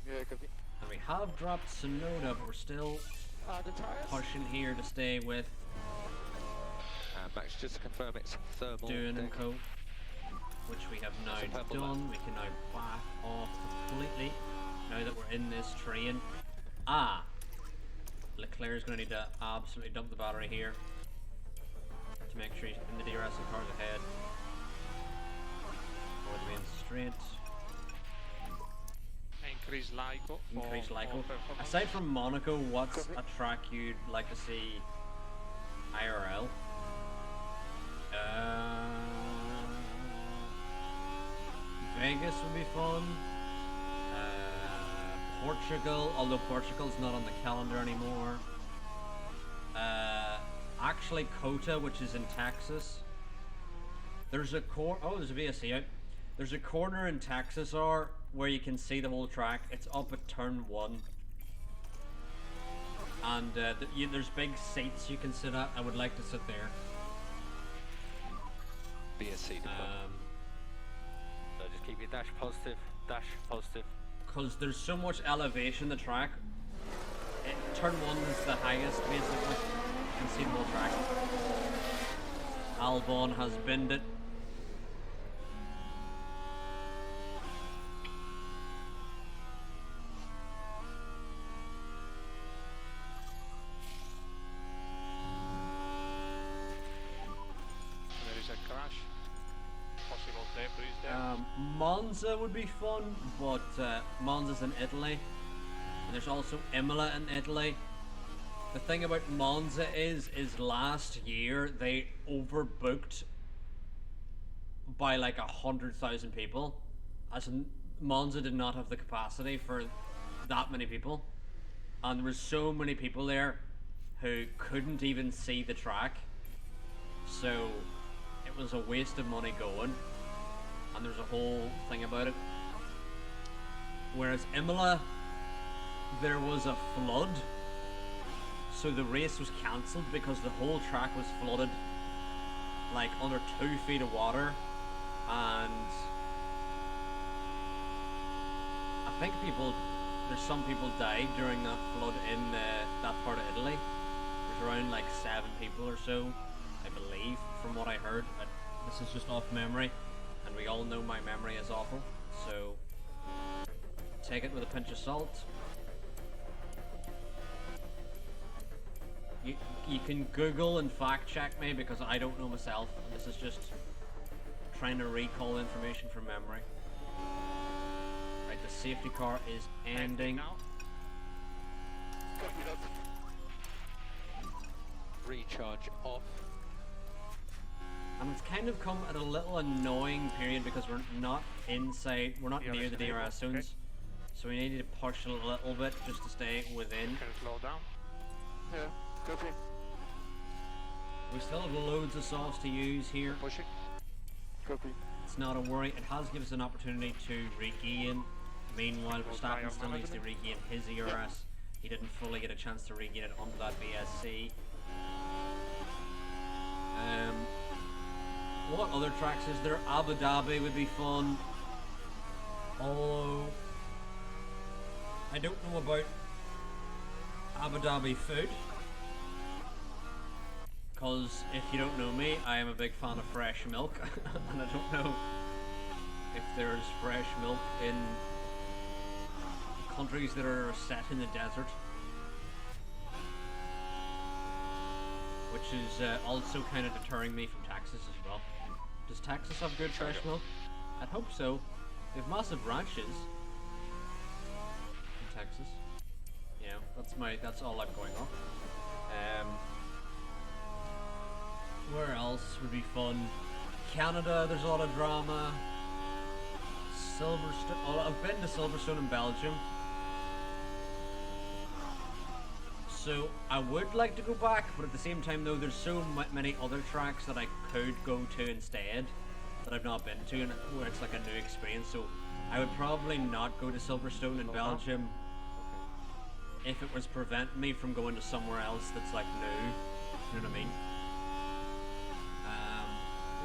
Yeah, copy. And we have dropped Sonoda, but we're still The tires? pushing here to stay with And Max, just to confirm it's thermal. Dune and deck. Co, which we have now That's a purple done. We can now back off completely now that we're in this train. Ah! Leclerc is going to need to absolutely dump the battery here to make sure he's in the DRS and cars ahead. Or the main straight. Increase LICO. for Increase more LICO. performance. Aside from Monaco, what's Copy. a track you'd like to see IRL? Vegas would be fun. Portugal, although Portugal's not on the calendar anymore. Actually, Kota, which is in Texas. There's a there's a VSC out. There's a corner in Texas where you can see the whole track. It's up at turn 1. And there's big seats you can sit at. I would like to sit there. BSC deployment. So just keep your dash positive, Because there's so much elevation in the track. Turn 1 is the highest, basically. You can see the whole track. Albon has binned it. There is a crash. Possible debris there. Monza would be fun, but Monza's in Italy. And there's also Imola in Italy. The thing about Monza is last year they overbooked by like 100,000 people. As in, Monza did not have the capacity for that many people. And there was so many people there who couldn't even see the track. So it was a waste of money going. And there's a whole thing about it. Whereas Imola, there was a flood, so the race was cancelled because the whole track was flooded, like under 2 feet of water, and I think there's some people died during that flood in that part of Italy. There's around like 7 people or so, I believe, from what I heard. This is just off memory, and we all know my memory is awful, so take it with a pinch of salt. You can Google and fact check me because I don't know myself, and this is just trying to recall information from memory. Right, the safety car is ending. Now. Copy that. Recharge off. And it's kind of come at a little annoying period because we're not inside, we're not near the DRS zones. So we need to push a little bit just to stay within. Can you slow down? Yeah, copy. We still have loads of sauce to use here. Pushing. Copy. It's not a worry. It has given us an opportunity to regain. Meanwhile, Verstappen still needs to regain his ERS. He didn't fully get a chance to regain it onto that VSC. What other tracks is there? Abu Dhabi would be fun. Although I don't know about Abu Dhabi food. Because if you don't know me, I am a big fan of fresh milk. And I don't know if there's fresh milk in countries that are set in the desert. Which is also kind of deterring me from Texas as well. Does Texas have good fresh milk? I'd hope so. They have massive ranches in Texas. Yeah, that's all I'm going on. Where else would be fun? Canada, there's a lot of drama. Silverstone. Oh, I've been to Silverstone in Belgium. So I would like to go back, but at the same time though, there's so many other tracks that I could go to instead that I've not been to, and where it's like a new experience. So I would probably not go to Silverstone in Belgium if it was preventing me from going to somewhere else that's like new. You know what I mean?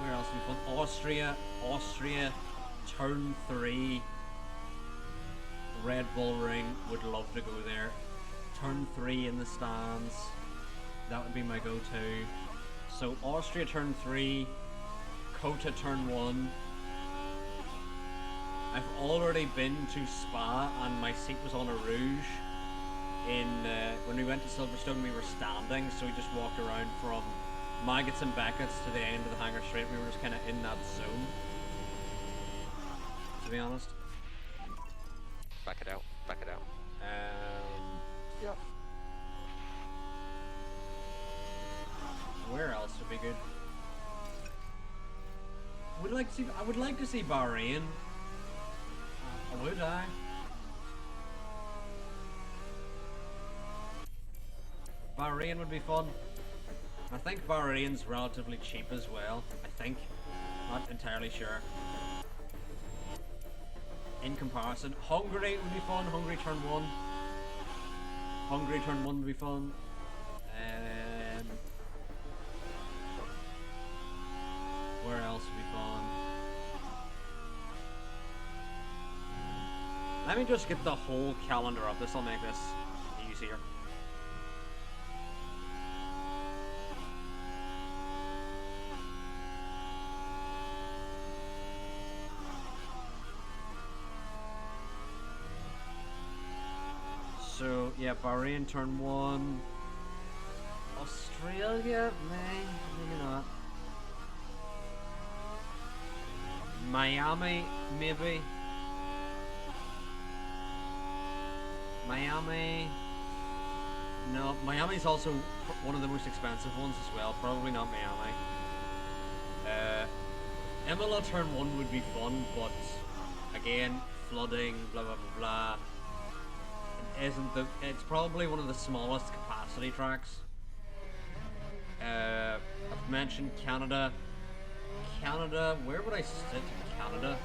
Where else would be fun? Austria, Turn 3, Red Bull Ring. Would love to go there. Turn 3 in the stands. That would be my go-to. So Austria Turn 3, Kota Turn 1. I've already been to Spa and my seat was on a Rouge. When we went to Silverstone we were standing, so we just walked around from Maggots and Beckett's to the end of the hangar straight. We were just kind of in that zone, to be honest. Back it out. Back it out. Yeah. Where else would be good? I would like to see Bahrain. Would I? Bahrain would be fun. I think Bahrain's relatively cheap as well. I think. Not entirely sure. In comparison, Hungary would be fun. Hungary Turn 1. Hungary Turn 1 would be fun. Where else would be fun? Let me just get the whole calendar up. This will make this easier. So, yeah, Bahrain Turn 1. Australia? Maybe not. Miami, maybe. Miami. No, Miami's also one of the most expensive ones as well. Probably not Miami. Imola Turn 1 would be fun, but again, flooding, blah blah blah blah. It's probably one of the smallest capacity tracks. I've mentioned Canada. Canada, where would I sit in Canada?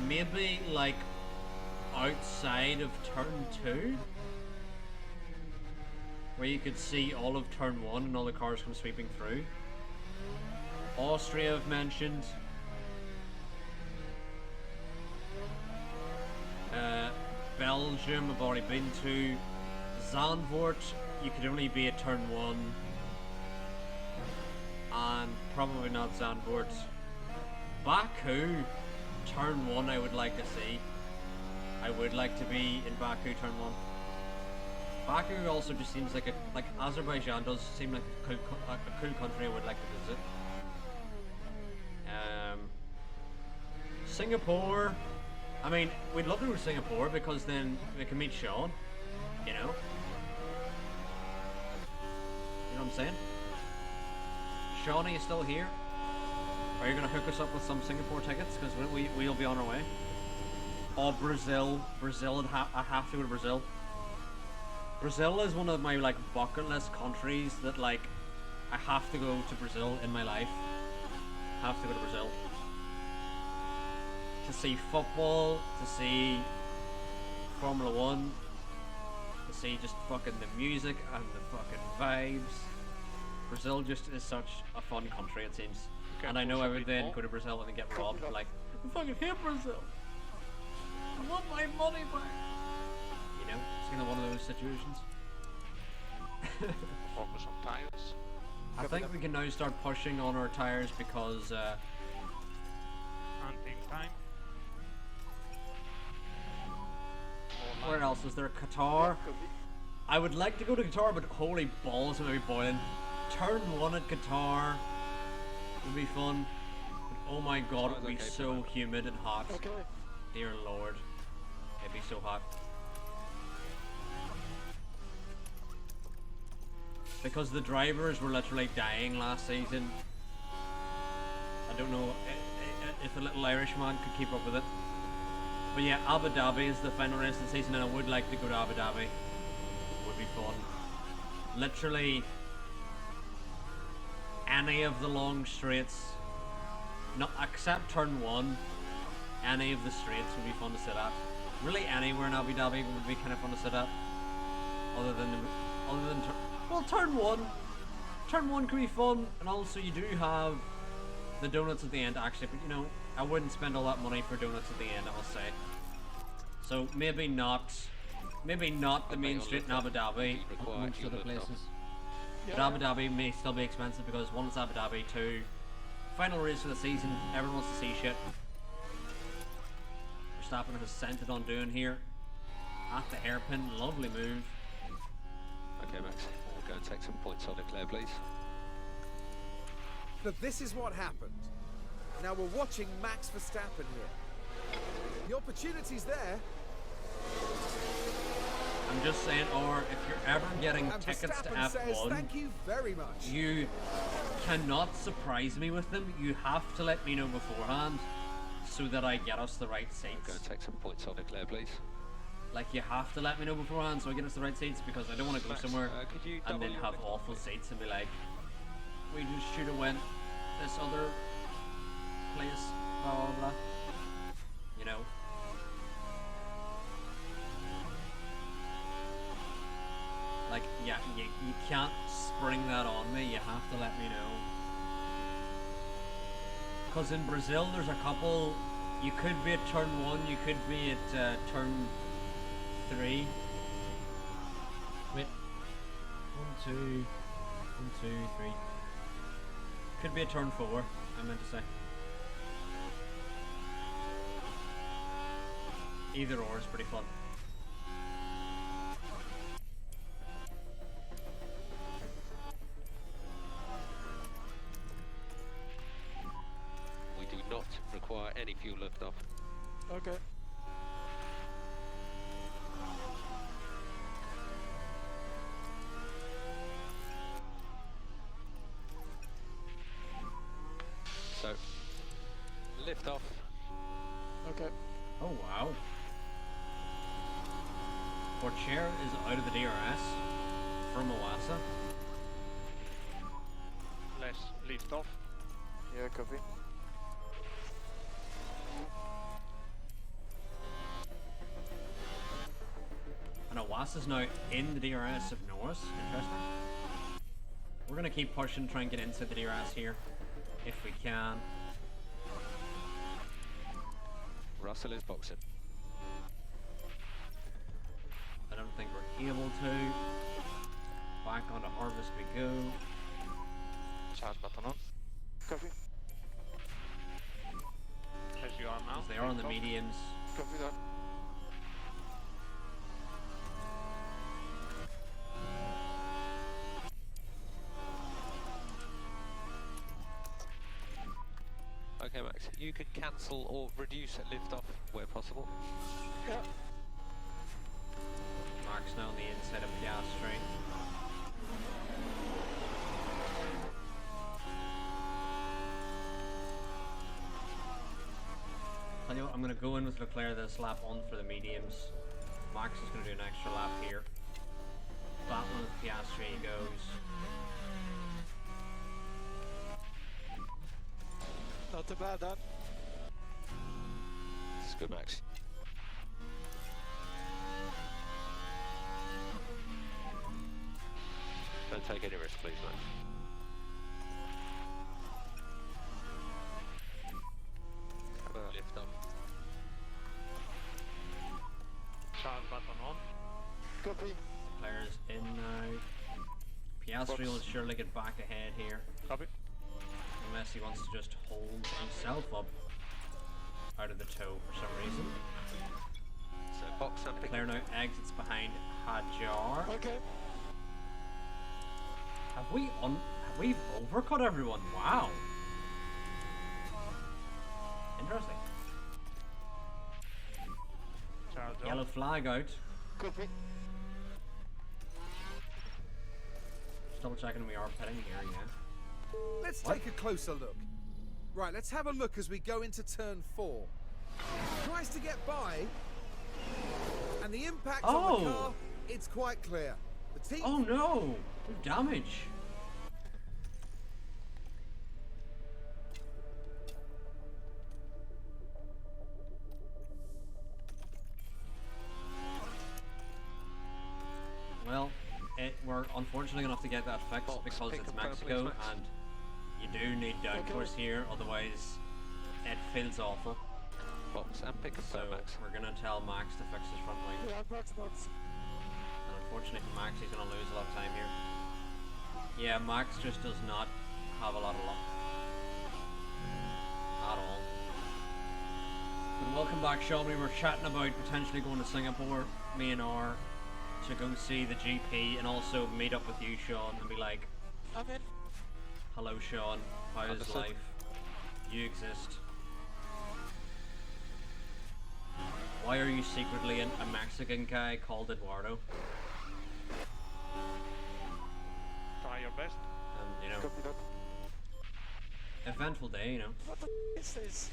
Maybe like outside of Turn 2? Where you could see all of Turn 1 and all the cars come sweeping through. Austria I've mentioned. Belgium I've already been to. Zandvoort, you could only be at Turn 1. And probably not Zandvoort. Baku, Turn 1 I would like to see. I would like to be in Baku turn 1. Baku also just seems like Azerbaijan does seem like a cool country I would like to visit. Singapore, I mean, we'd love to go to Singapore because then we can meet Sean, you know? You know what I'm saying? Sean, are you still here? Are you going to hook us up with some Singapore tickets? Because we'll be on our way. Oh, Brazil. I have to go to Brazil. Brazil is one of my, like, bucket list countries that, like, I have to go to Brazil in my life. Have to go to Brazil. To see football, to see Formula 1, to see just fucking the music and the fucking vibes. Brazil just is such a fun country, it seems. Okay, And I know push I a would bit then more. go to Brazil and then get robbed, like, I fucking hate Brazil. I want my money back. You know, it's kind of one of those situations. Focus on tires. I think we can now start pushing on our tires because Hunting time. More where line. else is there? Qatar. I would like to go to Qatar, but holy balls, it would be boiling. Turn 1 at Qatar would be fun. But oh my god, it would be Okay, so humid and hot. Okay. Dear lord, it'd be so hot. Because the drivers were literally dying last season. I don't know if the little Irishman could keep up with it. But yeah, Abu Dhabi is the final race of the season, and I would like to go to Abu Dhabi. Would be fun. Literally any of the long straights, not except turn 1, any of the straights would be fun to sit at. Really anywhere in Abu Dhabi would be kind of fun to sit at. Other than turn 1. Turn 1 could be fun, and also you do have the donuts at the end actually, but you know, I wouldn't spend all that money for donuts at the end, I must say. So maybe not the main street in Abu Dhabi, but most other places. But Abu Dhabi may still be expensive because 1, it's Abu Dhabi, 2, final race of the season, everyone wants to see shit. Verstappen has sent it on doing here. At the hairpin, lovely move. Okay, Max, we'll go and take some points on Leclerc, please. But this is what happened. Now we're watching Max Verstappen here. The opportunity's there. I'm just saying, or if you're ever getting And tickets to Verstappen says F1, thank you very much. you cannot surprise me with them. You have to let me know beforehand so that I get us the right Go seats. and take some points on Leclerc, please. Like, you have to let me know beforehand so I get us the right seats, because I don't want to go Max, somewhere could you and double then your have record, awful please? seats and be like, we just should have went this other place, blah blah blah. You know? Like, yeah, you can't spring that on me, you have to let me know. Because in Brazil there's a couple, you could be at turn 1, you could be at turn 3. Wait. 1, 2, 1, 2, 3. Could be a turn 4, I meant to say. Either or is pretty fun. We do not require any fuel left off. Okay. So, lift off. Okay. Oh wow. Porcher is out of the DRS from Oasa. Less lift off. Yeah, copy. And Oasa's now in the DRS of Norris. Interesting. We're gonna keep pushing, try and get into the DRS here, if we can. Russell is boxing. I don't think we're able to. Back onto Harvest we go. Charge button on. Copy. As you are now. As they are on the lift off. mediums. Copy that. Okay, Max. You can cancel or reduce lift off where possible. Yeah. Mark's now on the inside of Piastri. Tell you what, I'm going to go in with Leclerc this lap on for the mediums. Max is going to do an extra lap here. Battling with Piastri he goes. Not too bad, that. It's good, Max. Don't take any risk, please, Max. Have a lift off. Charge button on. Copy. Leclerc's in now. Piastri will surely get back ahead here. Copy. Unless he wants to just hold himself up out of the toe for some reason. So box and pick. Leclerc now exits behind Hadjar. Okay. Have we overcut everyone? Wow. Interesting. Charge on. Yellow flag out. Copy. Just double checking we are pitting here, yeah. Let's What? take a closer look. Right, let's have a look as we go into turn 4. Tries to get by, and the impact on the Oh. car, it's quite clear. The team Oh no! Damage! Well, we're unfortunately gonna have to get that fixed Box, because pick it's up purple, Mexico Max. and you do need downforce here, otherwise it feels awful. Box and pick up So Max. we're gonna tell Max to fix his front wing. Yeah, Max. And unfortunately for Max, he's going to lose a lot of time here. Yeah, Max just does not have a lot of luck. At all. But welcome back, Sean. We were chatting about potentially going to Singapore, me and R, to go see the GP and also meet up with you, Sean, and be like, I'm in. hello, Sean. How is Understood. life? You exist. Why are you secretly a Mexican guy called Eduardo? Try your best. And, you know, Copy that. eventful day, you know. What the is this?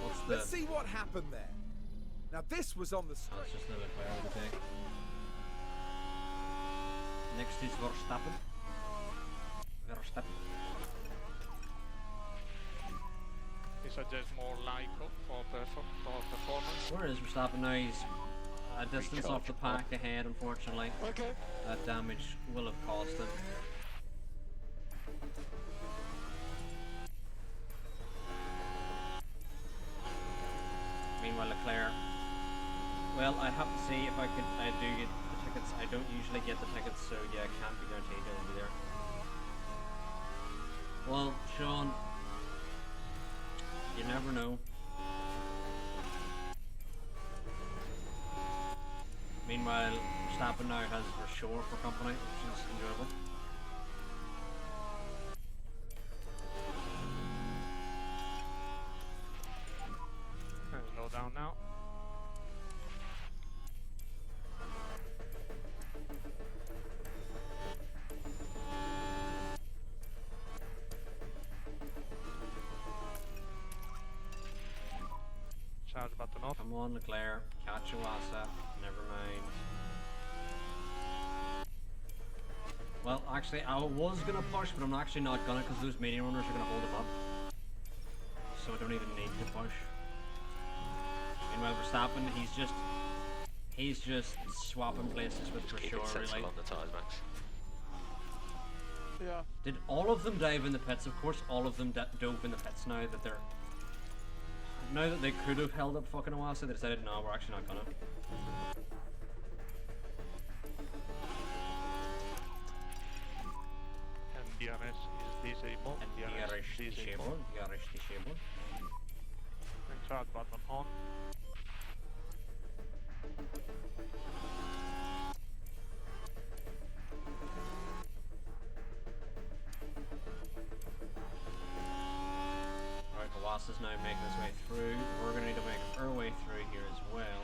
What's the... Let's see what happened there. Now this was on the Oh, screen. it's just another player of the day. Next is Verstappen. Verstappen. He suggests more like for performance. Where is Verstappen now? He's a distance off the Recharge. pack ahead, unfortunately. Okay. That damage will have cost him. Meanwhile, Leclerc. Well, I'd have to see if I do get the tickets. I don't usually get the tickets, so yeah, I can't be guaranteed I'll be there. Well, Sean, you never know. Meanwhile, Verstappen now has Rashore for company, which is enjoyable. Slow down now. Charge button off. Come on, Leclerc. Catch Iwasa. Never mind. Well, actually, I was gonna push, but I'm actually not gonna because those medium runners are gonna hold him up. So I don't even need to push. Meanwhile, Verstappen, he's just swapping places with Just keep Rashore, it sensible really. on the tyres, Max. Yeah. Did all of them dive in the pits? Of course, all of them dove in the pits now that they're. Now that they could have held up fucking Iwasa, they decided, no, we're actually not gonna. And DRS is disabled. And DRS DRS disabled. DRS disabled. And charge button on. Alright, Kawasa is now making his way through. We're going to need to make our way through here as well.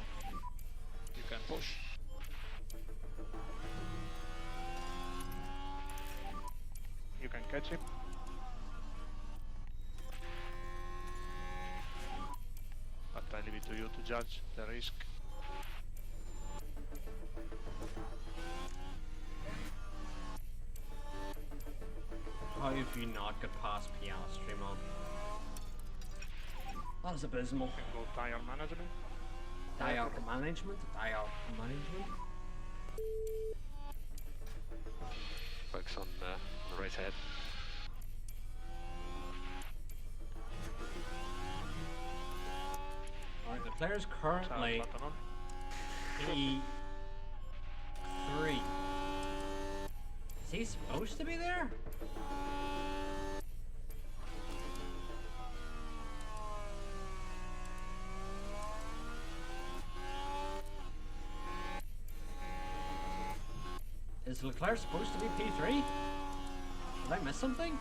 You can push. You can catch him. But I leave it to you to judge the risk. How have you not got past Piastri, man? That is abysmal. You can go tire management. Tire management? Tire management? Focus on the race ahead. Alright, the player's currently Button on. E3. Is he supposed to be there? Is Leclerc supposed to be P3? Did I miss something?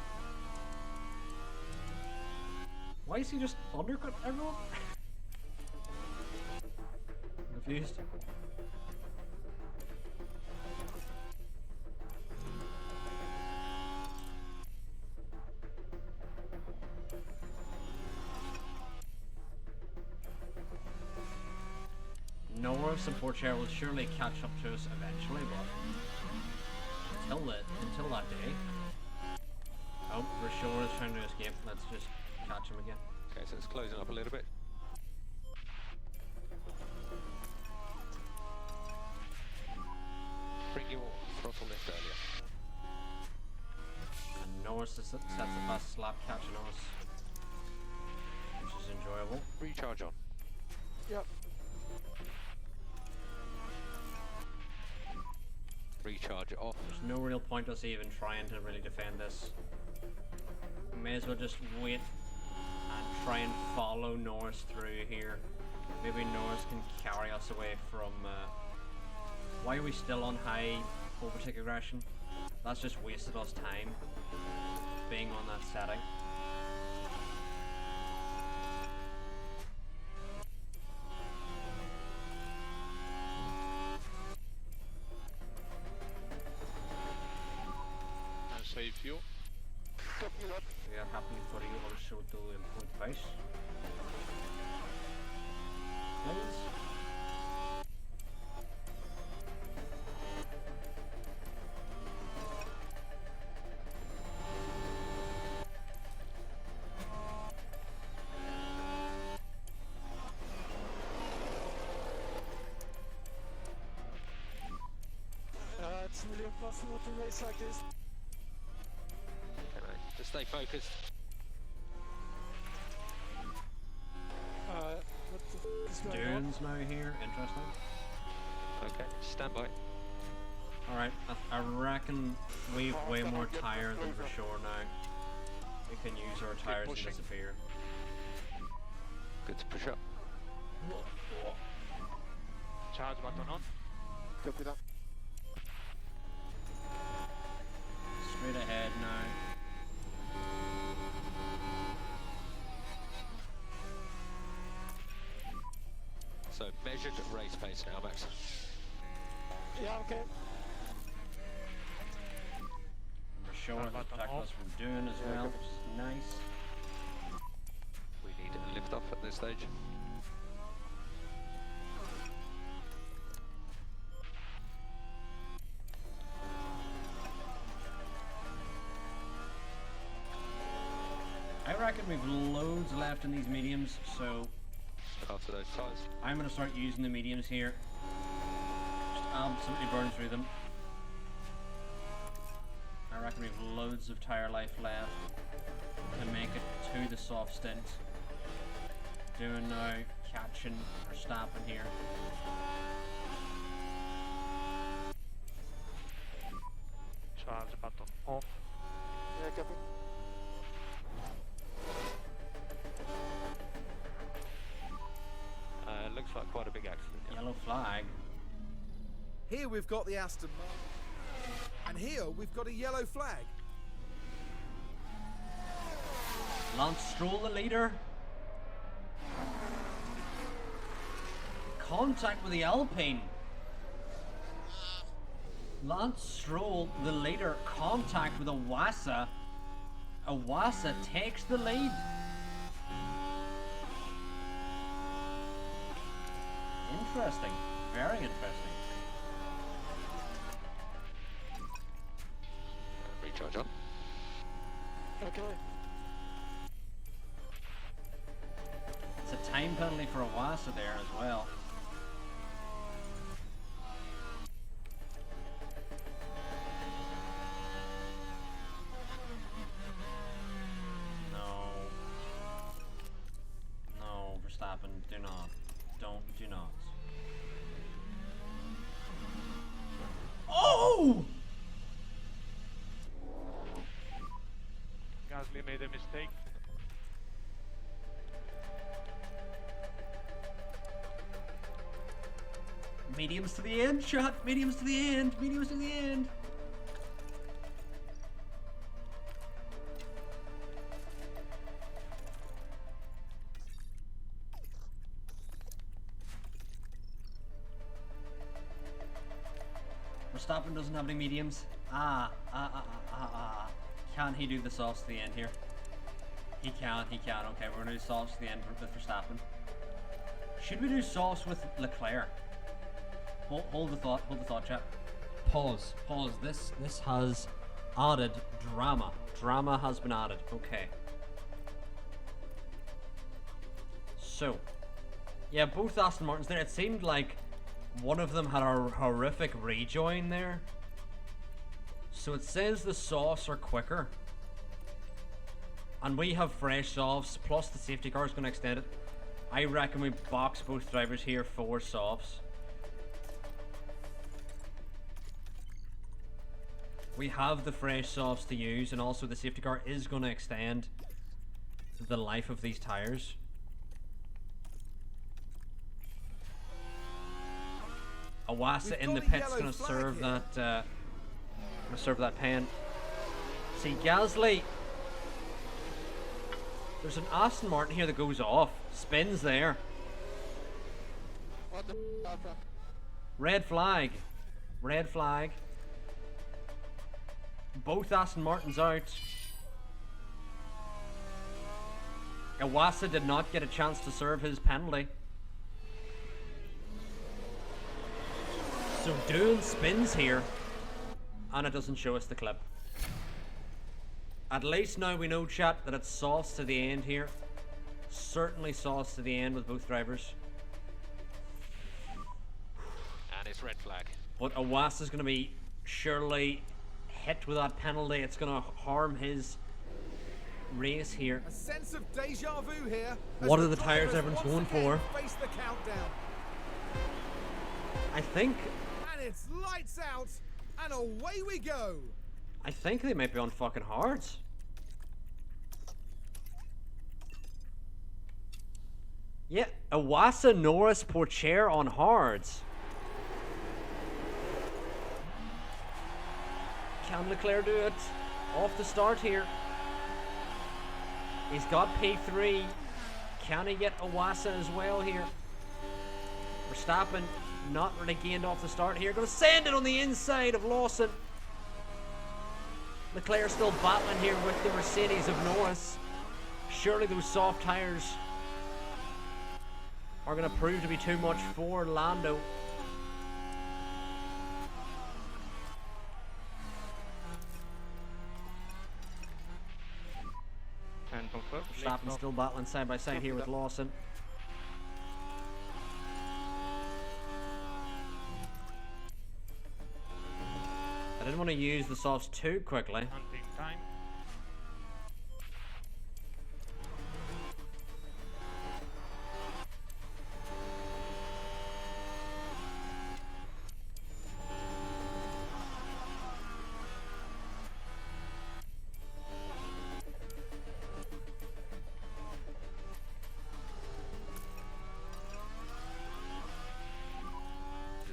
Why is he just undercut everyone? I'm confused. Norris and Porcher will surely catch up to us eventually, but until that day. Oh, Rashore is trying to escape. Let's just catch him again. Okay, so it's closing up a little bit. Bring your throttle lift earlier. And Norris sets the fast slap catching us, which is enjoyable. Recharge on. Yep. Recharge it off. There's no real point us even trying to really defend this. We may as well just wait and try and follow Norris through here. Maybe Norris can carry us away from... why are we still on high overtake aggression? That's just wasted us time being on that setting. Save you. Copy that. We are happy for you also to improve pace. Please. It's nearly impossible to race like this. Okay, mate. Just stay focused. What the f is going on? Dunes now here, interesting. Okay, stand by. Alright, I reckon we've way more tire than for sure now. We can use our tires to pushing. disappear. Good to push up. Charge button on. Copy that. Straight ahead now. So measured race pace now, Max. Yeah, okay. We're showing Button protect off. us from Dune as well, which is nice. We need a lift off at this stage. I reckon we've loads left in these mediums, so After those tyres. I'm going to start using the mediums here. Just absolutely burn through them. I reckon we've loads of tyre life left to make it to the soft stint. Doing now, catching or stopping here. Charge button off. Yeah, copy. Looks like quite a big accident. Yellow flag. flag. Here we've got the Aston Martin. And here we've got a yellow flag. Lance Stroll, the leader. Contact with the Alpine. Lance Stroll, the leader, contact with Iwasa. Iwasa takes the lead. Interesting. Very interesting. Recharge on. Okay. It's a time penalty for Iwasa there as well. No, Verstappen, do not. Do not. Oh! Gasly made a mistake. Mediums to the end, shot. Mediums to the end. Mediums to the end. Verstappen doesn't have any mediums. Can he do the softs to the end here? He can. Okay, we're gonna do softs to the end with Verstappen. Should we do softs with Leclerc? Hold the thought, chat. Pause. This has added drama. Drama has been added. Okay. So, yeah, both Aston Martins there. It seemed like one of them had a horrific rejoin there. So it says the softs are quicker. And we have fresh softs, plus the safety car is going to extend it. I reckon we box both drivers here for softs. We have the fresh softs to use, and also the safety car is going to extend the life of these tires. Iwasa in the pits going to serve that pen. See, Gasly. There's an Aston Martin here that goes off. Spins there. What the f***? Red flag. Red flag. Both Aston Martins out. Iwasa did not get a chance to serve his penalty. So Doon spins here, and it doesn't show us the clip. At least now we know, chat, that it's softs to the end here. Certainly softs to the end with both drivers. And it's red flag. But Iwasa's going to be surely hit with that penalty. It's going to harm his race here. A sense of deja vu here. What are the tires everyone's going for? Face the countdown. I think And it's lights out, and away we go. they might be on fucking hards. Yeah, Iwasa, Norris, Pourchaire on hards. Can Leclerc do it? Off the start here. He's got P3. Can he get Iwasa as well here? Verstappen not really gained off the start here. Going to send it on the inside of Lawson. Leclerc still battling here with the Mercedes of Norris. Surely those soft tyres are going to prove to be too much for Lando. And confirm. Verstappen still battling side by side here with Lawson. I didn't want to use the softs too quickly. Hunting time.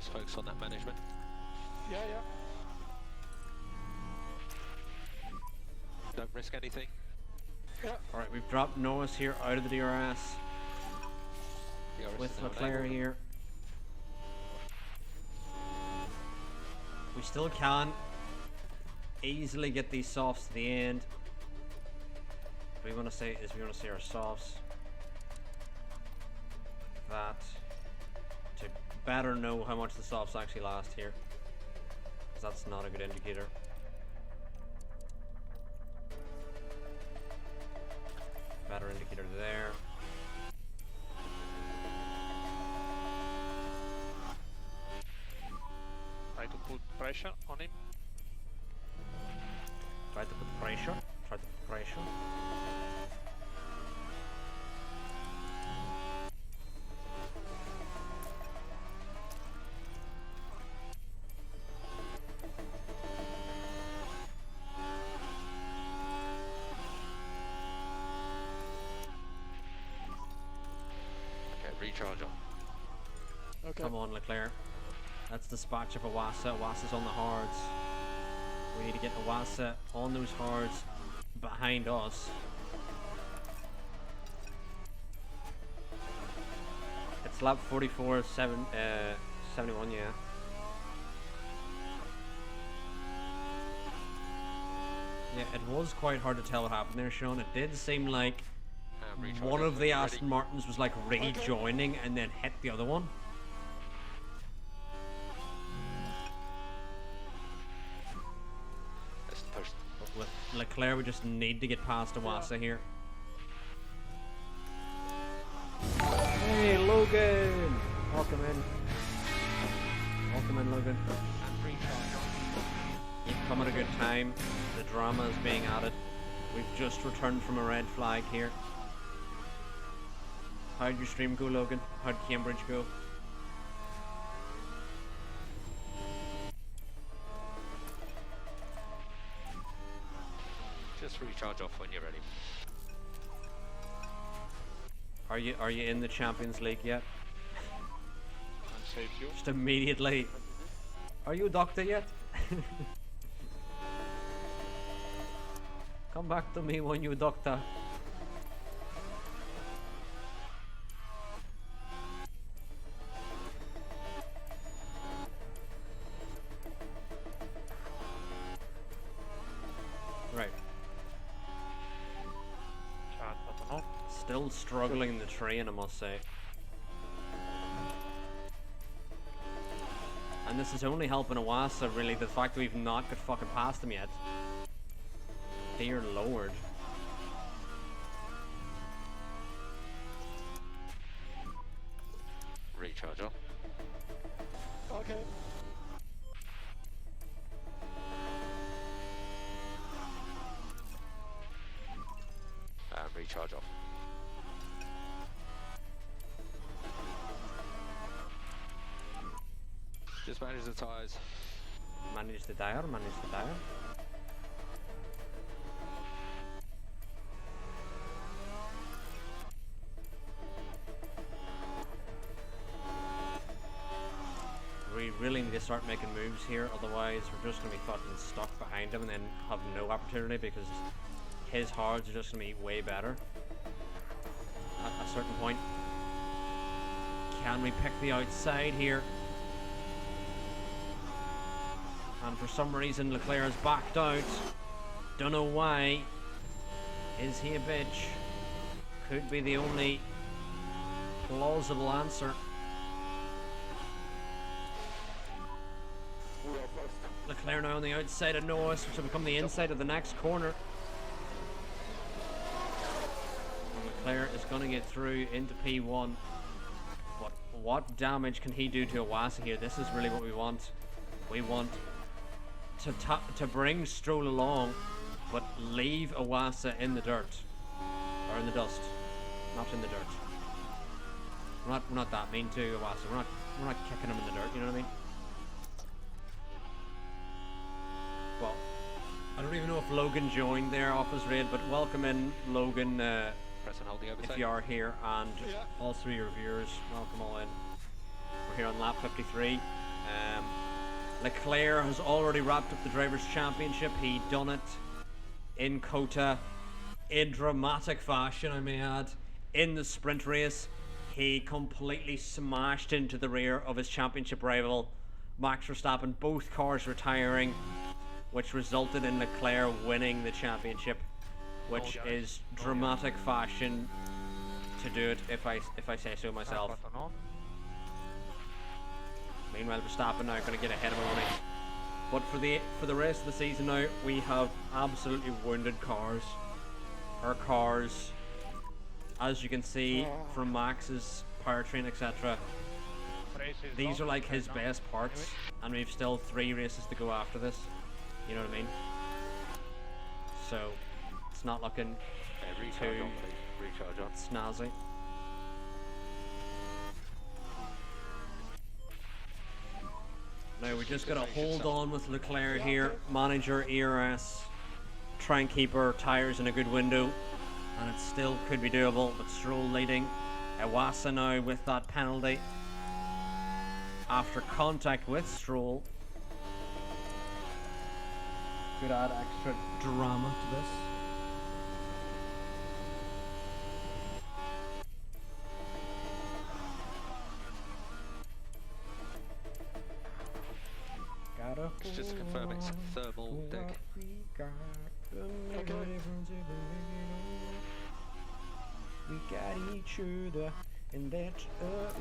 Just focus on that management. Yeah, yeah. Don't risk anything. Yeah. Alright, we've dropped Norris here out of the DRS. DRS With is now Leclerc enabled. here. We still can easily get these softs to the end. What we want to say is we want to see our softs. That to better know how much the softs actually last here. Because that's not a good indicator. Better indicator there. Try to put pressure on him. Try to put pressure. Try to put pressure. Okay, recharge on. Okay. Come on, Leclerc. Let's dispatch of Iwasa. Iwasa's on the hards. We need to get Iwasa on those hards behind us. It's lap 44, 71, yeah. Yeah, it was quite hard to tell what happened there, Sean. It did seem like Recharge one on of when the you're Aston ready. Martins was like rejoining and then hit the other one. Let's push. But with Leclerc, we just need to get past Iwasa here. Hey, Logan! Welcome in. Welcome in, Logan. And recharge on. You've come at a good time. The drama is being added. We've just returned from a red flag here. How'd your stream go, Logan? How'd Cambridge go? Just recharge off when you're ready. Are you in the Champions League yet? And save you. Just immediately. Are you a doctor yet? Come back to me when you doctor. Right. Chat button on. Still struggling in the train, I must say. And this is only helping Iwasa, really, the fact that we've not got fucking past him yet. Dear Lord. Recharge on. Okay. And recharge off. Just manage the tyres. Manage the tire, manage the tire. We really need to start making moves here, otherwise we're just going to be fucking stuck behind him and then have no opportunity because his hards are just going to be way better at a certain point. Can we pick the outside here? And for some reason Leclerc has backed out. Don't know why. Is he a bitch? Could be the only plausible answer. Leclerc now on the outside of Norris, which will become the inside of the next corner. And Leclerc is going to get through into P1. But what damage can he do to Iwasa here? This is really what we want. We want to bring Stroll along, but leave Iwasa in the dirt. Or in the dust. Not in the dirt. We're not that mean to Iwasa. We're not kicking him in the dirt, you know what I mean? Well, I don't even know if Logan joined there off his raid, but welcome in, Logan, Press and hold the overtake. if you are here, and just Yeah. all three of your viewers, welcome all in. We're here on lap 53. Leclerc has already wrapped up the Drivers' Championship. He done it in Kota in dramatic fashion, I may add. In the sprint race, he completely smashed into the rear of his championship rival, Max Verstappen, both cars retiring, which resulted in Leclerc winning the championship, which is dramatic fashion to do it, if I say so myself. Meanwhile, Verstappen now going to get ahead of him on it. But for the rest of the season now, we have absolutely wounded cars. Our cars, as you can see from Max's powertrain, etc. These are like his best parts, and we've still 3 races to go after this. You know what I mean? So it's not looking too snazzy. Now we just gotta hold on with Leclerc here, manage our ERS, try and keep our tyres in a good window, and it still could be doable. But Stroll leading, Iwasa now with that penalty after contact with Stroll. Could add extra drama to this. Let's just confirm it's thermal deck. We got each other, and that's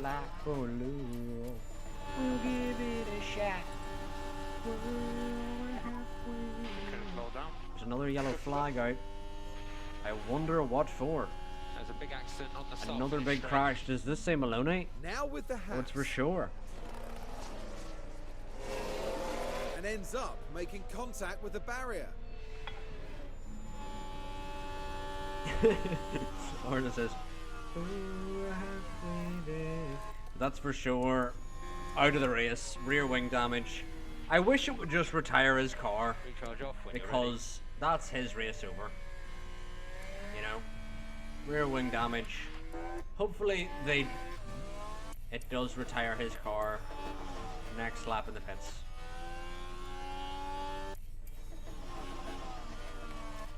like for love. We'll give it a shot. Slow down. There's another yellow flag out. I wonder what for. There's a big accident on the start. Another big crash. Does this say Maloney? Now with the Oh, it's for Haas. sure. And ends up making contact with the barrier. Arna says, that's for sure. Out of the race. Rear wing damage. I wish it would just retire his car, Recharge off when you're ready. because that's his race over. You know? Rear wing damage. Hopefully it does retire his car next lap in the pits.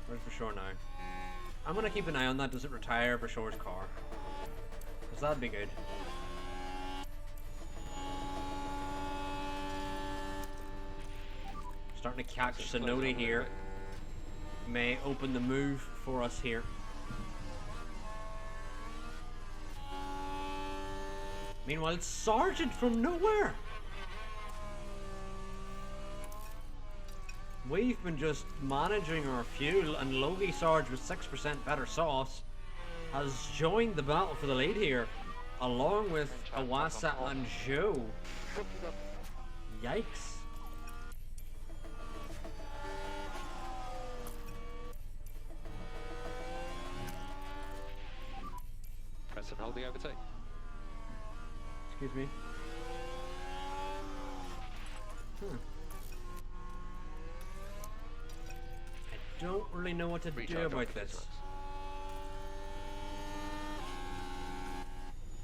Where's for sure now? I'm gonna keep an eye on that. Does it retire for sure's car? Because that'd be good. Starting to catch Sonoda here. May open the move for us here. Meanwhile, it's Sargent from nowhere. We've been just managing our fuel, and Logie Sarge with 6% better sauce has joined the battle for the lead here, along with Iwasa and Joe. Yikes. Press and hold the overtake. Excuse me. I don't really know what to do Recharge about off this. times.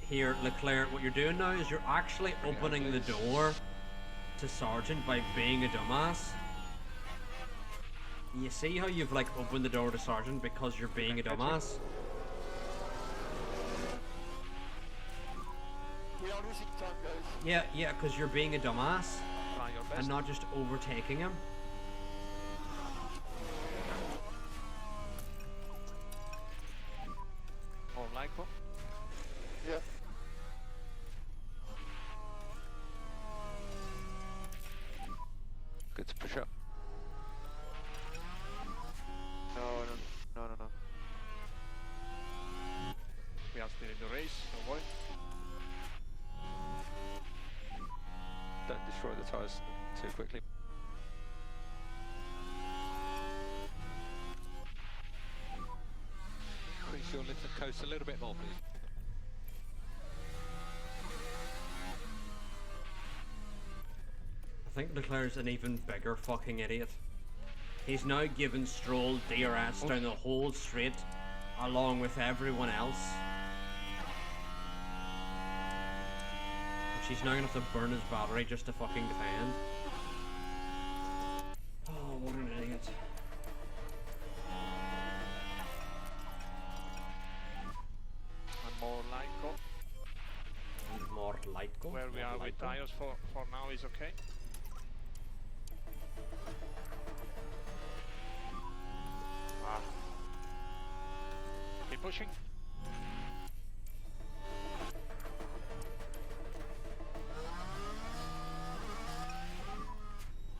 Here, Leclerc, what you're doing now is you're actually opening the door to Sargent by being a dumbass. You see how you've like opened the door to Sargent because you're being a dumbass? We are losing time, guys. Yeah, because you're being a dumbass Try your best. and not just overtaking him. More Lyco. Yeah. Good to push up. No. We are still in the race, don't worry. Don't destroy the tyres too quickly. Increase your lift and coast a little bit more, please. I think Leclerc's an even bigger fucking idiot. He's now given Stroll DRS down the whole straight, along with everyone else. She's now gonna have to burn his battery just to fucking defend. Oh, what an idiot. And more light go. And more light go. Where we more are light with go. tires for now is okay. Ah. Keep pushing.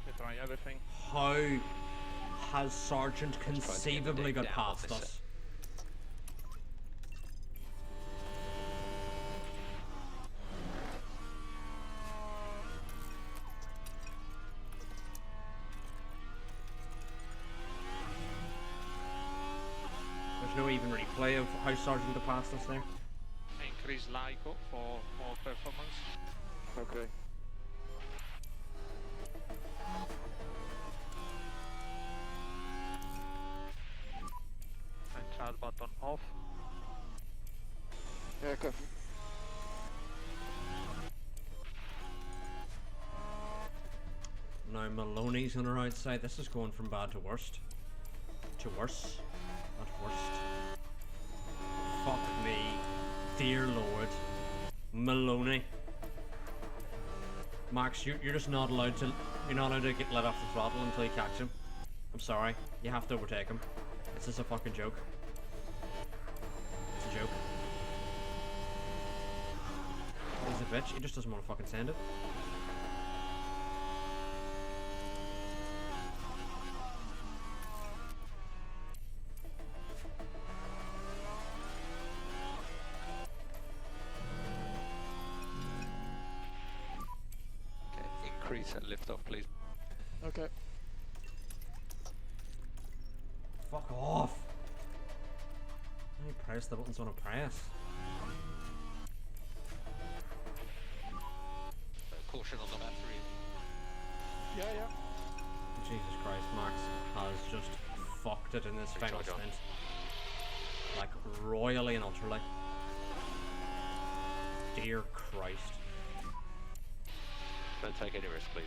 You try everything. How has Sergeant to get the conceivably dig got down on past this us? There's no even replay of how Sergeant got past us there. Increase LICO for more performance. Okay. And charge button off. Yeah, copy. Now Maloney's on our outside. This is going from bad to worst. To worse. Not worst. Fuck me. Dear Lord. Maloney. Max, you're just not allowed to... You're not allowed to get let off the throttle until you catch him. I'm sorry. You have to overtake him. It's just a fucking joke. It's a joke. He's a bitch. He just doesn't want to fucking send it. Okay, increase and lift off, please. Okay. Fuck off! I press the buttons on a press. Caution on the battery. Yeah, yeah. Jesus Christ, Max has just fucked it in this final charge on. stint. Like, royally and utterly. Dear Christ. Don't take any risk, please.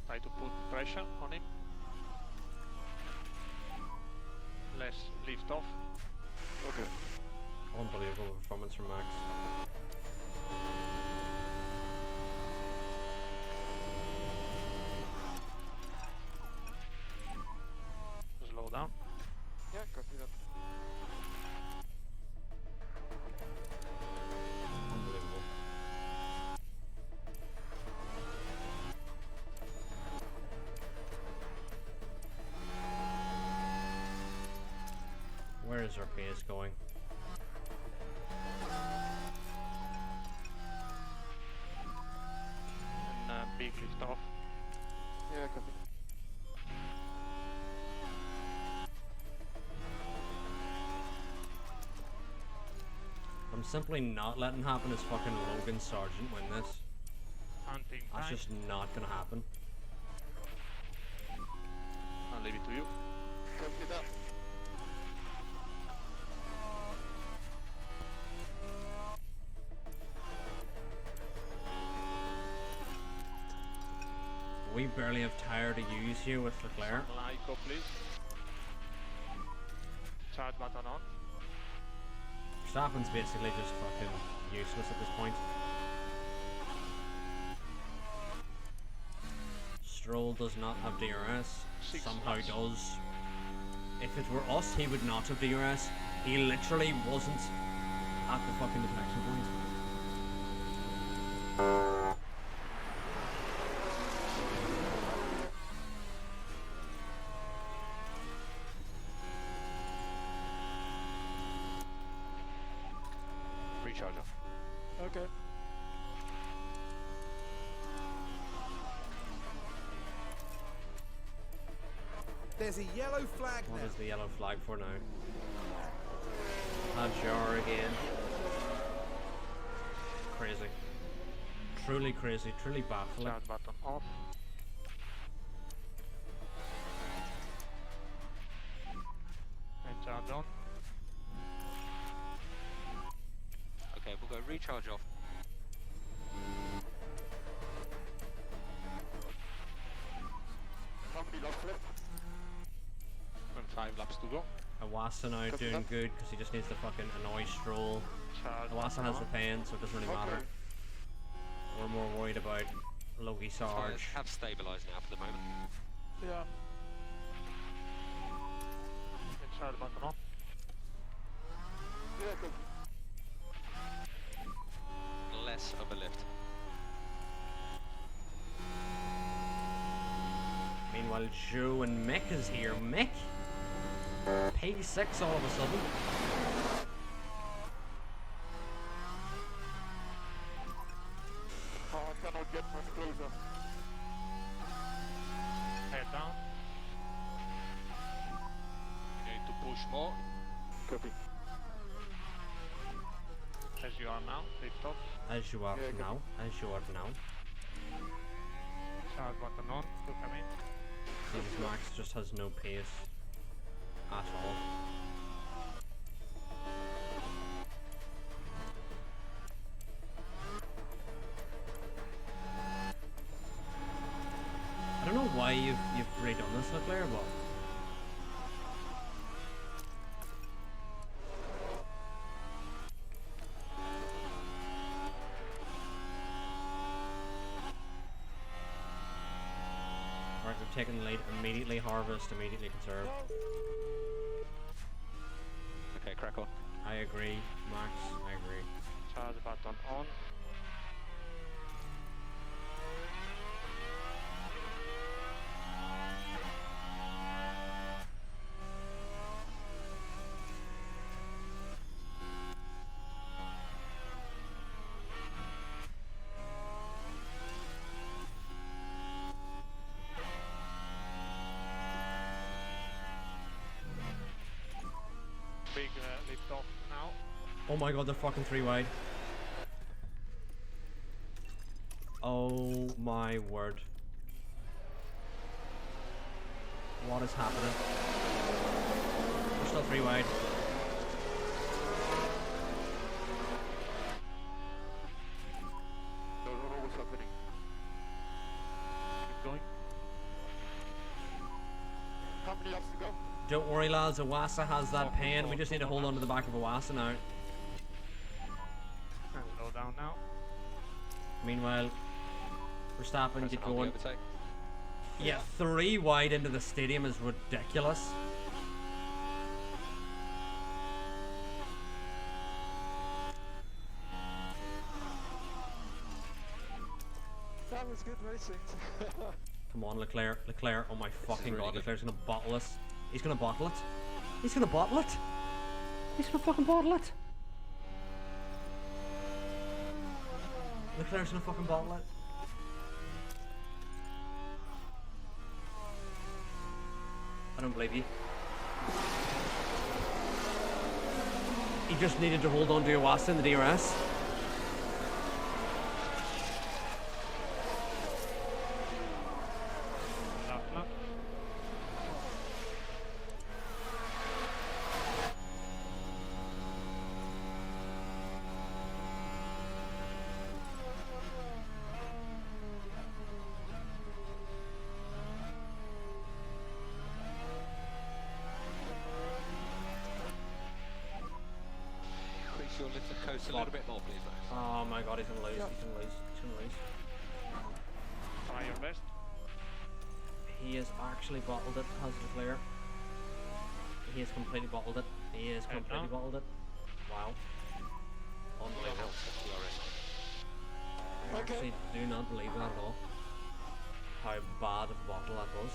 Try to put pressure on him. Less lift off. Okay. Unbelievable performance from Max. Slow down. Yeah, copy that. Unbelievable. Where is our pace going? And big lift off. Yeah, copy. I'm simply not letting happen as fucking Logan Sargent win this. Hunting That's time. just not gonna happen. I'll leave it to you. Copy that. We barely have tire to use here with Leclerc. Some LICO, please. Charge button on. Verstappen's basically just fucking useless at this point. Stroll does not have DRS, Six somehow laps. does. If it were us, he would not have DRS. He literally wasn't at the fucking detection point. Recharge off. Okay. There's a yellow flag What now. is the yellow flag for now? Hajar again. Crazy. Truly crazy, truly baffling. Charge button off. And charge on. recharge off. And 5 laps to go. Awasa now doing good because he just needs to fucking annoy Stroll. Charge Awasa button has the on. pen, so it doesn't really matter. We're more worried about Loki Tyres Sarge. have stabilised now for the moment. Yeah. And charge button on. Yeah, good. Less of a lift. Meanwhile, Joe and Mick is here. Mick? P6 all of a sudden. Oh, I cannot get much closer. Head down. You need to push more. Copy. As you are now. Lift off. As you are Yeah, good. now. As you are now. Charge button on. To come in. Jesus, Max just has no pace at all. I don't know why you've redone this, Leclerc, but alright, we've taken the lead. Immediately harvest, immediately conserve. Okay, crack on. I agree, Max. I agree. Charge button on. Big lift off now. Oh my god, they're fucking 3 wide. Oh my word. What is happening? We're still 3 wide. Don't know what's happening. Keep going. How many laps to go? Don't worry, lads. Awasa has that pen. We just need to hold on to the back of Awasa now. And slow down now. Meanwhile, Verstappen, Press get and hold the going. overtake. Yeah, 3 wide into the stadium is ridiculous. That was good racing. Come on, Leclerc. Leclerc. Oh my fucking really god. good. Leclerc's gonna bottle this. He's gonna bottle it. He's gonna bottle it. He's gonna fucking bottle it. Leclerc's gonna fucking bottle it. I don't believe you. He just needed to hold on to Iwasa in the DRS. Lap lap. Increase your lift and coast a little bit more, please, Max. Oh my god, he's gonna lose. He's gonna lose. He's gonna lose. Try your best. He has actually bottled it, has Leclerc. He has completely bottled it. He has And completely now? bottled it. Wow. Unbelievable. I Okay. actually do not believe that at all. How bad of a bottle that was.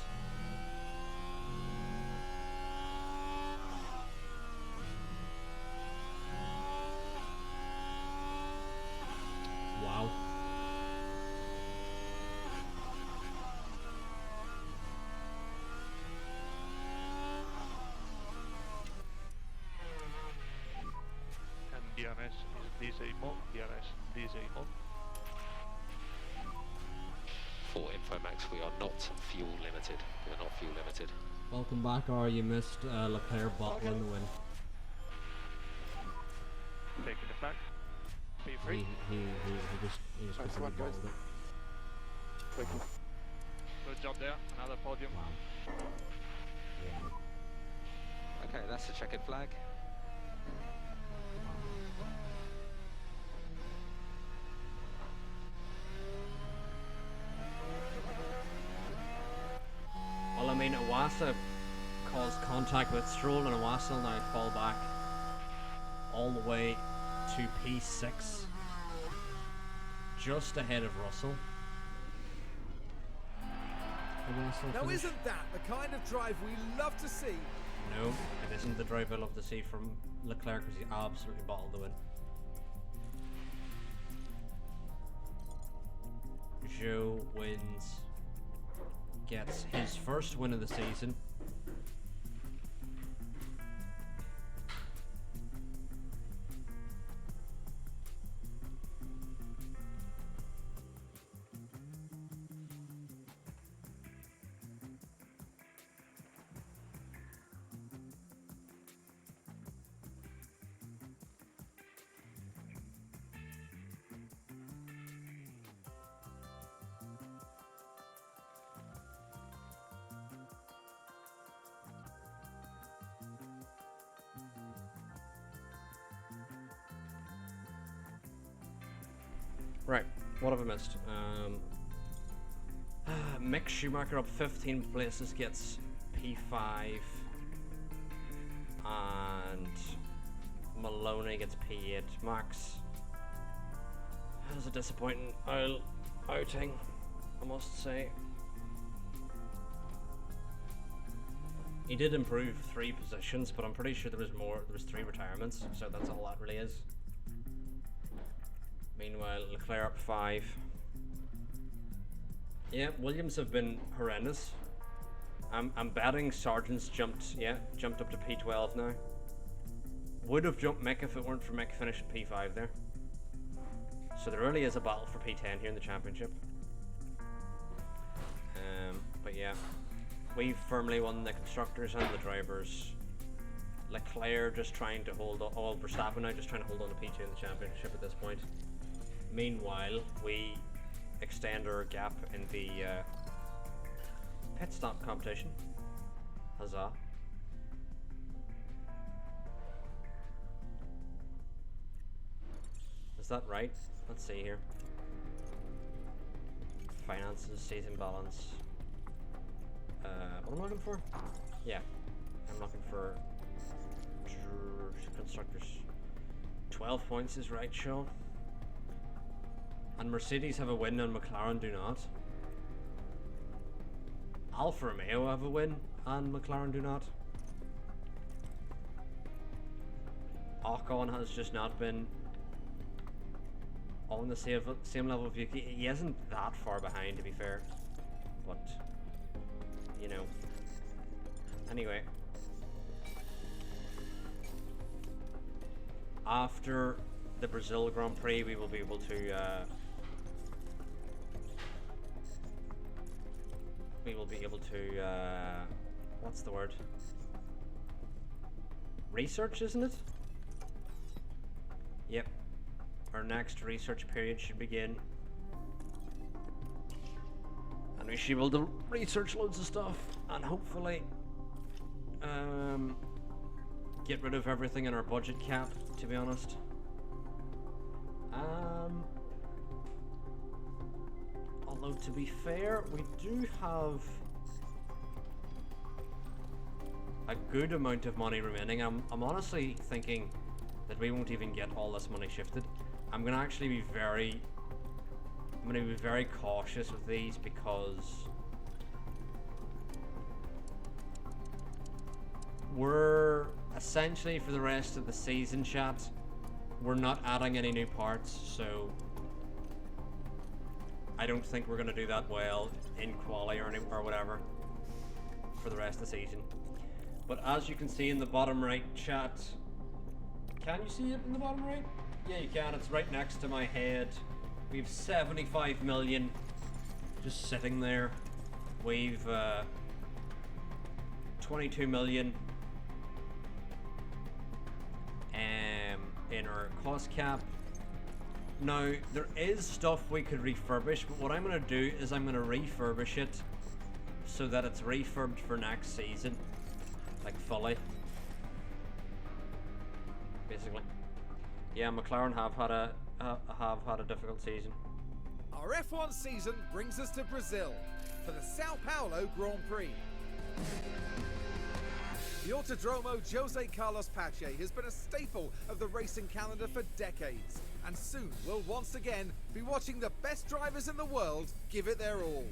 Wow. And DRS is disabled. DRS disabled. For Infomax, we are not fuel limited. We are not fuel limited. Welcome back, or you missed Leclerc bottling the win. Taking the flag. P3. He just Nice one, guys. balled it. Quickly. Good job there. Another podium. Wow. Yeah. Okay, that's the checkered flag. Well, I mean, Iwasa caused contact with Stroll, and Iwasa will now fall back all the way to P6, just ahead of Russell. Now isn't that the kind of drive we love to see? No, it isn't the drive I love to see from Leclerc, because he absolutely bottled the win. Zhou wins, gets his first win of the season. Right, what have I missed? Mick Schumacher up 15 places, gets P5, and Maloney gets P8. Max, that was a disappointing outing, I must say. He did improve 3 positions, but I'm pretty sure there was 3 retirements, so that's all that really is. Meanwhile, Leclerc up 5. Yeah, Williams have been horrendous. I'm betting Sargent's jumped up to P12 now. Would have jumped Mick if it weren't for Mick finishing P5 there. So there really is a battle for P10 here in the championship. But yeah, we've firmly won the constructors and the drivers. Leclerc just trying to hold on, Verstappen now just trying to hold on to P2 in the championship at this point. Meanwhile, we extend our gap in the pit stop competition. Huzzah. Is that right? Let's see here. Finances, season balance. What am I looking for? Yeah, I'm looking for constructors. 12 points is right, Sean. And Mercedes have a win and McLaren do not. Alfa Romeo have a win and McLaren do not. Ocon has just not been on the same level of Yuki. He isn't that far behind, to be fair, but you know. Anyway, after the Brazil Grand Prix, we will be able to what's the word? Research, isn't it? Yep. Our next research period should begin. And we should be able to research loads of stuff and hopefully get rid of everything in our budget cap, to be honest. Although to be fair, we do have a good amount of money remaining. I'm honestly thinking that we won't even get all this money shifted. I'm gonna actually be very cautious with these because we're essentially, for the rest of the season, chat, we're not adding any new parts, so I don't think we're gonna do that well in quali or whatever for the rest of the season. But as you can see in the bottom right, chat, can you see it in the bottom right? Yeah, you can. It's right next to my head. We've 75 million just sitting there. We've 22 million in our cost cap. Now, there is stuff we could refurbish, but what I'm going to do is I'm going to refurbish it so that it's refurbed for next season. Like, fully. Basically. Yeah, McLaren have had a difficult season. Our F1 season brings us to Brazil for the Sao Paulo Grand Prix. The Autodromo Jose Carlos Pache has been a staple of the racing calendar for decades, and soon we'll once again be watching the best drivers in the world give it their all.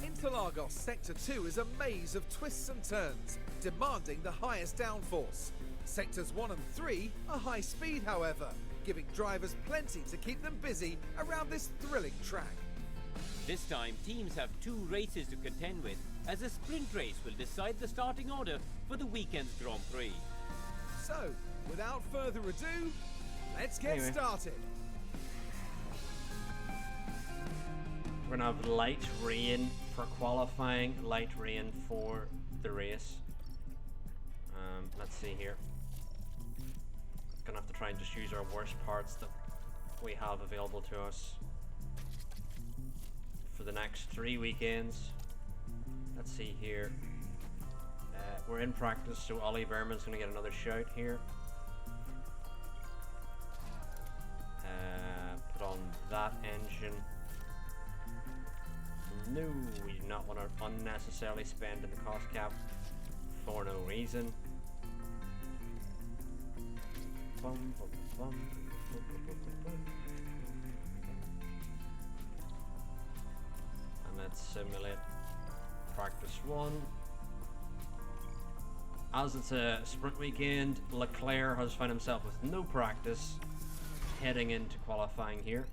Interlagos Sector 2 is a maze of twists and turns, demanding the highest downforce. Sectors 1 and 3 are high speed, however, giving drivers plenty to keep them busy around this thrilling track. This time, teams have 2 races to contend with, as a sprint race will decide the starting order for the weekend's Grand Prix. So, without further ado, let's get started. We're gonna have light rain for qualifying, light rain for the race. Let's see here. Gonna have to try and just use our worst parts that we have available to us for the next 3 weekends. Let's see here. We're in practice, so Ollie Berman's gonna get another shout here. Put on that engine. No, we do not want to unnecessarily spend in the cost cap for no reason. And let's simulate practice 1. As it's a sprint weekend, Leclerc has found himself with no practice heading into qualifying here.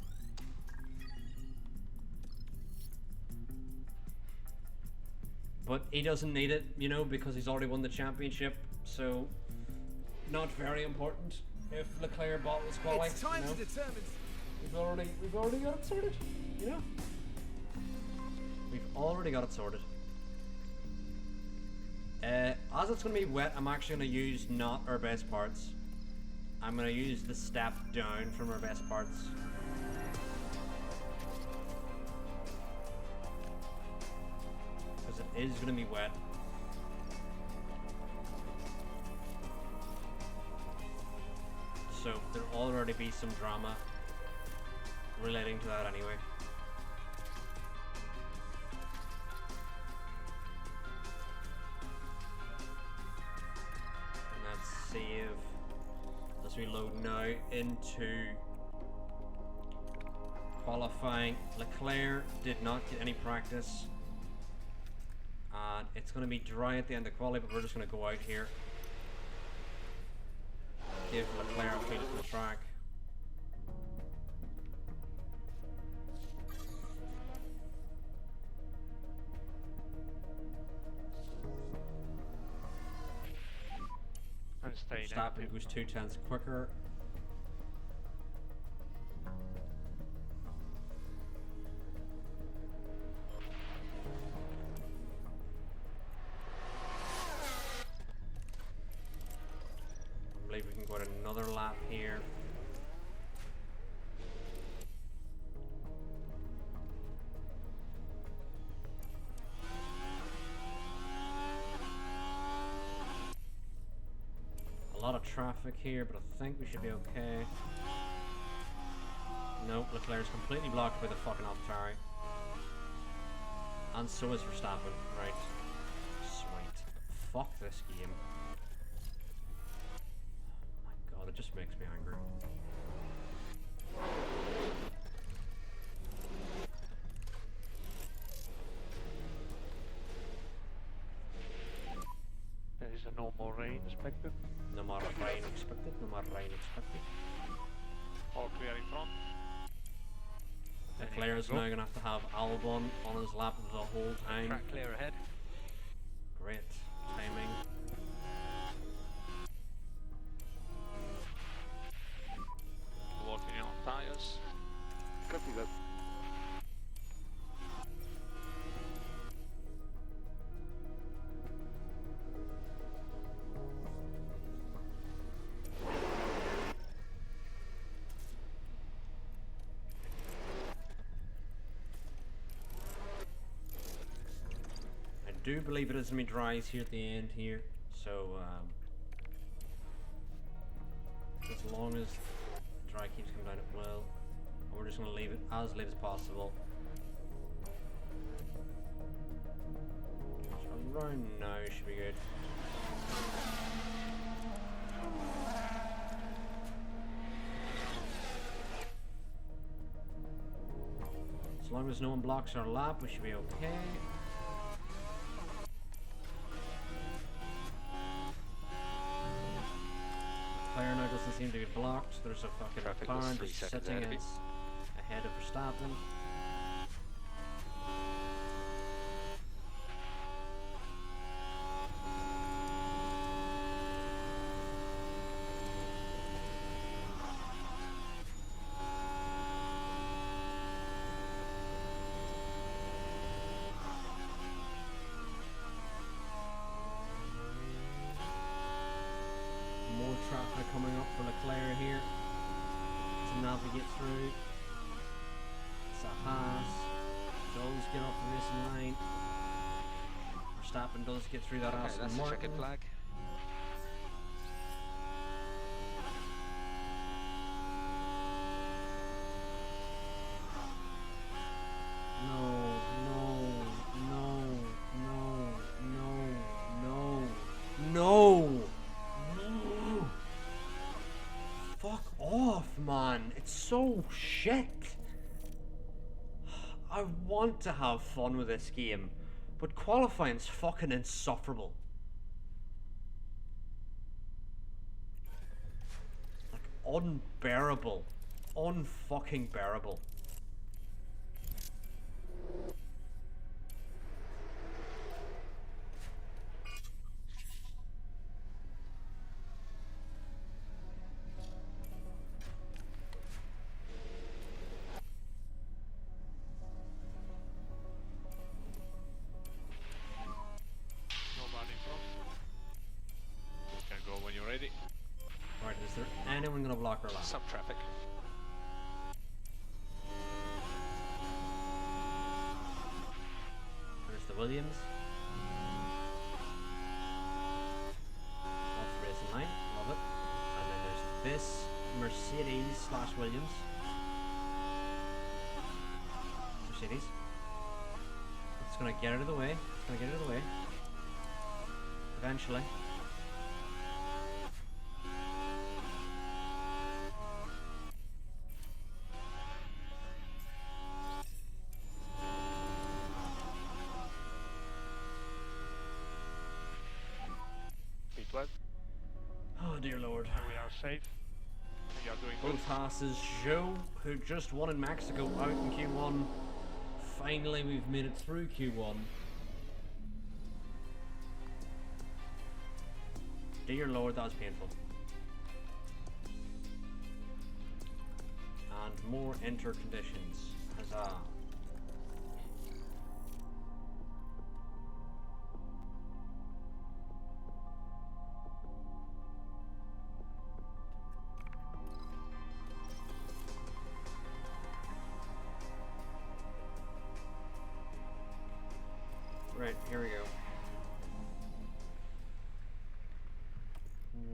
But he doesn't need it, you know, because he's already won the championship, so not very important if Leclerc bottles qualify. It's time to determine. We've already got it sorted, you know. We've already got it sorted. As it's going to be wet, I'm actually going to use not our best parts. I'm going to use the step down from our best parts. Because it is going to be wet. So there'll already be some drama relating to that anyway. And let's save as we load now into qualifying. Leclerc did not get any practice. And it's going to be dry at the end of quali, but we're just going to go out here. Give Leclerc a feel for the track. And stay Verstappen goes 2/10 quicker. I believe we can go at another lap here. A lot of traffic here, but I think we should be okay. Nope, Leclerc's completely blocked by the fucking AlphaTauri. And so is Verstappen. Right. Sweet. Fuck this game. Oh my god, it just makes me angry. There is a no more rain expected. No more rain expected, no more rain expected. All clear in front. Leclerc is now going to have Albon on his lap the whole time. Track clear ahead. Great timing. Working on tires. Copy that. do believe it is going to be dries here at the end here. So, as long as the dry keeps coming down, it will. And we're just going to leave it as late as possible. So around now should be good. As long as no one blocks our lap, we should be okay. Player now doesn't seem to be blocked. There's a fucking Traffic was McLaren 3 just seconds sitting ahead of me. ahead of Verstappen. More traffic coming up for Leclerc here to navigate through. It's a Haas. Does get off the racing line. Verstappen does get through that Okay, Aston that's a Martin. checkered flag. No, no, no, no, no, no, no. Fuck off, man. It's so shit. I want to have fun with this game, but qualifying's fucking insufferable. Like, unbearable. Unfucking bearable. Nobody in front. You can go when you're ready. Right, is there anyone gonna block our lap? Some traffic. There's the Williams. Off the racing line, love it. And then there's this Mercedes slash Williams. Mercedes. It's gonna get out of the way. It's gonna get out of the way. Eventually. P12. Oh dear lord. And we are safe. We are doing good. Both Haas's Joe, who just won in Mexico, out in Q1. Finally, we've made it through Q1. Dear lord, that was painful. And more enter conditions. Huzzah. Right, here we go.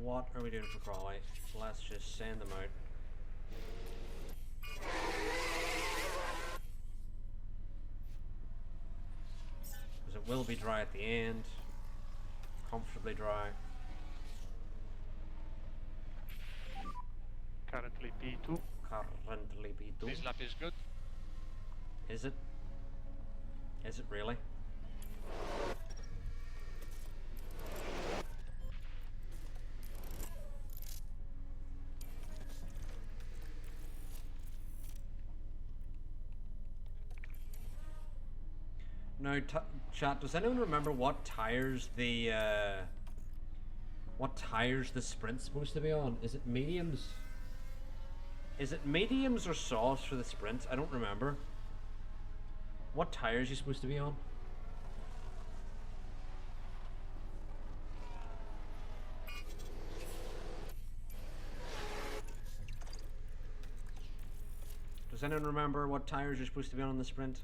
What are we doing for Crawley? Let's just send them out. Because it will be dry at the end. Comfortably dry. Currently P2. Currently P2. This lap is good. Is it? Is it really? Now, chat, does anyone remember what tires the sprint's supposed to be on? Is it mediums? Is it mediums or softs for the sprint? I don't remember. What tires are you supposed to be on? Does anyone remember what tires you're supposed to be on the sprint?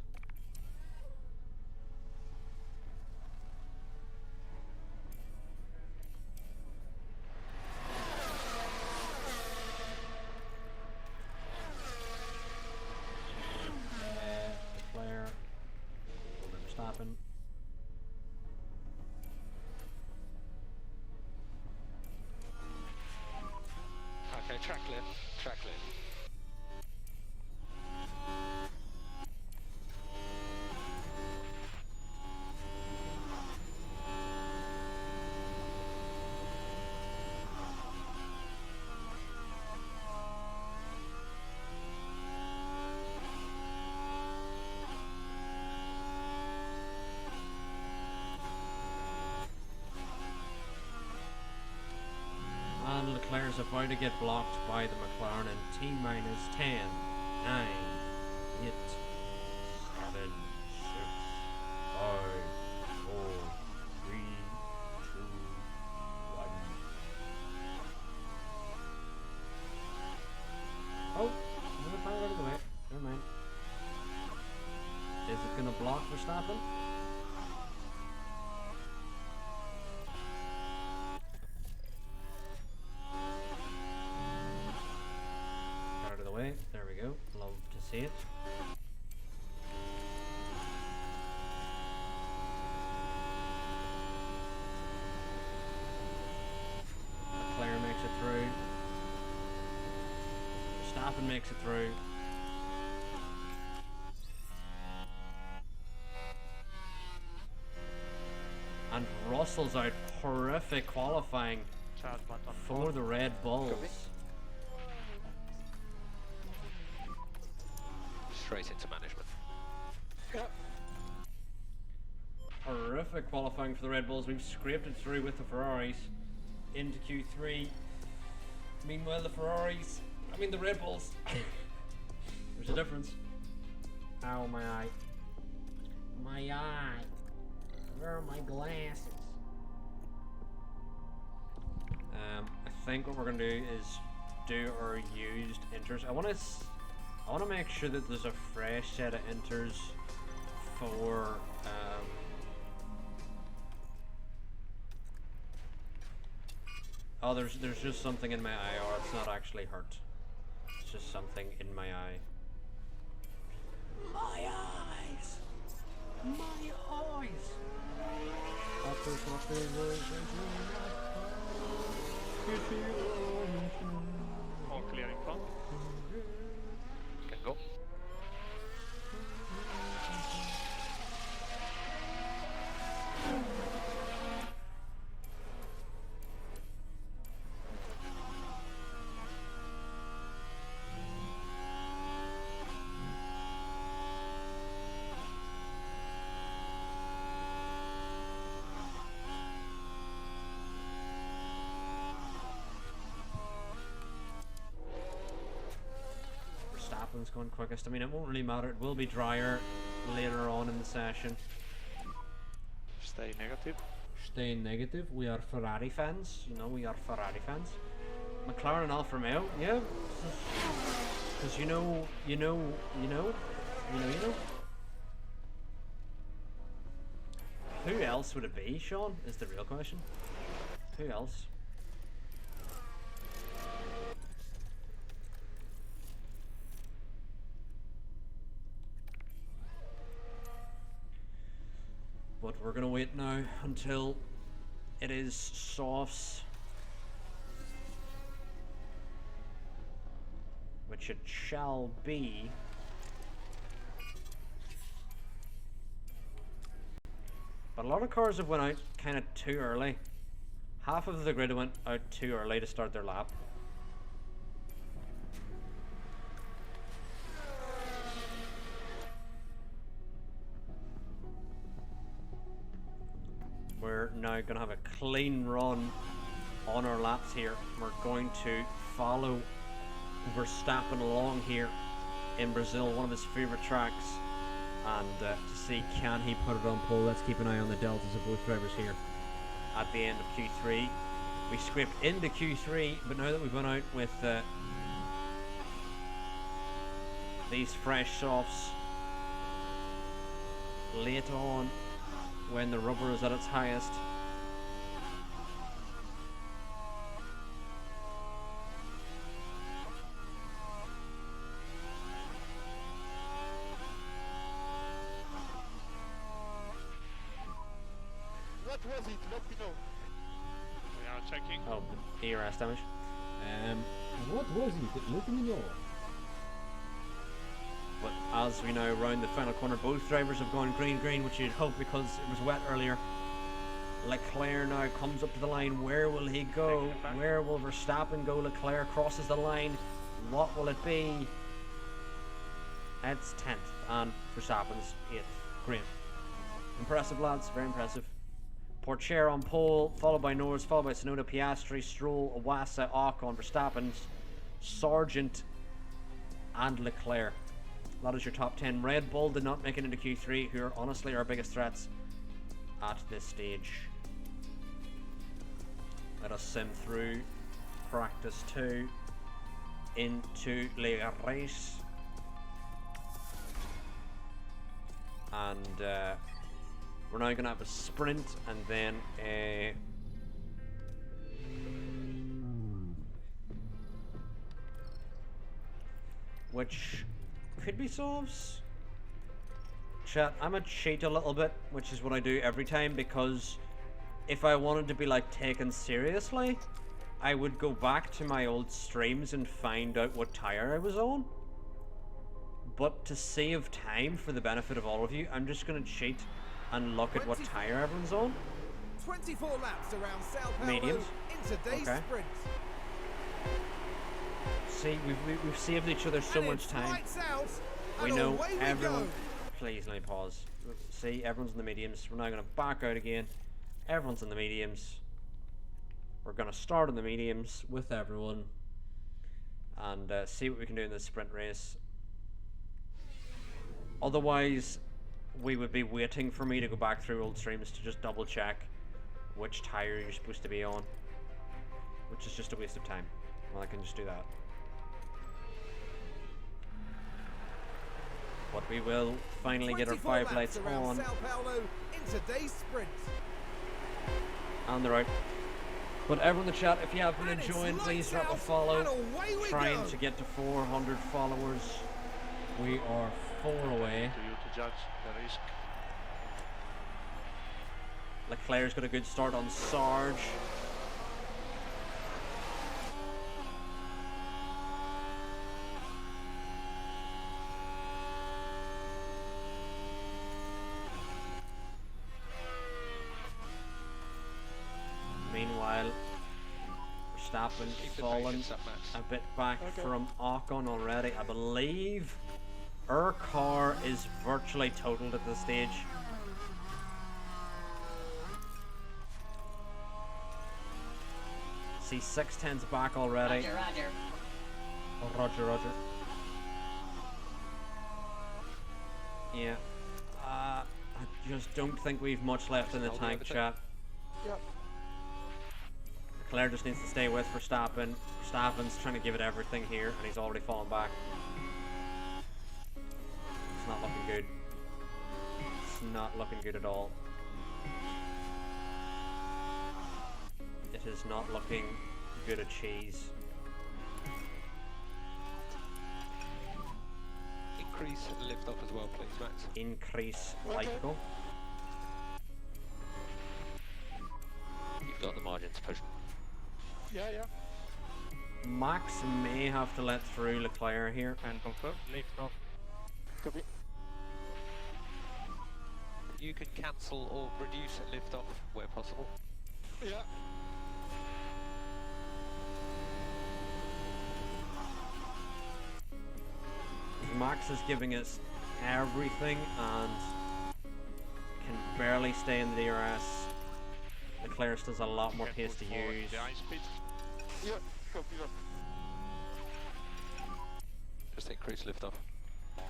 Track clear. Track clear. And Leclerc's about to get blocked by the McLaren in T minus 10, 9, 8, 7, 6, 5, 4, 3, 2, 1. Oh, never mind, out of the way. Never mind. Is it going to block Verstappen? Out of the way. There we go. Love to see it. Leclerc makes it through. Verstappen makes it through. And Russell's out. Horrific qualifying Charge button for the Red Bulls. Straight into management. Horrific qualifying for the Red Bulls. We've scraped it through with the Ferraris into Q3. Meanwhile, the Red Bulls. There's a difference. Ow, my eye. My eye. Where are my glasses? I think what we're gonna do is do our used inters. I want to make sure that there's a fresh set of inters for oh, there's just something in my eye, or it's not actually hurt. It's just something in my eye. My eyes! My eyes! all clear in front. Can go. Verstappen's going quickest. I mean, it won't really matter. It will be drier later on in the session. Stay negative. Stay negative. We are Ferrari fans. You know, we are Ferrari fans. McLaren and Alfa Romeo. Yeah. Because you know. Who else would it be, Sean? Is the real question. Who else? But we're gonna wait now until it is softs, which it shall be. But a lot of cars have went out kind of too early. Half of the grid went out too early to start their lap. We're now going to have a clean run on our laps here. We're going to follow Verstappen along here in Brazil, one of his favourite tracks, and to see can he put it on pole. Let's keep an eye on the deltas of both drivers here at the end of Q3. We scraped into Q3, but now that we've gone out with these fresh softs late on, when the rubber is at its highest, What was it? Let me know. We are checking. oh, the ERS damage. What was it? Let me know. But as we know, round the final corner, both drivers have gone green, which you'd hope because it was wet earlier. Leclerc now comes up to the line. Where will he go? Where will Verstappen go? Leclerc crosses the line. What will it be? It's 10th and Verstappen's 8th. Great. Impressive, lads. Very impressive. Porcher on pole, followed by Norris, followed by Tsunoda, Piastri, Stroll, Iwasa, Ocon, Verstappen, Sargent, and Leclerc. That is your top 10. Red Bull did not make it into Q3, who are honestly our biggest threats at this stage. Let us sim through practice 2 into Le Race. And we're now going to have a sprint and then a which could be softs. Chat, I'm a cheat a little bit, which is what I do every time, because if I wanted to be like taken seriously, I would go back to my old streams and find out what tire I was on. But to save time for the benefit of all of you, I'm just going to cheat and look at what tire everyone's on. 24 laps around Sao Paulo Mediums. in today's sprint. See, we've saved each other so And much it's time. lights out, We and know away we everyone. go. Please let me pause. See, everyone's in the mediums. We're now going to back out again. Everyone's in the mediums. We're going to start in the mediums with everyone and see what we can do in this sprint race. Otherwise, we would be waiting for me to go back through old streams to just double check which tire you're supposed to be on, which is just a waste of time. Well, I can just do that. But we will finally get our 5 lights on. Sao Paulo in today's sprint. And they're out. But everyone in the chat, if you have been And it's enjoying, please lights drop a out, follow. and away we Trying go. to get to 400 followers. We are 4 away. To you to judge the risk. Leclerc's got a good start on Sarge. Meanwhile, Verstappen Keep the fallen patience up, Max. a bit back Okay. from Ocon already. I believe our car is virtually totaled at this stage. See, 610's back already. Roger. Oh, Roger. Yeah. I just don't think we've much left in the Hold tank, everything. chat. Yep. Leclerc just needs to stay with Verstappen. Verstappen's trying to give it everything here, and he's already fallen back. It's not looking good. It's not looking good at all. It is not looking good at cheese. Increase lift off as well, please, Max. Increase Okay. Lyco. You've got the margin to push. Yeah. Max may have to let through Leclerc here. And confirm. Lift off. Copy. You can cancel or reduce lift off where possible. Yeah. Max is giving us everything and can barely stay in the DRS. Leclerc still has a lot more Can pace push to forward use. the high speed. Yeah. Copy that. Just increase lift off.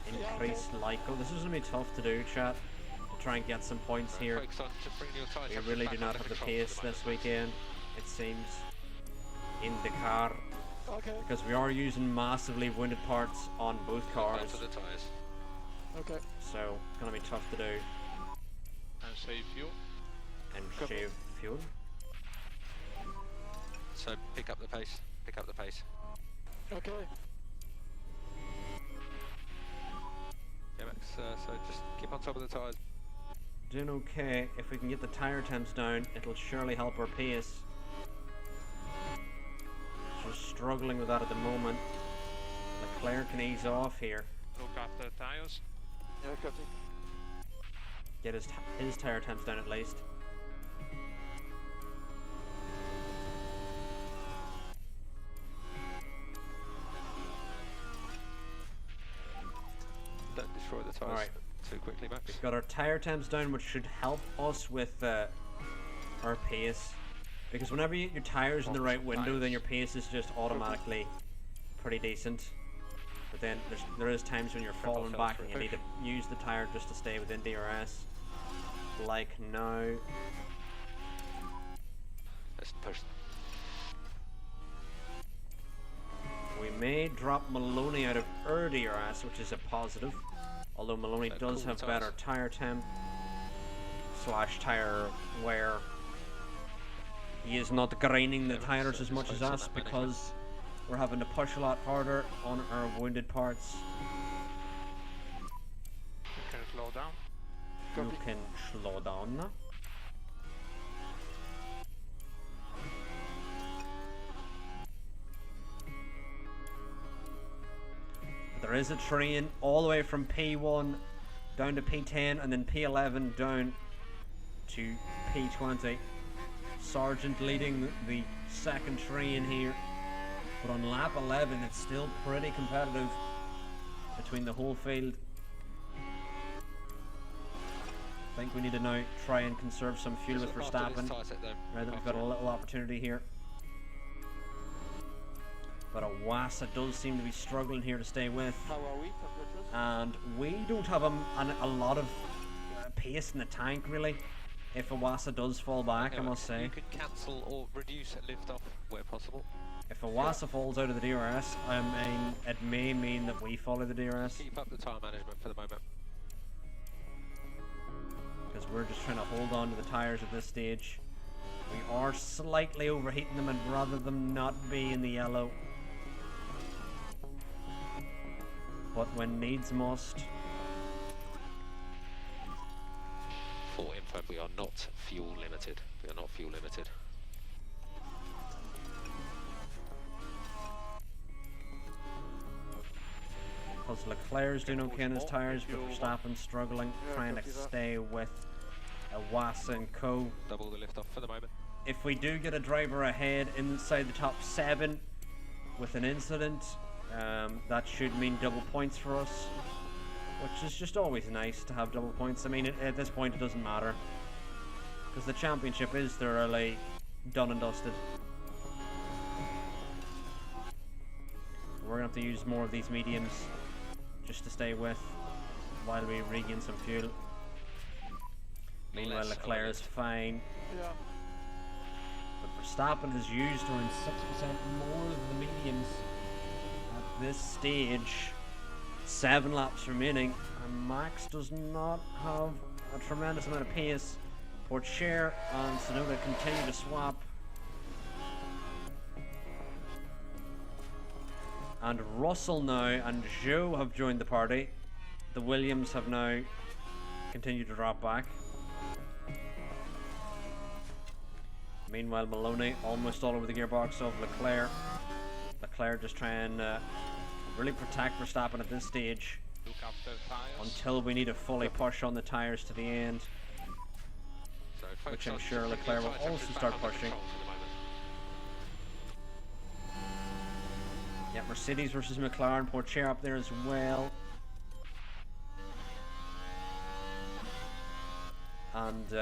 Increase Lyco. This is going to be tough to do, chat, to try and get some points here. Focus on to bring your tyres We up really back do not under have the control at pace the this moment. weekend, it seems, in the car, Okay. because we are using massively wounded parts on both Look cars, after the tyres. Okay. so it's going to be tough to do And save fuel. and Copy. shave fuel. So pick up the pace. Pick up the pace. Okay. Yeah, Max. So just keep on top of the tyres. Doing okay. If we can get the tire temps down, it'll surely help our pace. just struggling with that at the moment. Leclerc can ease off here. Look after the tires. Yeah, copy. Get his tire temps down at least. Don't destroy the tyres Alright. too quickly, Max. We've got our tire temps down, which should help us with our pace. Because whenever your tire's in the right window, then your pace is just automatically pretty decent. But then there is times when you're falling back and you need to use the tire just to stay within DRS. Like now. Let's push. We may drop Maloney out of our DRS, which is a positive. Although Maloney does cool have tires. better tire temp / tire wear. He is not grinding the tires as much as us because we're having to push a lot harder on our wounded parts. You can slow down. You can slow down now. There is a train all the way from P1 down to P10 and then P11 down to P20. Sargent leading the second train here. But on lap 11 it's still pretty competitive between the whole field. I think we need to now try and conserve some fuel with Verstappen. Now that we've got a little opportunity here. But Awasa does seem to be struggling here to stay with. How are we, temperatures? And we don't have a lot of pace in the tank really. If Awasa does fall back, I must say. You could cancel or reduce lift off where possible. If Awasa falls out of the DRS, I mean, it may mean that we follow the DRS. Keep up the tyre management for the moment. Because we're just trying to hold on to the tyres at this stage. We are slightly overheating them, and rather them not be in the yellow. But when needs must. For info, we are not fuel limited. We are not fuel limited. Because Leclerc's doing okay on his tyres, but Verstappen's struggling, trying to stay with Awasa and co. Double the lift off for the moment. If we do get a driver ahead inside the top 7 with an incident, that should mean double points for us, which is just always nice to have double points. I mean, at this point it doesn't matter, because the championship is thoroughly done and dusted. We're going to have to use more of these mediums just to stay with while we regain some fuel. Meanwhile, Leclerc is fine. Yeah. But Verstappen has used around 6% more of the mediums at this stage. 7 laps remaining, and Max does not have a tremendous amount of pace. Porcher and Tsunoda continue to swap. And Russell now and Zhou have joined the party. The Williams have now continued to drop back. Meanwhile, Maloney almost all over the gearbox of Leclerc. Leclerc just trying to really protect Verstappen at this stage Look after the tires. until we need to fully push on the tyres to the end, So which focus I'm on sure keeping Leclerc your will tyre also temperatures start back under pushing. control for the moment. Yeah, Mercedes versus McLaren, Porcher up there as well. And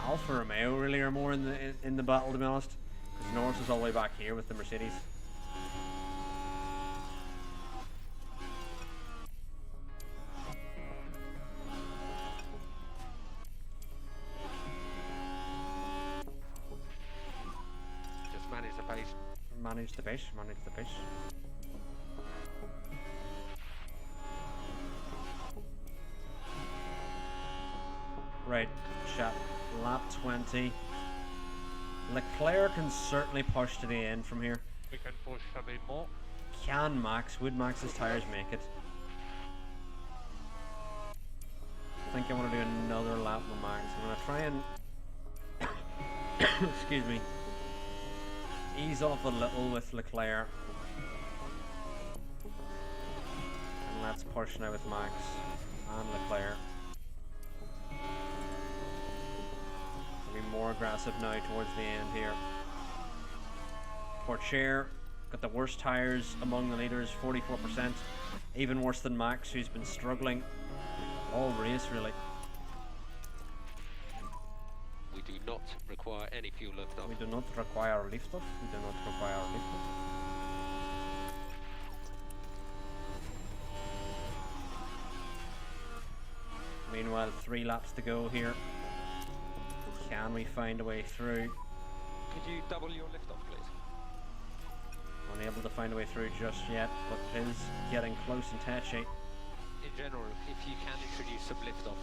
Alfa Romeo really are more in the battle, to be honest, because Norris is all the way back here with the Mercedes. Just manage the pace. Manage the pace, manage the pace. Right, chat. Lap 20. Leclerc can certainly push to the end from here. We can push a bit more. Can Max? Would Max's tyres make it? I think I want to do another lap with Max. I'm going to try and excuse me. ease off a little with Leclerc. And let's push now with Max and Leclerc. Be more aggressive now towards the end here. Pourchaire got the worst tires among the leaders, 44%. Even worse than Max, who's been struggling all race really. We do not require any fuel liftoff. We do not require liftoff. We do not require liftoff. Meanwhile, 3 laps to go here. Can we find a way through? Could you double your liftoff, please? Unable to find a way through just yet, but it is getting close and touchy. In general, if you can introduce some liftoff.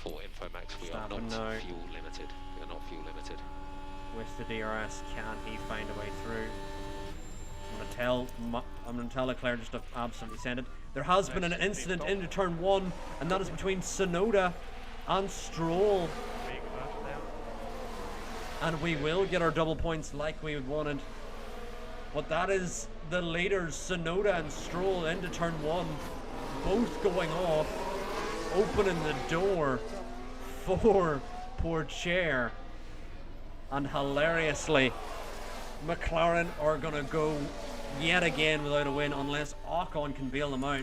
For Infomax, we are not fuel limited. We are not fuel limited. With the DRS, can he find a way through? I'm gonna tell Leclerc just to absolutely send it. There has been an incident into turn 1, and that is between Sonoda and Stroll. And we will get our double points like we wanted. But that is the leaders, Sonoda and Stroll, into turn 1, both going off, opening the door for Pourchaire. And hilariously, McLaren are going to go yet again without a win unless Ocon can bail them out.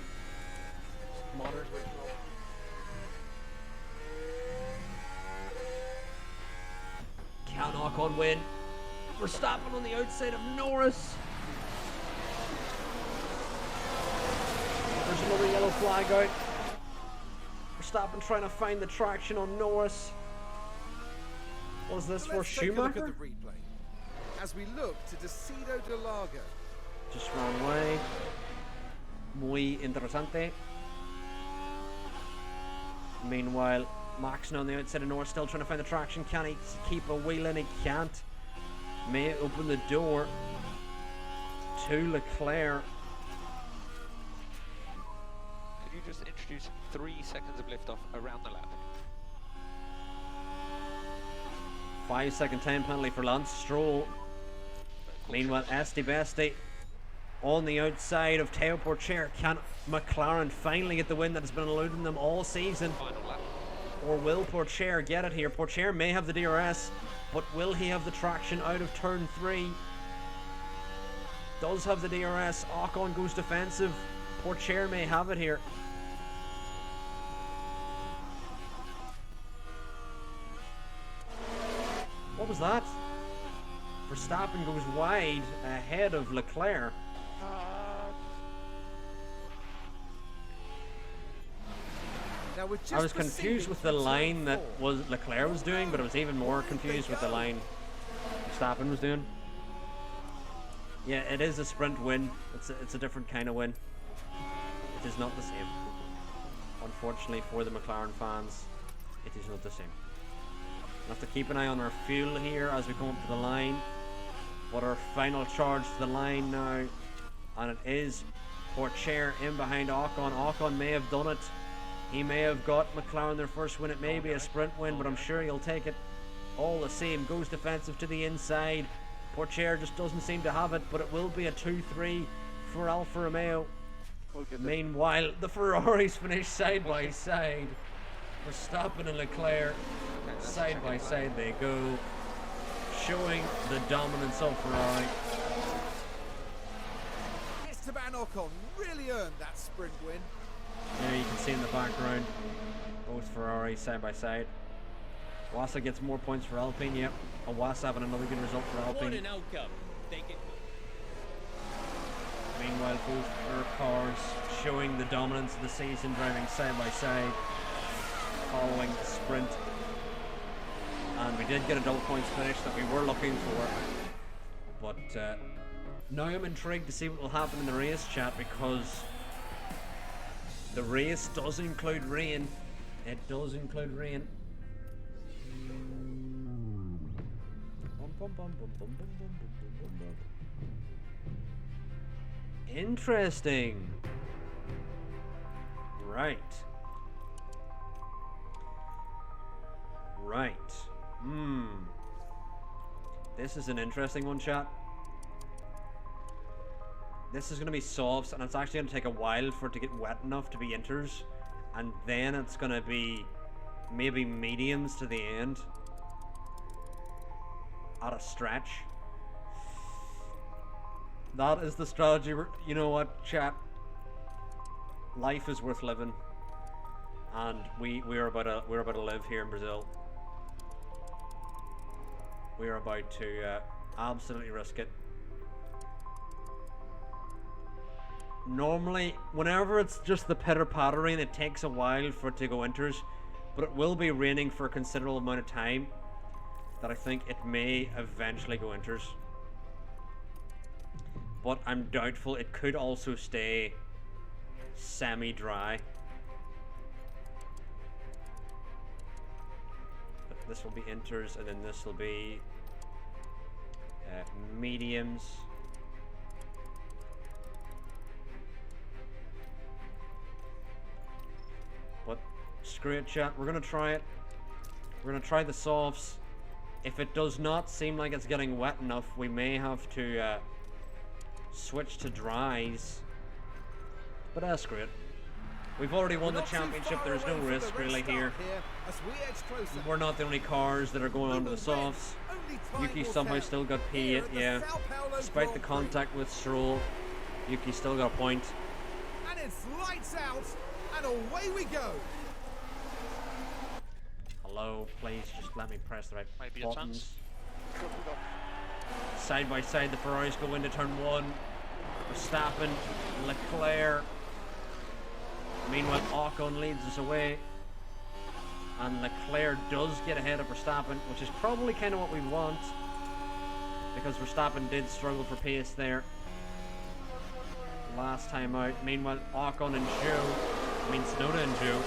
Can Ocon win? Verstappen on the outside of Norris. There's another yellow flag out. Verstappen trying to find the traction on Norris. Was this for Let's take a look Schumacher? at the replay as we look to Decido de Largo. Just ran away. Muy interesante. Meanwhile, Max on the outside of Norris still trying to find the traction. Can he keep a wheel in? He can't. May open the door to Leclerc. Could you just introduce 3 seconds of liftoff around the lap? 5-second time penalty for Lance Stroll. Meanwhile, Esti Besti on the outside of Teo Pourchaire. Can McLaren finally get the win that has been eluding them all season? Final lap. Or will Pourchaire get it here? Pourchaire may have the DRS, but will he have the traction out of turn 3? Does have the DRS. Ocon goes defensive. Pourchaire may have it here. What was that? Verstappen goes wide ahead of Leclerc. Now we're just I was confused with the line that Leclerc was doing, but I was even more confused with the line Verstappen was doing. Yeah, it is a sprint win. It's a different kind of win. It is not the same. Unfortunately for the McLaren fans, it is not the same. We'll have to keep an eye on our fuel here as we come up to the line. But our final charge to the line now, and it is Pourchaire in behind Ocon. Ocon may have done it. He may have got McLaren their first win. It may be a sprint win, but I'm sure he'll take it all the same. Goes defensive to the inside. Pourchaire just doesn't seem to have it, but it will be a 2-3 for Alfa Romeo. Meanwhile, the Ferraris finish side by side. Verstappen and Leclerc, side by side they go, showing the dominance of Ferrari. Esteban Ocon really earned that sprint win. There you can see in the background, both Ferraris side by side. Wassa gets more points for Alpine, yep. And Wassa having another good result for What Alpine. an outcome. Take it. Meanwhile, both their cars showing the dominance of the season, driving side by side, following the sprint. And we did get a double points finish that we were looking for. But now I'm intrigued to see what will happen in the race, chat, because the race does include rain. It does include rain. Interesting. Right. Right. This is an interesting one, chat. This is going to be softs, and it's actually going to take a while for it to get wet enough to be inters. And then it's going to be maybe mediums to the end. At a stretch. That is the strategy. You know what, chat? Life is worth living. And we're about to live here in Brazil. We are about to absolutely risk it. Normally, whenever it's just the pitter-patter rain, it takes a while for it to go inters, but it will be raining for a considerable amount of time that I think it may eventually go inters. But I'm doubtful. It could also stay semi-dry. But this will be inters, and then this will be mediums. But screw it, chat. We're gonna try it. We're gonna try the softs. If it does not seem like it's getting wet enough, we may have to switch to dries. But screw it. We've already won the championship. There's no risk really here. We're not the only cars that are going on to the softs. Yuki somehow still got P8, yeah. Despite the contact with Stroll, Yuki still got a point. And it's lights out, and away we go. Hello, please just let me press the right Might be a buttons. chance. Side by side, the Ferraris go into turn 1. Verstappen, Leclerc. Meanwhile, Ocon leads us away. And Leclerc does get ahead of Verstappen, which is probably kind of what we want. Because Verstappen did struggle for pace there last time out. Meanwhile, Ocon and Tsunoda and Zhou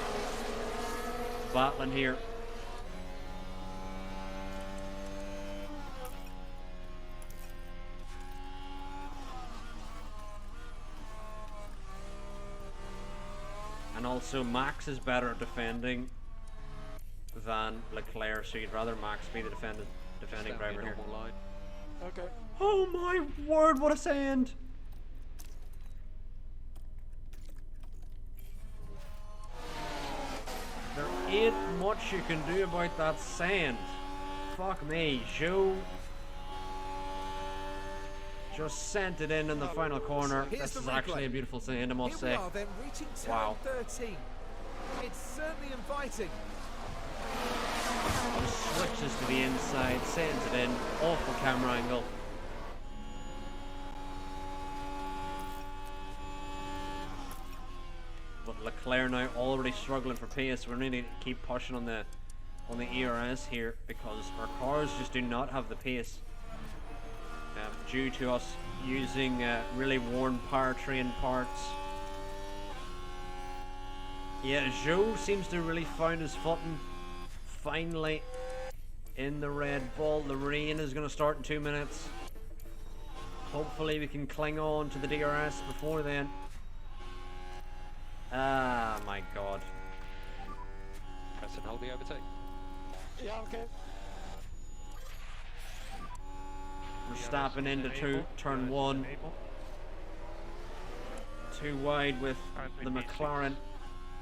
battling here. And also, Max is better at defending than Leclerc, so you'd rather Max be the defending driver here. Line. Okay. Oh my word, what a sand! There ain't much you can do about that sand. Fuck me, Zhou just sent it in the final corner. This is actually a beautiful sand, I must say. Here we are then reaching turn Wow. 13. It's certainly inviting. Switches to the inside, sends it in, awful camera angle. But Leclerc now already struggling for pace. We really need to keep pushing on the ERS here because our cars just do not have the pace. Due to us using really worn powertrain parts. Yeah, Zhou seems to really found his footing finally in the Red Bull. The rain is going to start in 2 minutes. Hopefully we can cling on to the DRS before then. Ah, my God. Press and hold the overtake. Yeah, okay. Verstappen into turn 1. Too wide with the McLaren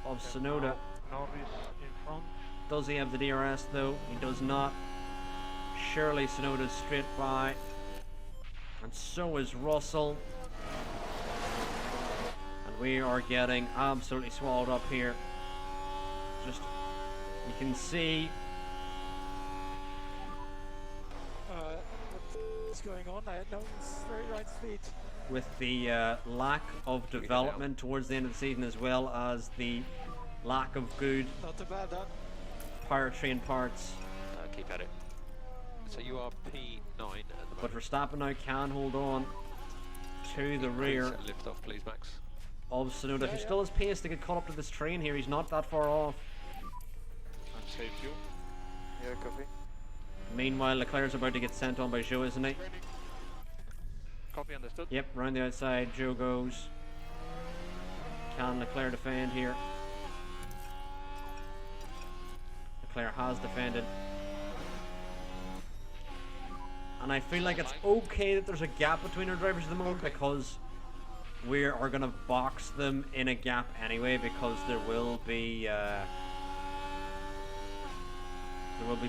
of Tsunoda. Norris in front. Does he have the DRS though? He does not. Surely Tsunoda's straight by. And so is Russell. And we are getting absolutely swallowed up here. Just, you can see. What's going on? I know it's very right speed. With the lack of development towards the end of the season, as well as the lack of good Not too bad, huh? powertrain parts. Keep at it. So you are P9 at the moment. But Verstappen now can hold on to the rear Please lift off, please, Max. of Tsunoda, who still has pace to get caught up to this train here. He's not that far off. And save you. Yeah, copy. Meanwhile, Leclerc's about to get sent on by Zhou, isn't he? Copy, understood. Yep, round the outside, Joe goes. Can Leclerc defend here? Leclerc has defended. And I feel like it's okay that there's a gap between our drivers at the moment because we are going to box them in a gap anyway because there will be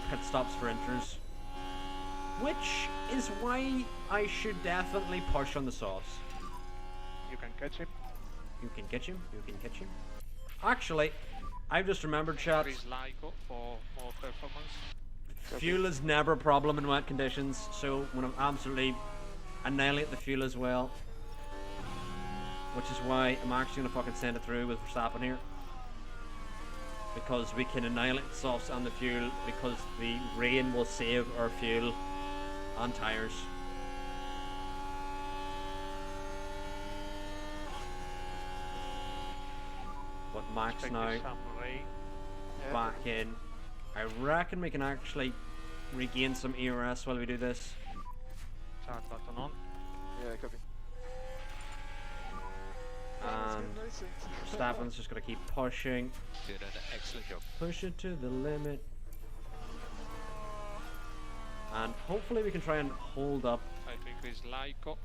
pit stops for inters. Which is why I should definitely push on the sauce. You can catch him. You can catch him, you can catch him. Actually, I've just remembered, chat. Increase LICO for more performance. Fuel is never a problem in wet conditions, so when I'm absolutely annihilate the fuel as well. Which is why I'm actually gonna fucking send it through with Verstappen here. Because we can annihilate the softs and the fuel because the rain will save our fuel and tires. But Max Expect now some rain. back in. I reckon we can actually regain some ERS while we do this. Start button on. Yeah, copy. And Verstappen's just gonna keep pushing. Doing an excellent job. Push it to the limit. And hopefully we can try and hold up Try to increase LICO.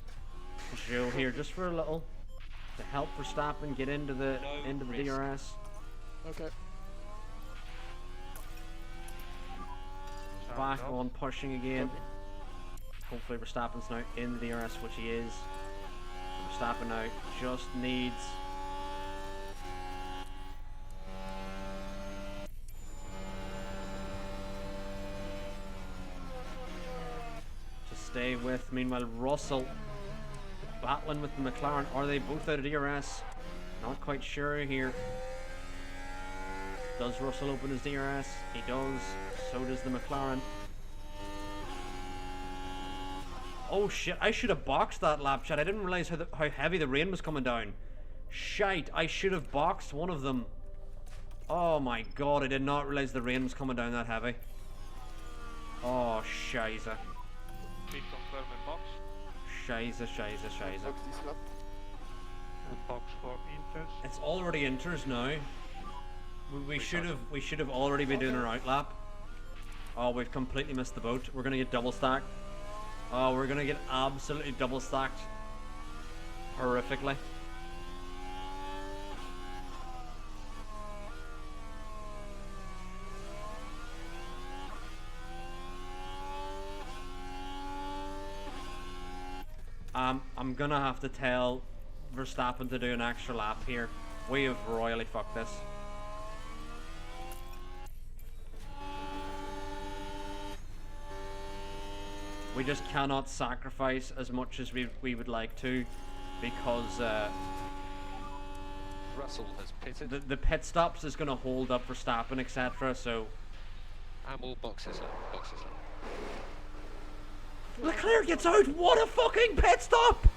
Joe here just for a little to help Verstappen get into the DRS. Okay. Start Back up. on pushing again. Hopefully Verstappen's now in the DRS, which he is. Verstappen now just needs to stay with. Meanwhile, Russell battling with the McLaren. Are they both out of DRS? Not quite sure here. Does Russell open his DRS? He does. So does the McLaren. Oh shit, I should have boxed that lap, chat. I didn't realize how heavy the rain was coming down. Shite, I should have boxed one of them. Oh my god, I did not realize the rain was coming down that heavy. Oh, shiza. Speed confirm in box. Shiza, shiza, shiza. Box this lap. And box for inters. It's already inters now. We should have already been doing our out lap. Oh, we've completely missed the boat. We're gonna get double stacked. Oh, we're gonna get absolutely double stacked. Horrifically. I'm gonna have to tell Verstappen to do an extra lap here. We have royally fucked this. We just cannot sacrifice as much as we would like to because Russell has pitted. the pit stops is going to hold up Verstappen, etc. So And more boxes up. Boxes up. Leclerc gets out. What a fucking pit stop!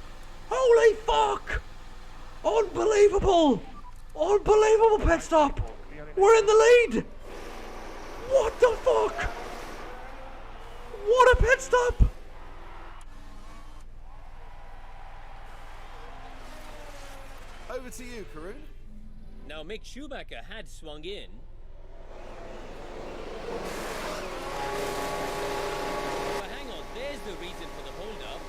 Holy fuck! Unbelievable! Unbelievable pit stop! We're in the lead! What the fuck? What a pit stop! Over to you, Karun. Now Mick Schumacher had swung in. But hang on, there's the reason for the hold-up.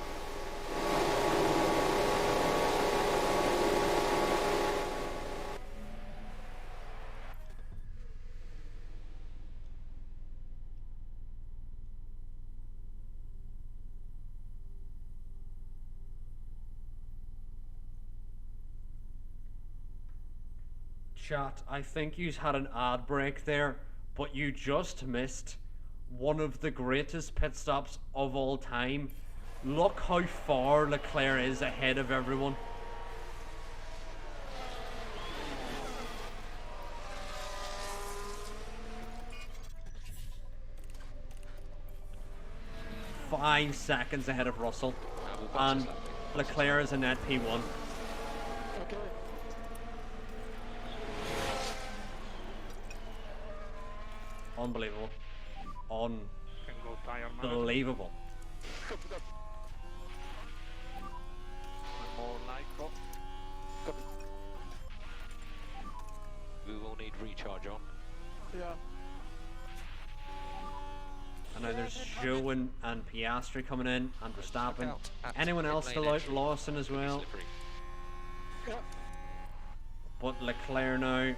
Chat, I think you've had an ad break there, but you just missed one of the greatest pit stops of all time. Look how far Leclerc is ahead of everyone. Five seconds ahead of Russell, and Leclerc is a net P1. Okay. Unbelievable. Can go tire management. Unbelievable. recharge on. Yeah. And now there's Zhou and Piastri coming in, and Verstappen. Out at Anyone pit else lane still out? entry. Lawson as Could be well. slippery. Yeah. But Leclerc now.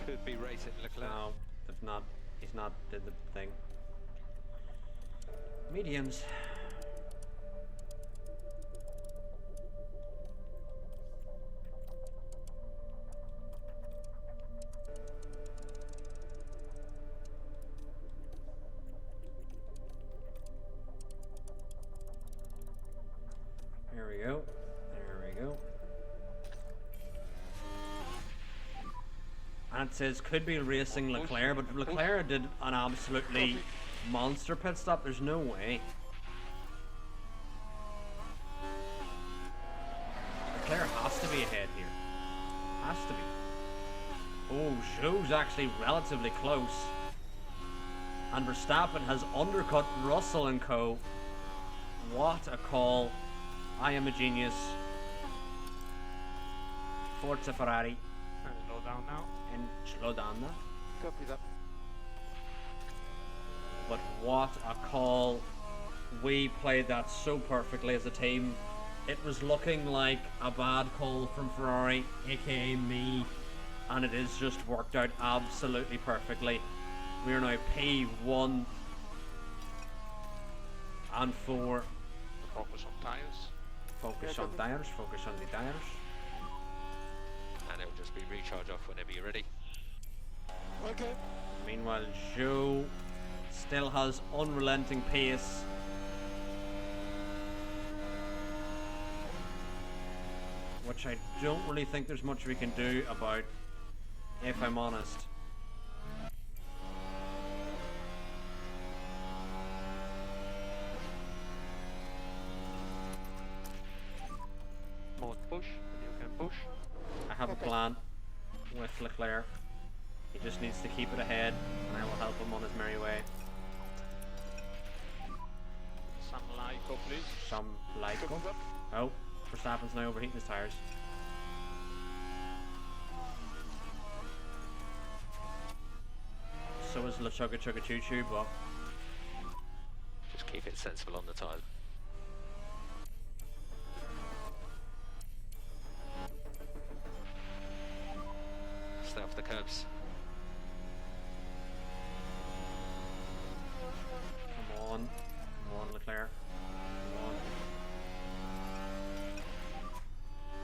Could be racing Leclerc. No, if not, he's not did the thing. Mediums. There we go. There we go. And it says could be racing Leclerc, but Leclerc did an absolutely monster pit stop. There's no way. Leclerc has to be ahead here. Has to be. Oh, Zhou's actually relatively close. And Verstappen has undercut Russell and co. What a call. I am a genius. Forza Ferrari. And slow down now. And slow down now. Copy that. But what a call. We played that so perfectly as a team. It was looking like a bad call from Ferrari, aka me, and it has just worked out absolutely perfectly. We are now P1 and 4. Focus on tires. Focus on tires, focus on the tires. And it'll just be recharge off whenever you're ready. Okay. Meanwhile, Zhou still has unrelenting pace. Which I don't really think there's much we can do about, if I'm honest. Mode push. You can push. I have a plan with Leclerc. He just needs to keep it ahead, and I will help him on his merry way. Some Lyco, please. Some Lyco. Oh, Verstappen's now overheating his tires. So is La Chugga Chugga Choo Choo, but Just keep it sensible on the time. Stay off the curbs. come on. Come on, Leclerc. Come on.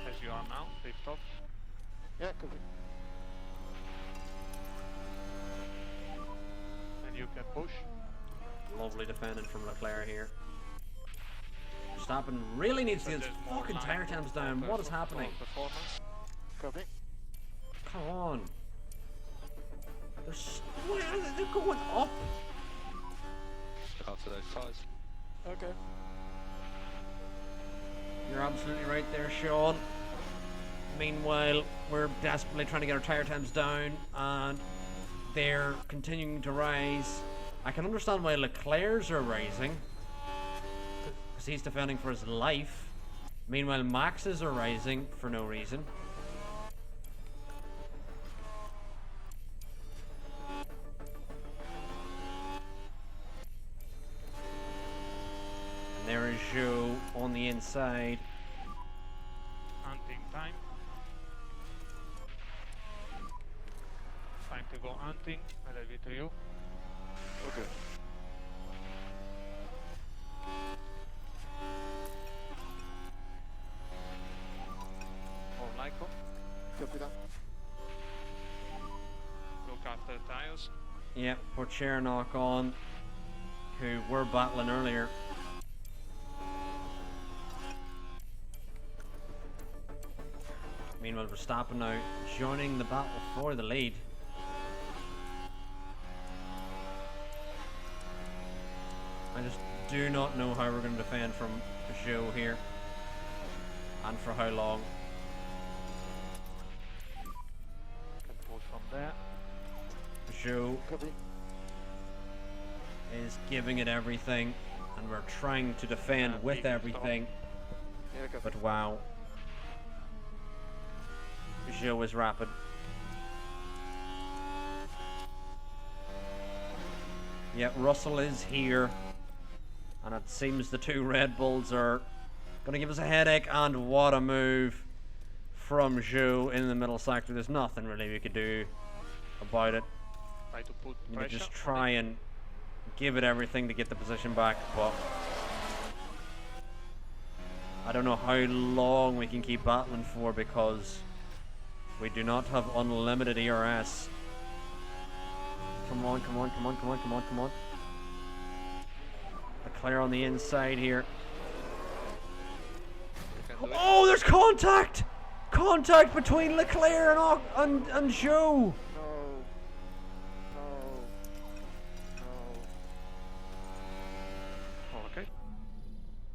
As you are now. Lift off. Yeah, copy. And you can push. Lovely defending from Leclerc here. Verstappen really needs to get his There's more fucking Lyco tire temps down. for What is perfor- happening? for Performance. Copy. Come on. They're going up. Look after those tyres. Okay. You're absolutely right there, Sean. Meanwhile, we're desperately trying to get our tire times down, and they're continuing to rise. I can understand why Leclerc's are rising, because he's defending for his life. Meanwhile, Max's are rising for no reason. And there is Zhou on the inside. Hunting time. Time to go hunting. I leave it to you. Okay. More Lyco. Copy that. Look after the tires. Yep, put Chernock on, who were battling earlier. Meanwhile, Verstappen now joining the battle for the lead. I just do not know how we're going to defend from Zhou here, and for how long. Can push from there. Zhou Copy. is giving it everything, and we're trying to defend with Big stop. everything. Yeah, copy. But wow. Zhou is rapid. Yeah, Russell is here. And it seems the two Red Bulls are going to give us a headache. And what a move from Zhou in the middle sector. There's nothing really we could do about it. Try to put You know, pressure. just on try it. and give it everything to get the position back. But I don't know how long we can keep battling for, because we do not have unlimited ERS. Come on, come on, come on, come on, come on, come on. Leclerc on the inside here. We can do it. Oh, there's contact! Contact between Leclerc and Zhou. No. No. No. Okay.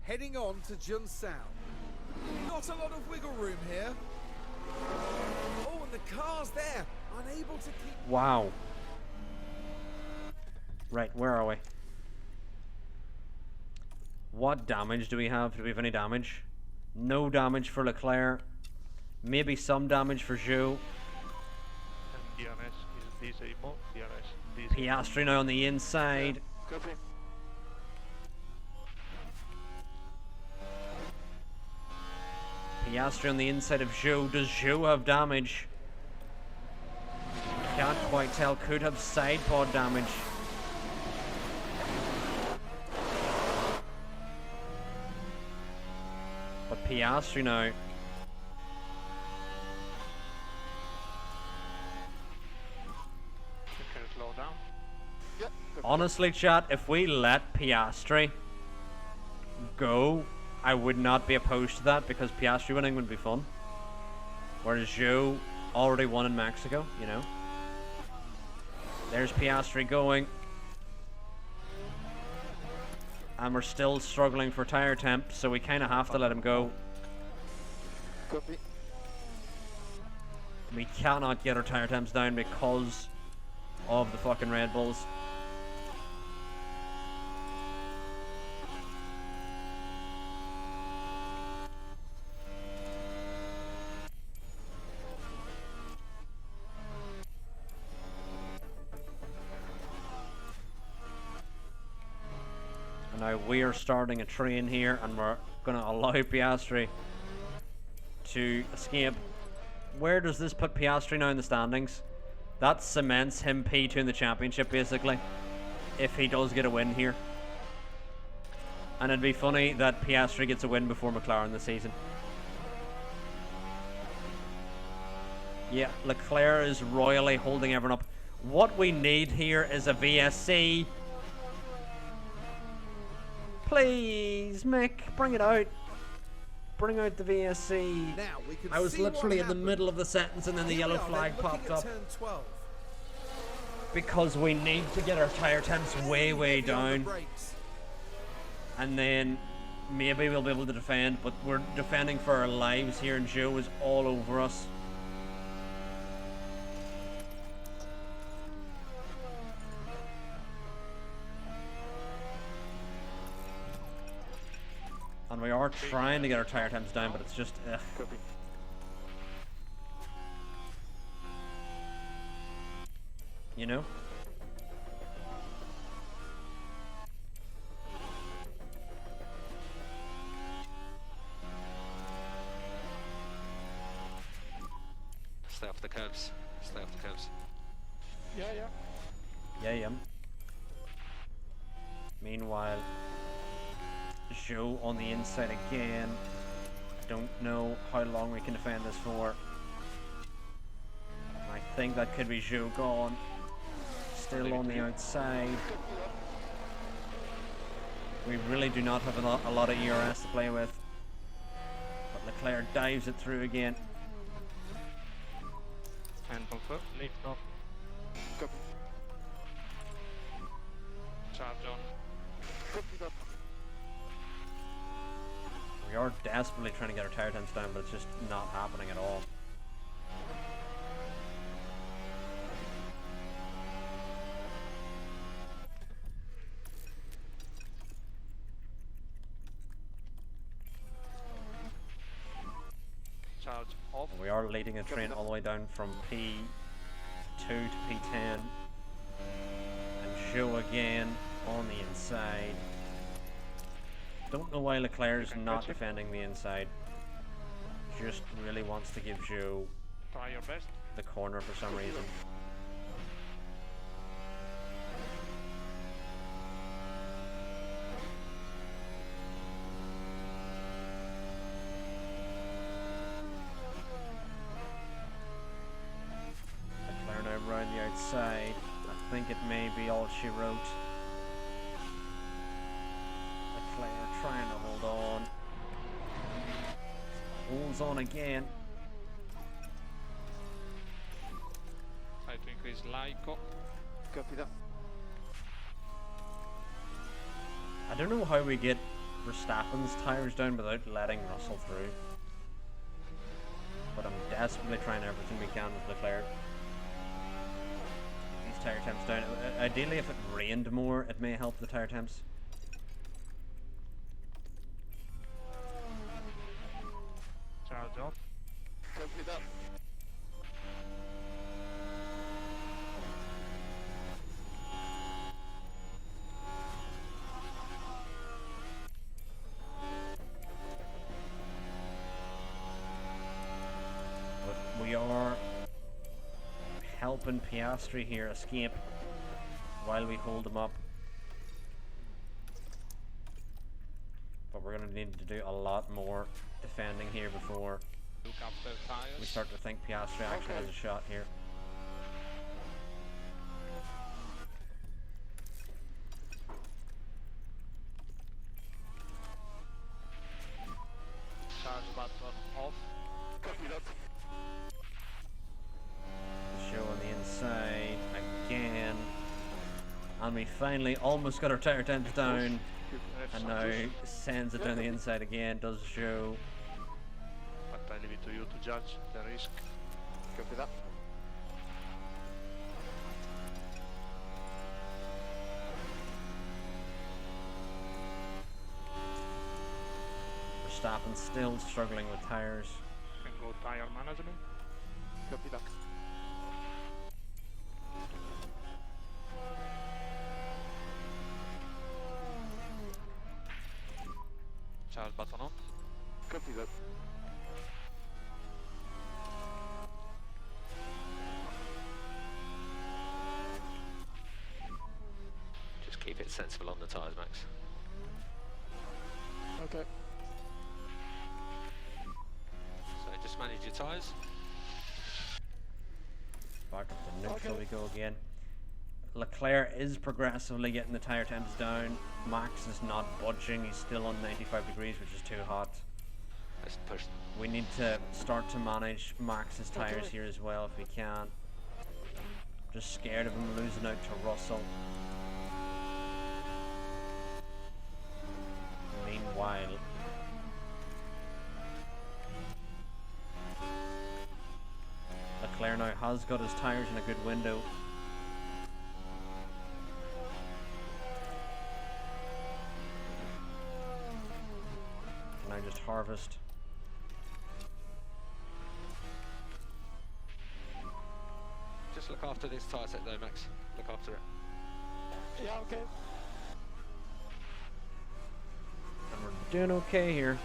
Heading on to Junsao. Not a lot of wiggle room here. Oh, and the car's there, unable to keep. Wow. Right, where are we? What damage do we have? Do we have any damage? No damage for Leclerc. Maybe some damage for Zhou. And DRS is disabled. DRS disabled. Piastri now on the inside. Copy. Piastri on the inside of Zhou. Does Zhou have damage? Can't quite tell. Could have side pod damage. But Piastri now. You can slow down. Yeah. Copy. Honestly, chat, if we let Piastri go, I would not be opposed to that, because Piastri winning would be fun. Whereas Zhou already won in Mexico, you know. There's Piastri going. And we're still struggling for tire temp, so we kind of have to let him go. Copy. We cannot get our tire temps down because of the fucking Red Bulls. And now we are starting a train here, and we're going to allow Piastri to escape. Where does this put Piastri now in the standings? That cements him P2 in the championship, basically, if he does get a win here. And it'd be funny that Piastri gets a win before McLaren this season. Yeah, Leclerc is royally holding everyone up. What we need here is a VSC. Please, Mick, bring it out. Bring out the VSC. Now we can I was see literally what in the happened. middle of the sentence and then the Here we yellow are then, flag looking popped at up. Turn 12. Because we need to get our tire temps way, way Heavy on the down. brakes. And then maybe we'll be able to defend, but we're defending for our lives here, and Zhou is all over us. And we are trying to get our tire temps down, but it's just, ugh. Copy. You know? Stay off the curves. Stay off the curves. Yeah, yeah. Yeah, yeah. Meanwhile, Zhou on the inside again. Don't know how long we can defend this for. I think that could be Zhou gone. Still on the outside. We really do not have a lot of ERS to play with. But Leclerc dives it through again. And confirm. Lift off. Copy. Charge on. Copy that. We are desperately trying to get our tire temps down, but it's just not happening at all. Charge off. And we are leading a train all the way down from P2 to P10. And Joe again on the inside. Don't know why Leclerc's can not catch it. defending the inside. Just really wants to give Joe Try your best. the corner for some reason. Leclerc now around the outside. I think it may be all she wrote. Leclerc trying to hold on. Holds on again. Try to increase Lyco. Copy that. I don't know how we get Verstappen's tyres down without letting Russell through. But I'm desperately trying everything we can with Leclerc. These tyre temps down. Ideally, if it rained more, it may help the tyre temps. Charge off. Copy that. But we are helping Piastri here escape while we hold him up. But we're going to need to do a lot more defending here before Look after tires. we start to think Piastri actually has a shot here. Charge button off. Copy that. Show on the inside again. And we finally almost got our tyre temps down. And now sends it down the inside again, does Joe. But I leave it to you to judge the risk. Copy that. Verstappen still struggling with tyres. Can go tire management. Copy that. Charge button on. Copy that. Just keep it sensible on the tyres, Max. Okay. So just manage your tyres. Back up to neutral we go again. Leclerc is progressively getting the tyre temps down. Max is not budging, he's still on 95 degrees, which is too hot. Let's push. We need to start to manage Max's tyres here as well if we can. Just scared of him losing out to Russell. Meanwhile, Leclerc now has got his tyres in a good window. Now just harvest. Just look after this tyre set though, Max. Look after it. Yeah, okay. And we're doing okay here.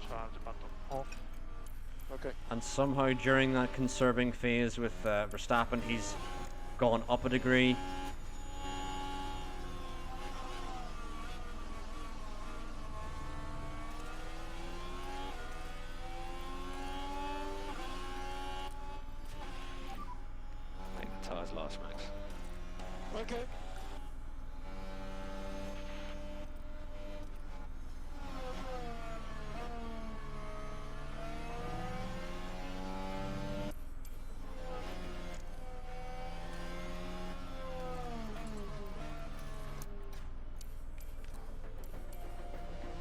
Charge button off. Okay. And somehow during that conserving phase with Verstappen, he's gone up a degree. Make the tyres last, Max. Okay.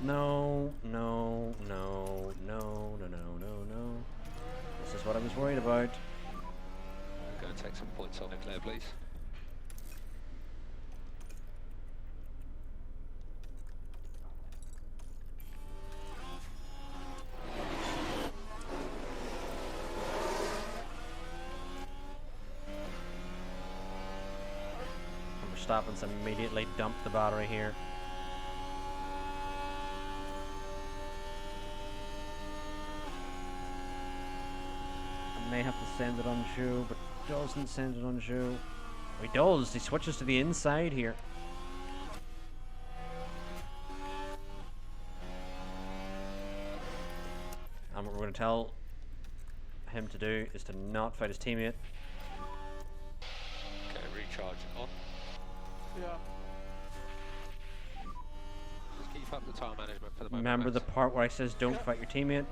No, no, no, no, no, no, no, no. This is what I was worried about. Go and take some points on Leclerc, please. Verstappen's immediately dumped the battery here. I may have to send it on Zhou, but doesn't send it on Zhou. He does. He switches to the inside here. And what we're going to tell him to do is to not fight his teammate. Okay, recharge on. Yeah. Just keep up the tire management for the moment. Remember the Max. part where I says don't fight your teammate?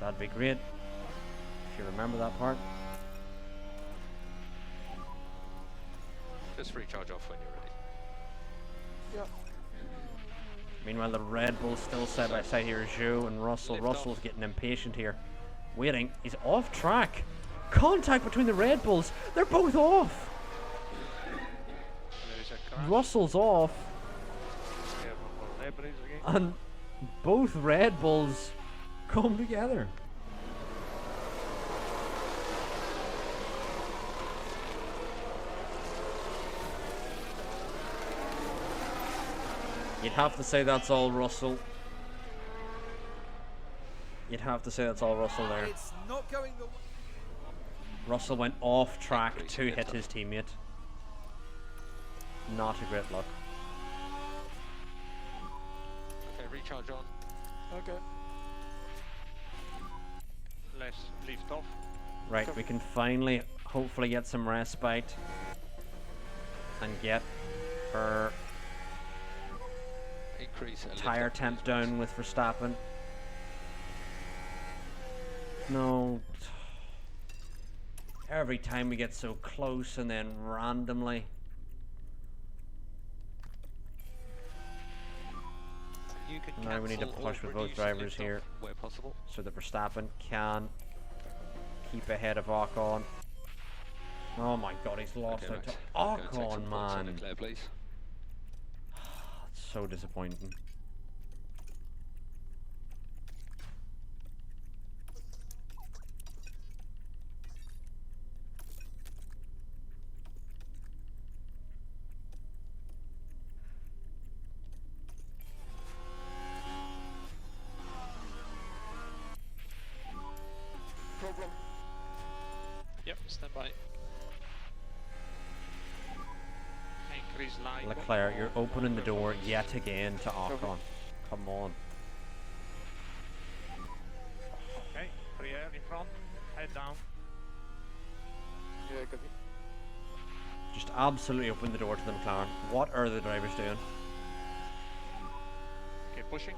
That'd be great. If you remember that part. Just recharge off when you're ready. Yeah. Meanwhile, the Red Bull's still side by side here. Zhou and Russell. Lift Russell's off. getting impatient here. Waiting. He's off track. Contact between the Red Bulls. They're both off. There is a crash. Russell's off. Careful for debris again. And both Red Bulls come together. You'd have to say that's all Russell. You'd have to say that's all Russell there. It's not going the way. Russell went off track Increase to in hit lift his teammate. Not a great look. Okay, recharge on. Okay. Less lift off. Right, we can finally, hopefully, get some respite and get her Increase a lift tire off, temp please, Max. down with Verstappen. No. Every time we get so close and then randomly. You can Now we need to cancel or push with both reduce drivers lift here. off where possible. So that Verstappen can keep ahead of Ocon. Oh my god, he's lost Okay, out to Max. Go take some Ocon, points on man. Leclerc, please. That's so disappointing. Problem. Yep, stand by. Increase line. Leclerc, you're opening the door yet again to Ocon. Come on. Okay, free air in front. Head down. Yeah, copy. Just absolutely open the door to the McLaren. What are the drivers doing? Okay, pushing.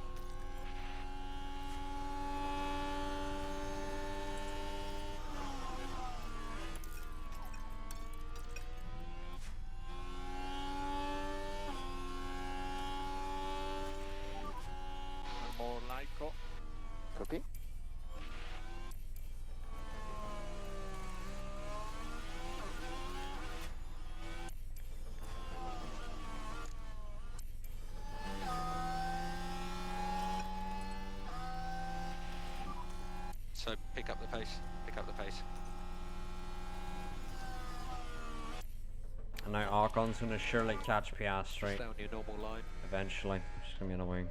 And more Lyco. Copy. So pick up the pace. Pick up the pace. And now Ocon's going to surely catch Piastri Stay on your normal line. eventually. It's just going to be annoying.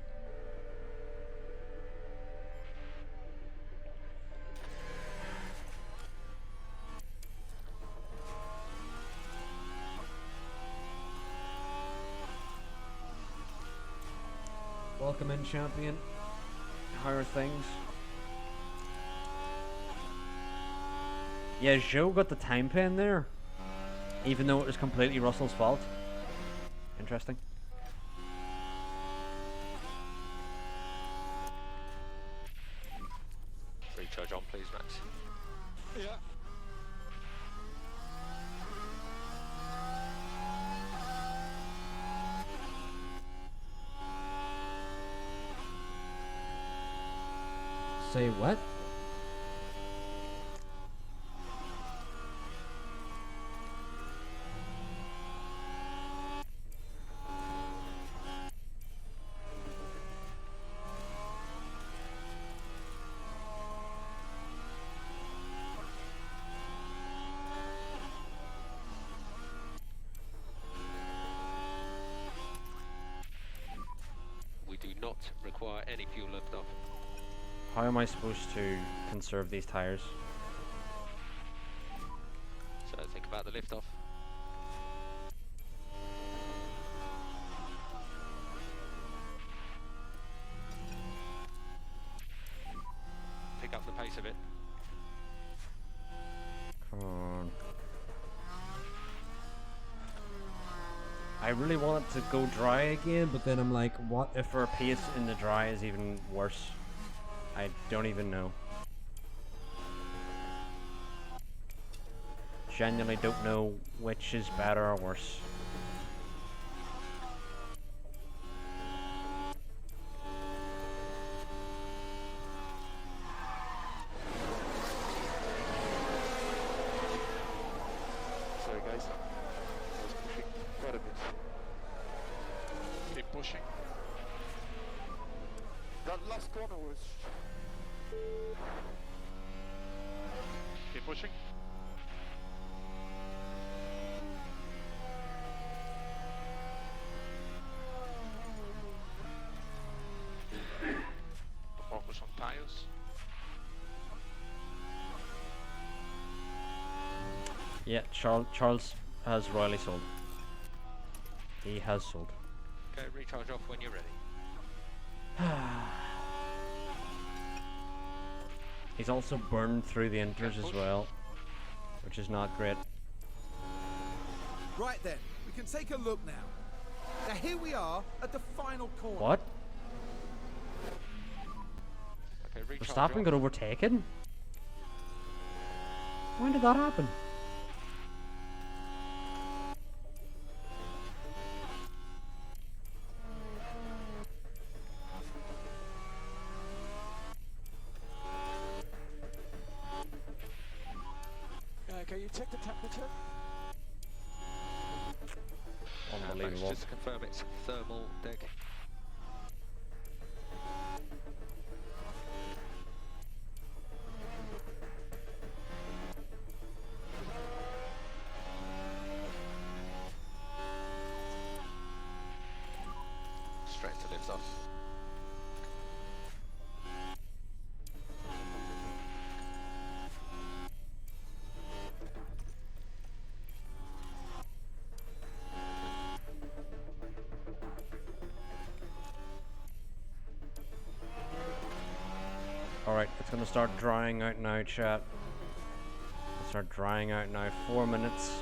Welcome in, champion. How are things? Yeah, Zhou got the time pen there, even though it was completely Russell's fault. Interesting. Recharge on, please, Max. Yeah. Say what? not require any fuel liftoff. How am I supposed to conserve these tires? So think about the liftoff. Pick up the pace of it. Come on. I really want it to go dry again, but then I'm like, what if our pace in the dry is even worse? I don't even know. Genuinely don't know which is better or worse. Sorry guys, I was pushing quite a bit. Keep pushing. That last corner was... Keep pushing. Focus on tires. Yeah, Charles has royally sold. He has sold. Okay, recharge off when you're ready. He's also burned through the inters as well, which is not great. Right then, we can take a look now. Now here we are at the final corner. What? Okay, recharge Verstappen off. got overtaken? When did that happen? Can you check the temperature? Unbelievable. Just to confirm it's thermal deck. Straight to lifts off. Alright, it's gonna start drying out now, chat. Start drying out now. 4 minutes.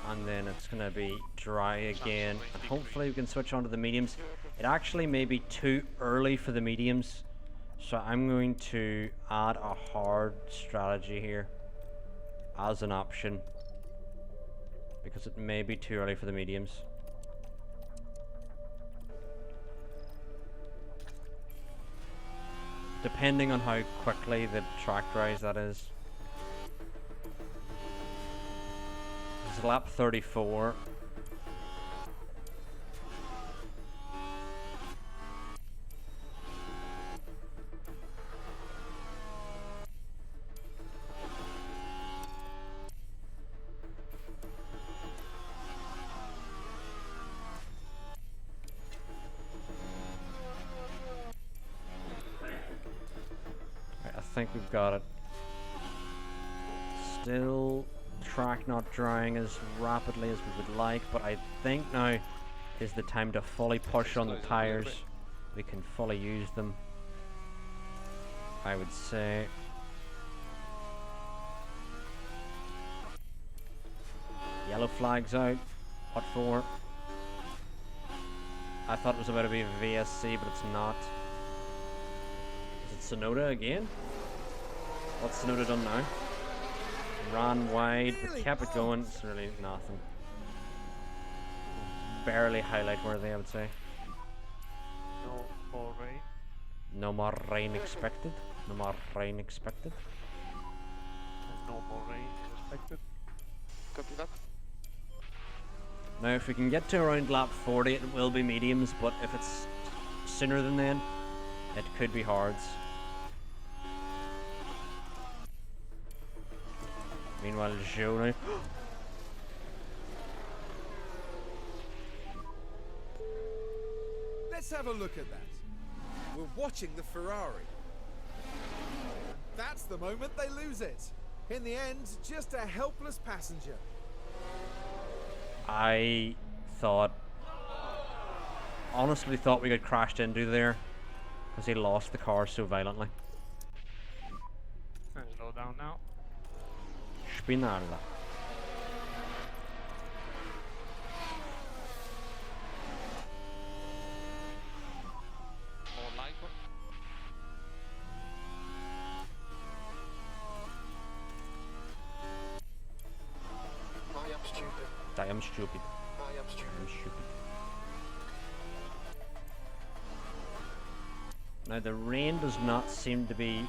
And then it's gonna be dry again. And hopefully we can switch on to the mediums. It actually may be too early for the mediums. So I'm going to add a hard strategy here as an option. Because it may be too early for the mediums. Depending on how quickly the track dries, that is. This is lap 34. I think we've got it. Still track not drying as rapidly as we would like, but I think now is the time to fully push on the tires. We can fully use them, I would say. Yellow flag's out. What for? I thought it was about to be a VSC, but it's not. Is it Sonoda again? What's Sonoda done now? Ran wide, but kept it going. It's really nothing. Barely highlight worthy, I would say. No more rain. No more rain expected. No more rain expected. No more rain expected. Copy that. Now, if we can get to around lap 40, it will be mediums, but if it's sooner than then, it could be hards. Meanwhile, Joe now. Let's have a look at that. We're watching the Ferrari. That's the moment they lose it. In the end, just a helpless passenger. I honestly thought we got crashed into there because he lost the car so violently. And slow down now. Spinalla. More Lyco. I am stupid. I am stupid. I am stupid. I'm stupid. Now the rain does not seem to be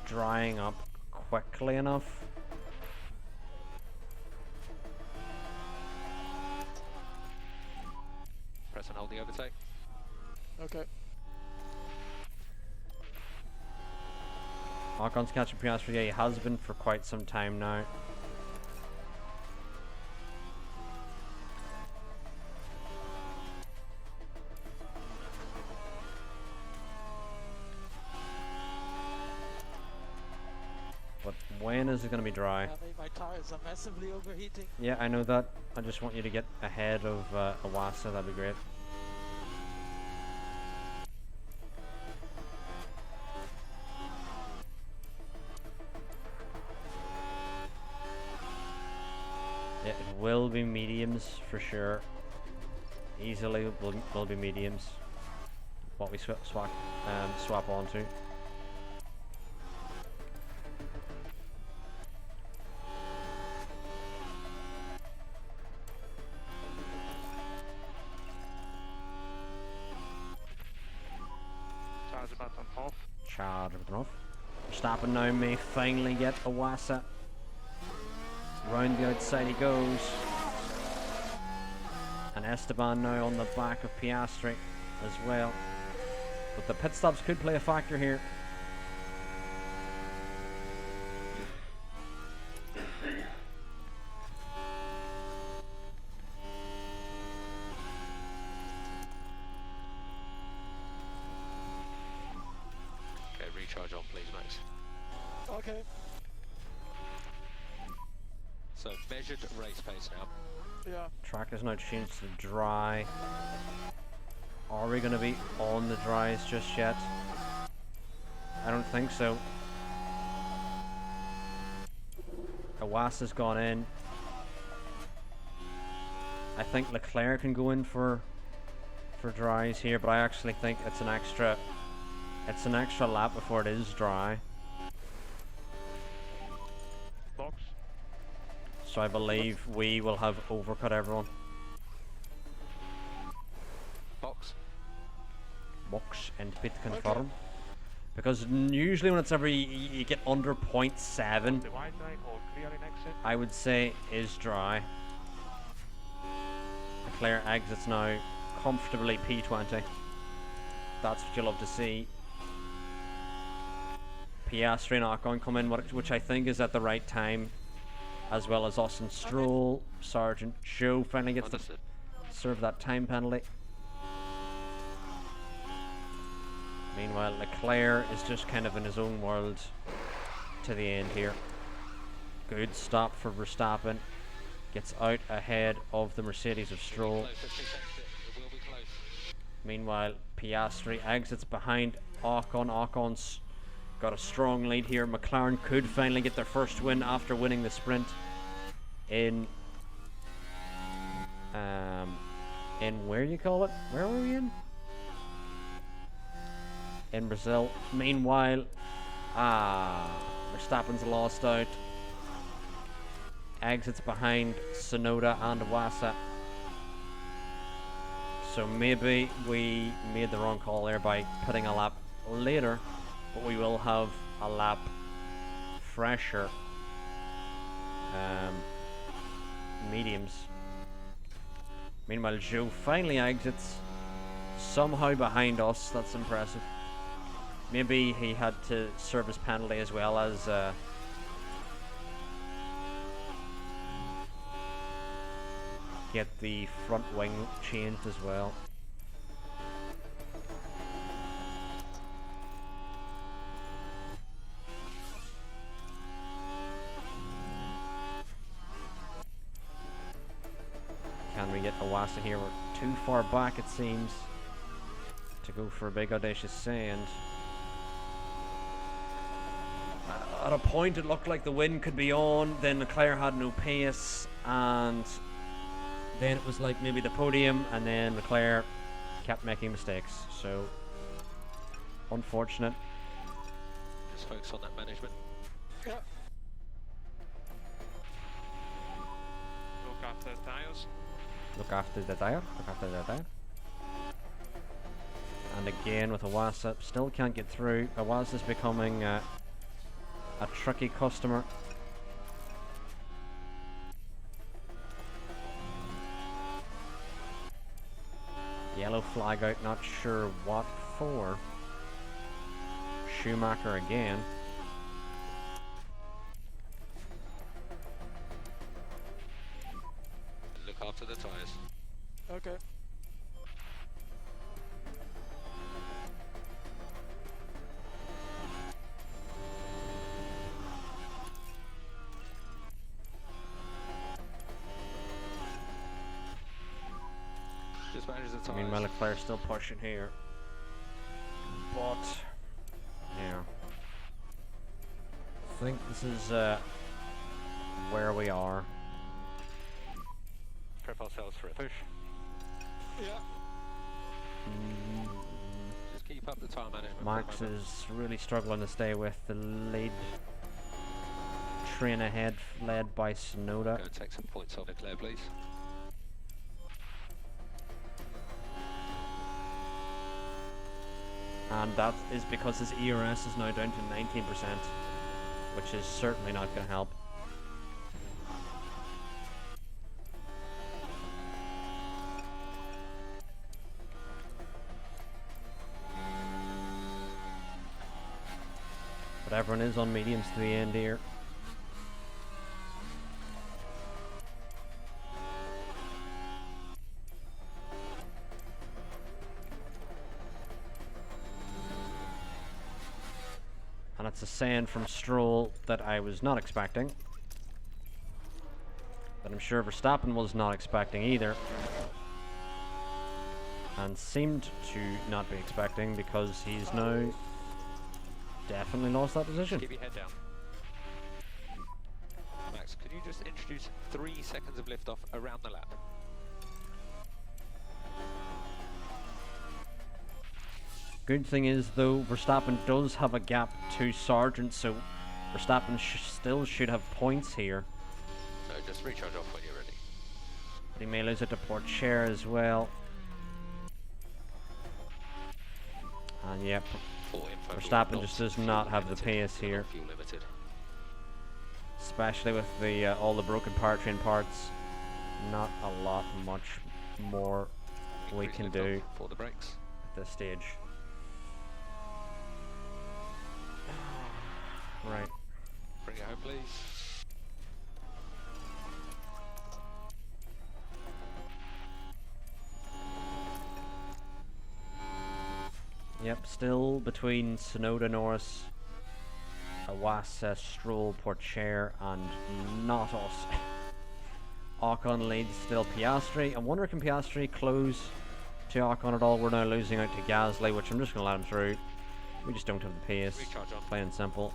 drying up quickly enough. Press and hold the overtake. Okay. Ocon's catching Piastri. Yeah, he has been for quite some time now. But when is it going to be dry? My tires are massively overheating. Yeah, I know that. I just want you to get ahead of Iwasa. That'd be great. Yeah, it will be mediums for sure. Easily will be mediums. What we swap onto. Charge button off. Charge everything off. Verstappen now may finally get Iwasa. Round the outside he goes. And Esteban now on the back of Piastri as well. But the pit stops could play a factor here. Okay, recharge on please, Max. Okay. So measured race pace now. Yeah. Track has now changed to dry. Are we going to be on the dries just yet? I don't think so. Iwasa's gone in. I think Leclerc can go in for dries here, but I actually think it's an extra lap before it is dry. Box. So I believe we will have overcut everyone. Box. Box and pit confirm. Because usually when it's you get under 0.7, The white line or clearing exit. I would say is dry. Leclerc exits now comfortably P20. That's what you love to see. Piastri and Ocon come in, which I think is at the right time, as well as Austin Stroll. Sergeant Joe finally gets to Understood. serve that time penalty. Meanwhile, Leclerc is just kind of in his own world to the end here. Good stop for Verstappen. Gets out ahead of the Mercedes of Stroll. Close, 50 seconds. It will be close. Meanwhile, Piastri exits behind Ocon. Ocon's got a strong lead here. McLaren could finally get their first win after winning the sprint in where do you call it? Where were we in? In Brazil. Meanwhile, Verstappen's lost out. Exits behind Tsunoda and Iwasa. So maybe we made the wrong call there by putting a lap later, but we will have a lap fresher. Mediums. Meanwhile, Joe finally exits somehow behind us. That's impressive. Maybe he had to serve his penalty as well as get the front wing changed as well. yet Iwasa here. We're too far back, it seems, to go for a big audacious send. At a point it looked like the wind could be on, then Leclerc had no pace, and then it was like maybe the podium, and then Leclerc kept making mistakes. So unfortunate. Just focus on that management. Yeah. Look after the tires. Look after the tire. Look after the tire. And again with Iwasa, still can't get through. Iwasa's becoming a tricky customer. Yellow flag out, not sure what for. Schumacher again. Look after the tyres. Okay. Just manage the tyres. Meanwhile, Leclerc's still pushing here. But, yeah. I think this is where we are. Prep ourselves for a push. Yeah. Just keep up the tyre management. for the Max moment. is really struggling to stay with the lead. Train ahead, led by Sonoda. Go and take some points off Leclerc, please. And that is because his ERS is now down to 19%, which is certainly not going to help. But everyone is on mediums to the end here. And it's a send from Stroll that I was not expecting. That I'm sure Verstappen was not expecting either. And seemed to not be expecting because he's now definitely lost that position. Keep your head down. Max, could you just introduce 3 seconds of liftoff around the lap? Good thing is though, Verstappen does have a gap to Sargent, so Verstappen still should have points here. No, just recharge off when you're ready. But he may lose it to Porcher as well. And yep, For info, Verstappen we are just not does not fuel have the limited. pace We are here. not fuel limited. Especially with the all the broken powertrain parts. Not a lot much more we Increase can liftoff do for the brakes. at this stage. Right. Bring it home, please. Yep, still between Sonoda, Norris, Iwasa, Stroll, Porcher, and not us. Ocon leads still Piastri. I wonder can Piastri close to Ocon at all? We're now losing out to Gasly, which I'm just going to let him through. We just don't have the pace. Recharge on. Plain and simple.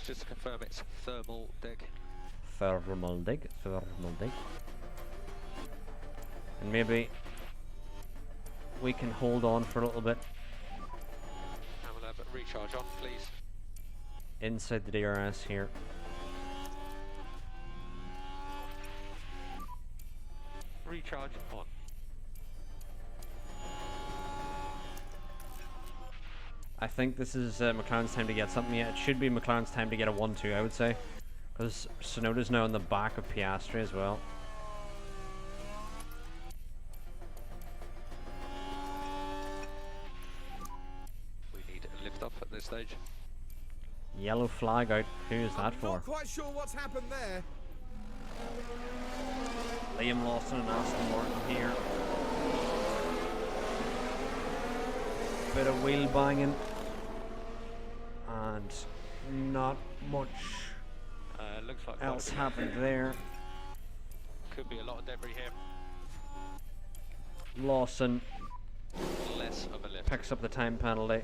Just to confirm, it's thermal dig. Thermal dig. And maybe we can hold on for a little bit And we'll have a recharge on, please. inside the DRS here. Recharge on. I think this is McLaren's time to get something. Yeah, it should be McLaren's time to get a 1-2, I would say. Because Sonoda's now in the back of Piastri as well. We need a lift off at this stage. Yellow flag out. Who is that I'm for? not quite sure what's happened there. Liam Lawson and Aston Martin here. Bit of wheel banging. And not much Looks like else quite happened there. could be a lot of debris here. Lawson Less of a lift. picks up the time penalty.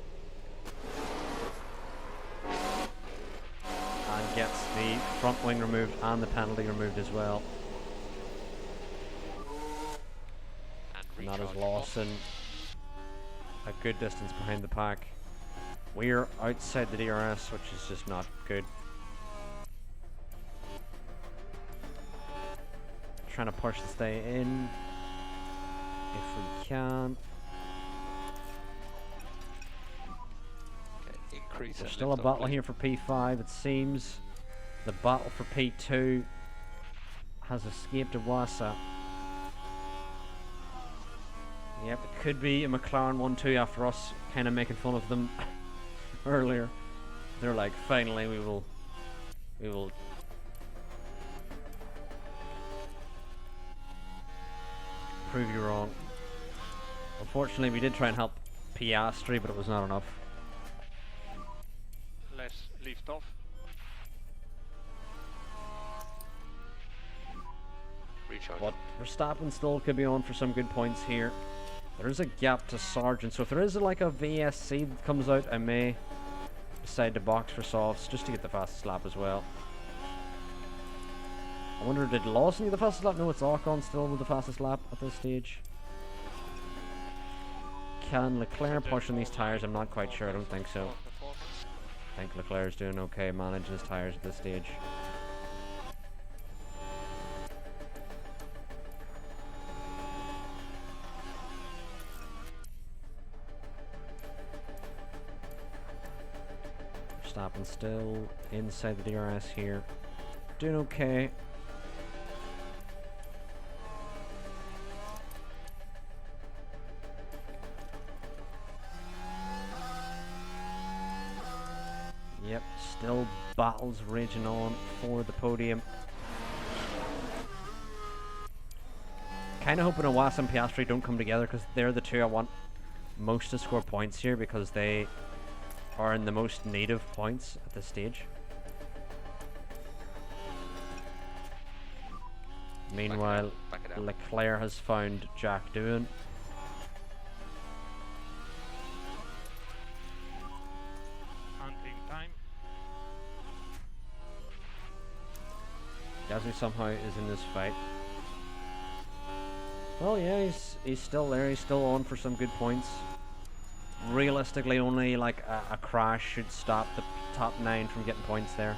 And gets the front wing removed and the penalty removed as well. And that is recharge Lawson a good distance behind the pack. We're outside the DRS, which is just not good. Trying to push to stay in if we can. Okay, increase There's in still a lift-off battle lift. here for P5, it seems. The battle for P2 has escaped Iwasa. Yep, it could be a McLaren 1-2 after us kind of making fun of them earlier. They're like, finally we will prove you wrong. Unfortunately, we did try and help Piastri, but it was not enough. Less lift off. Recharge. But Verstappen still could be on for some good points here. There is a gap to Sargent, so if there is like a VSC that comes out, I may decide to box for softs just to get the fastest lap as well. I wonder, did Lawson get the fastest lap? No, it's Ocon still with the fastest lap at this stage. Can Leclerc push on these tyres? I'm not quite sure. I don't think so. I think Leclerc's doing okay managing his tyres at this stage. Verstappen still inside the DRS here. Doing okay. Yep, still battles raging on for the podium. Kind of hoping Iwasa and Piastri don't come together because they're the two I want most to score points here because they are in the most need of points at this stage. Meanwhile, Back it out. Leclerc has found Jack Doohan. Hunting time. Gasly somehow is in this fight. Well, yeah, he's still there. He's still on for some good points. Realistically, only like a crash should stop the top 9 from getting points there.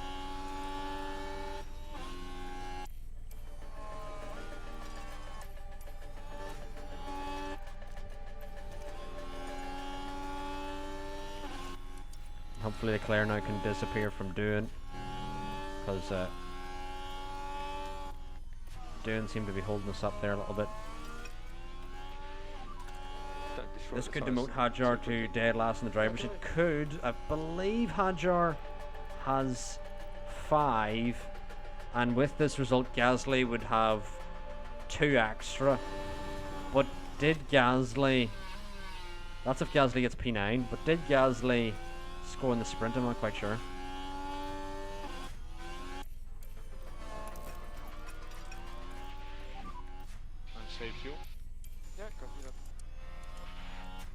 Hopefully Leclerc now can disappear from Doohan, because Doohan seemed to be holding us up there a little bit. Don't destroy This the could tyres demote Hadjar too to quickly. dead last in the drivers. It could. I believe Hadjar has 5, and with this result, Gasly would have 2 extra. But did Gasly? That's if Gasly gets P9. But did Gasly score in the sprint? I'm not quite sure. And save fuel. Yeah, copy that.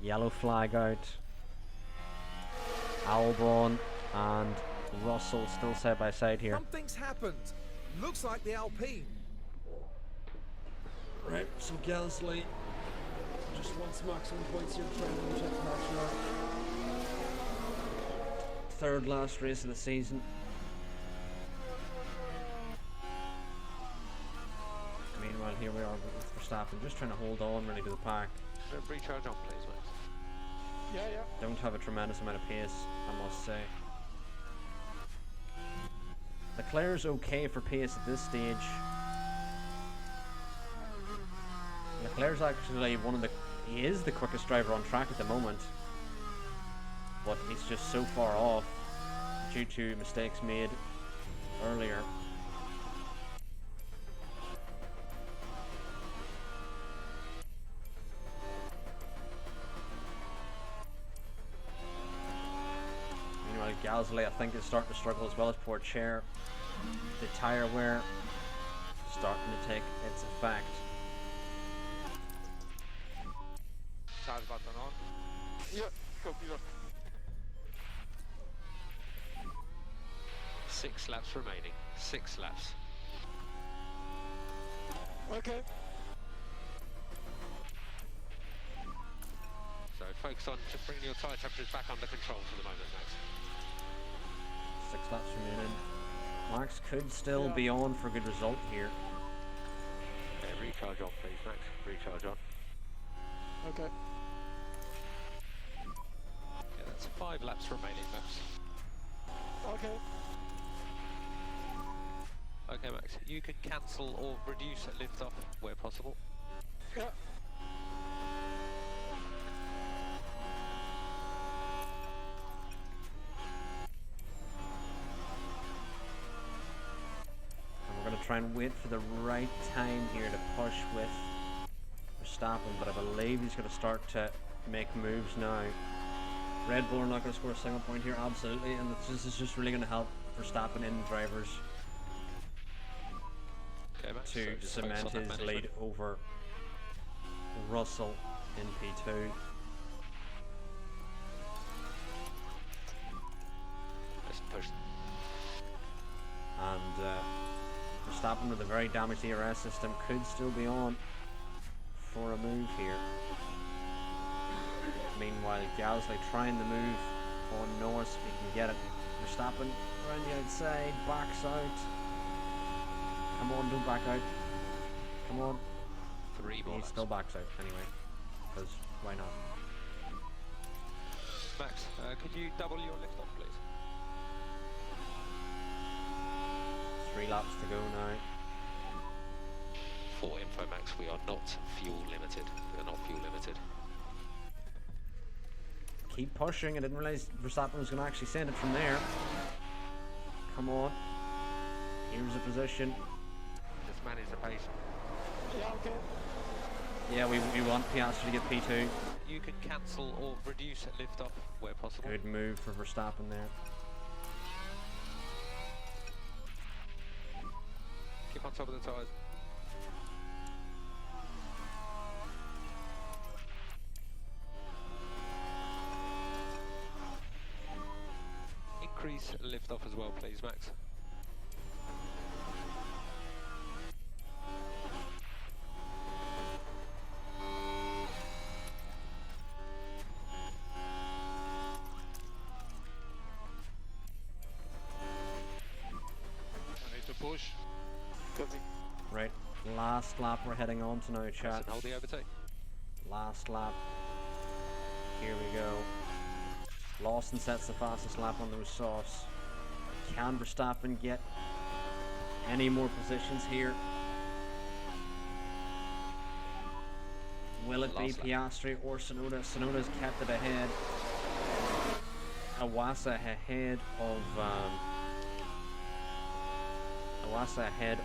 Yellow flag out. Albon and Russell still side by side here. Something's happened. Looks like the Alpine. Right, so Gasly just wants maximum points here, trying to check Hadjar. Third last race of the season. Meanwhile, here we are with Verstappen, just trying to hold on really to the pack. Recharge on, please, mate. Yeah, yeah. Don't have a tremendous amount of pace, I must say. Leclerc's okay for pace at this stage. Leclerc's actually he is the quickest driver on track at the moment, but he's just so far off due to mistakes made earlier. Gasly, I think, is starting to struggle as well as poor Chair. The tyre wear starting to take its effect. Start button on. Yeah, copy that. 6 laps remaining. 6 laps. Okay. So focus on just bringing your tyre temperatures back under control for the moment, Max. 6 laps remaining. Max could still be on for a good result here. Yeah, recharge on, please, Max. Recharge on. Okay. Yeah, that's 5 laps remaining, Max. Okay. Okay, Max, you can cancel or reduce lift off where possible. Yeah. And we're going to try and wait for the right time here to push with Verstappen, but I believe he's going to start to make moves now. Red Bull are not going to score a single point here, absolutely, and this is just really going to help Verstappen in drivers Okay, Max, to so just cement focus on that his management. lead over Russell in P2. Let's push. And Verstappen with a very damaged ERS system could still be on for a move here. Meanwhile, Gasly trying the move on Norris if he can get it. Verstappen around the outside, backs out. Come on, don't back out. Come on. 3 more He laps. still backs out anyway, because why not? Max, could you double your lift off, please? 3 laps to go now. For info, Max, we are not fuel limited. We are not fuel limited. Keep pushing. I didn't realize Verstappen was going to actually send it from there. Come on. Here's the position. Just manage the pace. Yeah, okay. Yeah, we want Piastri to get P2. You can cancel or reduce lift off where possible. Good move for Verstappen there. Keep on top of the tyres. Increase lift off as well, please, Max. I need to push. Copy. Right, last lap we're heading on to now, Press chat. and hold the overtake. Last lap. Here we go. Lawson sets the fastest lap on those softs. Can Verstappen get any more positions here? Will it be Last lap. Piastri or Tsunoda? Tsunoda's kept it ahead. Iwasa ahead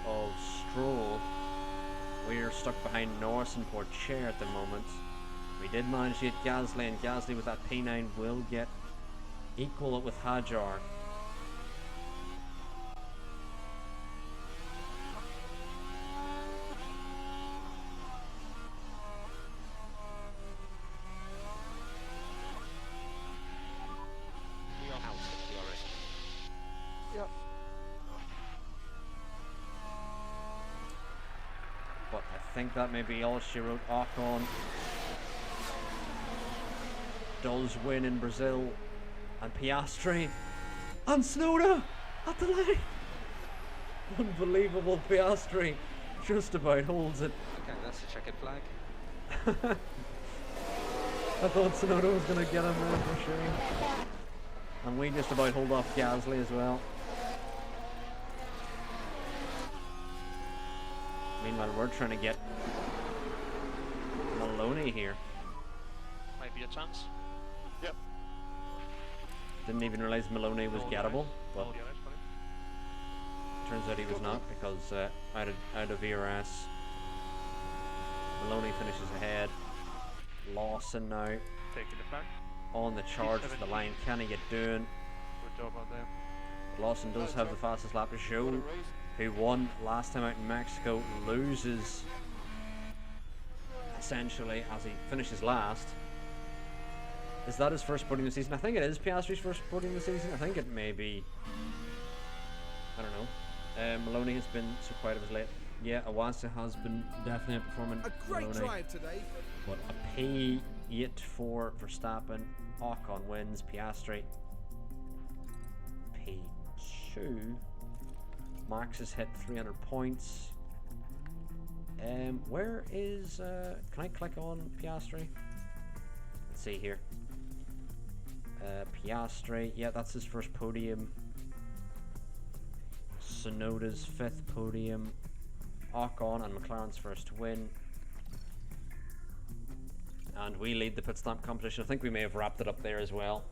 of Stroll. We're stuck behind Norris and Porcher at the moment. We did manage to get Gasly, and Gasly with that P9 will get equal it with Hajar. We are out of DRS. Yeah. But I think that may be all she wrote. Ocon does win in Brazil, and Piastri and Tsunoda at the line. Unbelievable, Piastri just about holds it. Okay, that's a checkered flag. I thought Tsunoda was going to get him there for sure. And we just about hold off Gasly as well. Meanwhile, we're trying to get Maloney here. Might be a chance. Yep. Didn't even realize Maloney was No gettable, DRS, but no DRS for it. turns out he was not, because out of ERS, Maloney finishes ahead. Lawson now Taking it back. on the charge for the line. Can he get doing? Good Good job on them. Lawson does have the fastest lap to show. Who won last time out in Mexico, loses essentially as he finishes last. Is that his first podium of the season? I think it is Piastri's first podium of the season. I think it may be. I don't know. Maloney has been so quiet of his late. Yeah, Awasa has been definitely outperforming A great Maloney. drive today. But a P8 for Verstappen. Ocon wins. Piastri P2. Max has hit 300 points. Where is... can I click on Piastri? Let's see here. Piastri. Yeah, that's his first podium. Sonoda's 5th podium. Ocon and McLaren's first win. And we lead the pit stop competition. I think we may have wrapped it up there as well.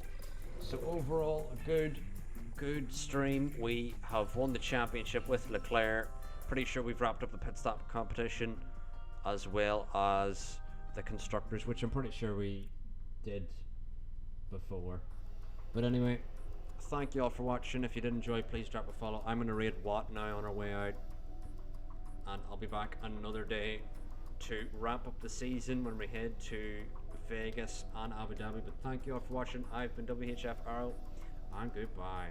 So overall, a good stream. We have won the championship with Leclerc. Pretty sure we've wrapped up the pit stop competition as well as the constructors, which I'm pretty sure we did before. But anyway, thank you all for watching. If you did enjoy, please drop a follow. I'm going to raid Watt now on our way out. And I'll be back another day to wrap up the season when we head to Vegas and Abu Dhabi. But thank you all for watching. I've been WHF Arrow, and goodbye.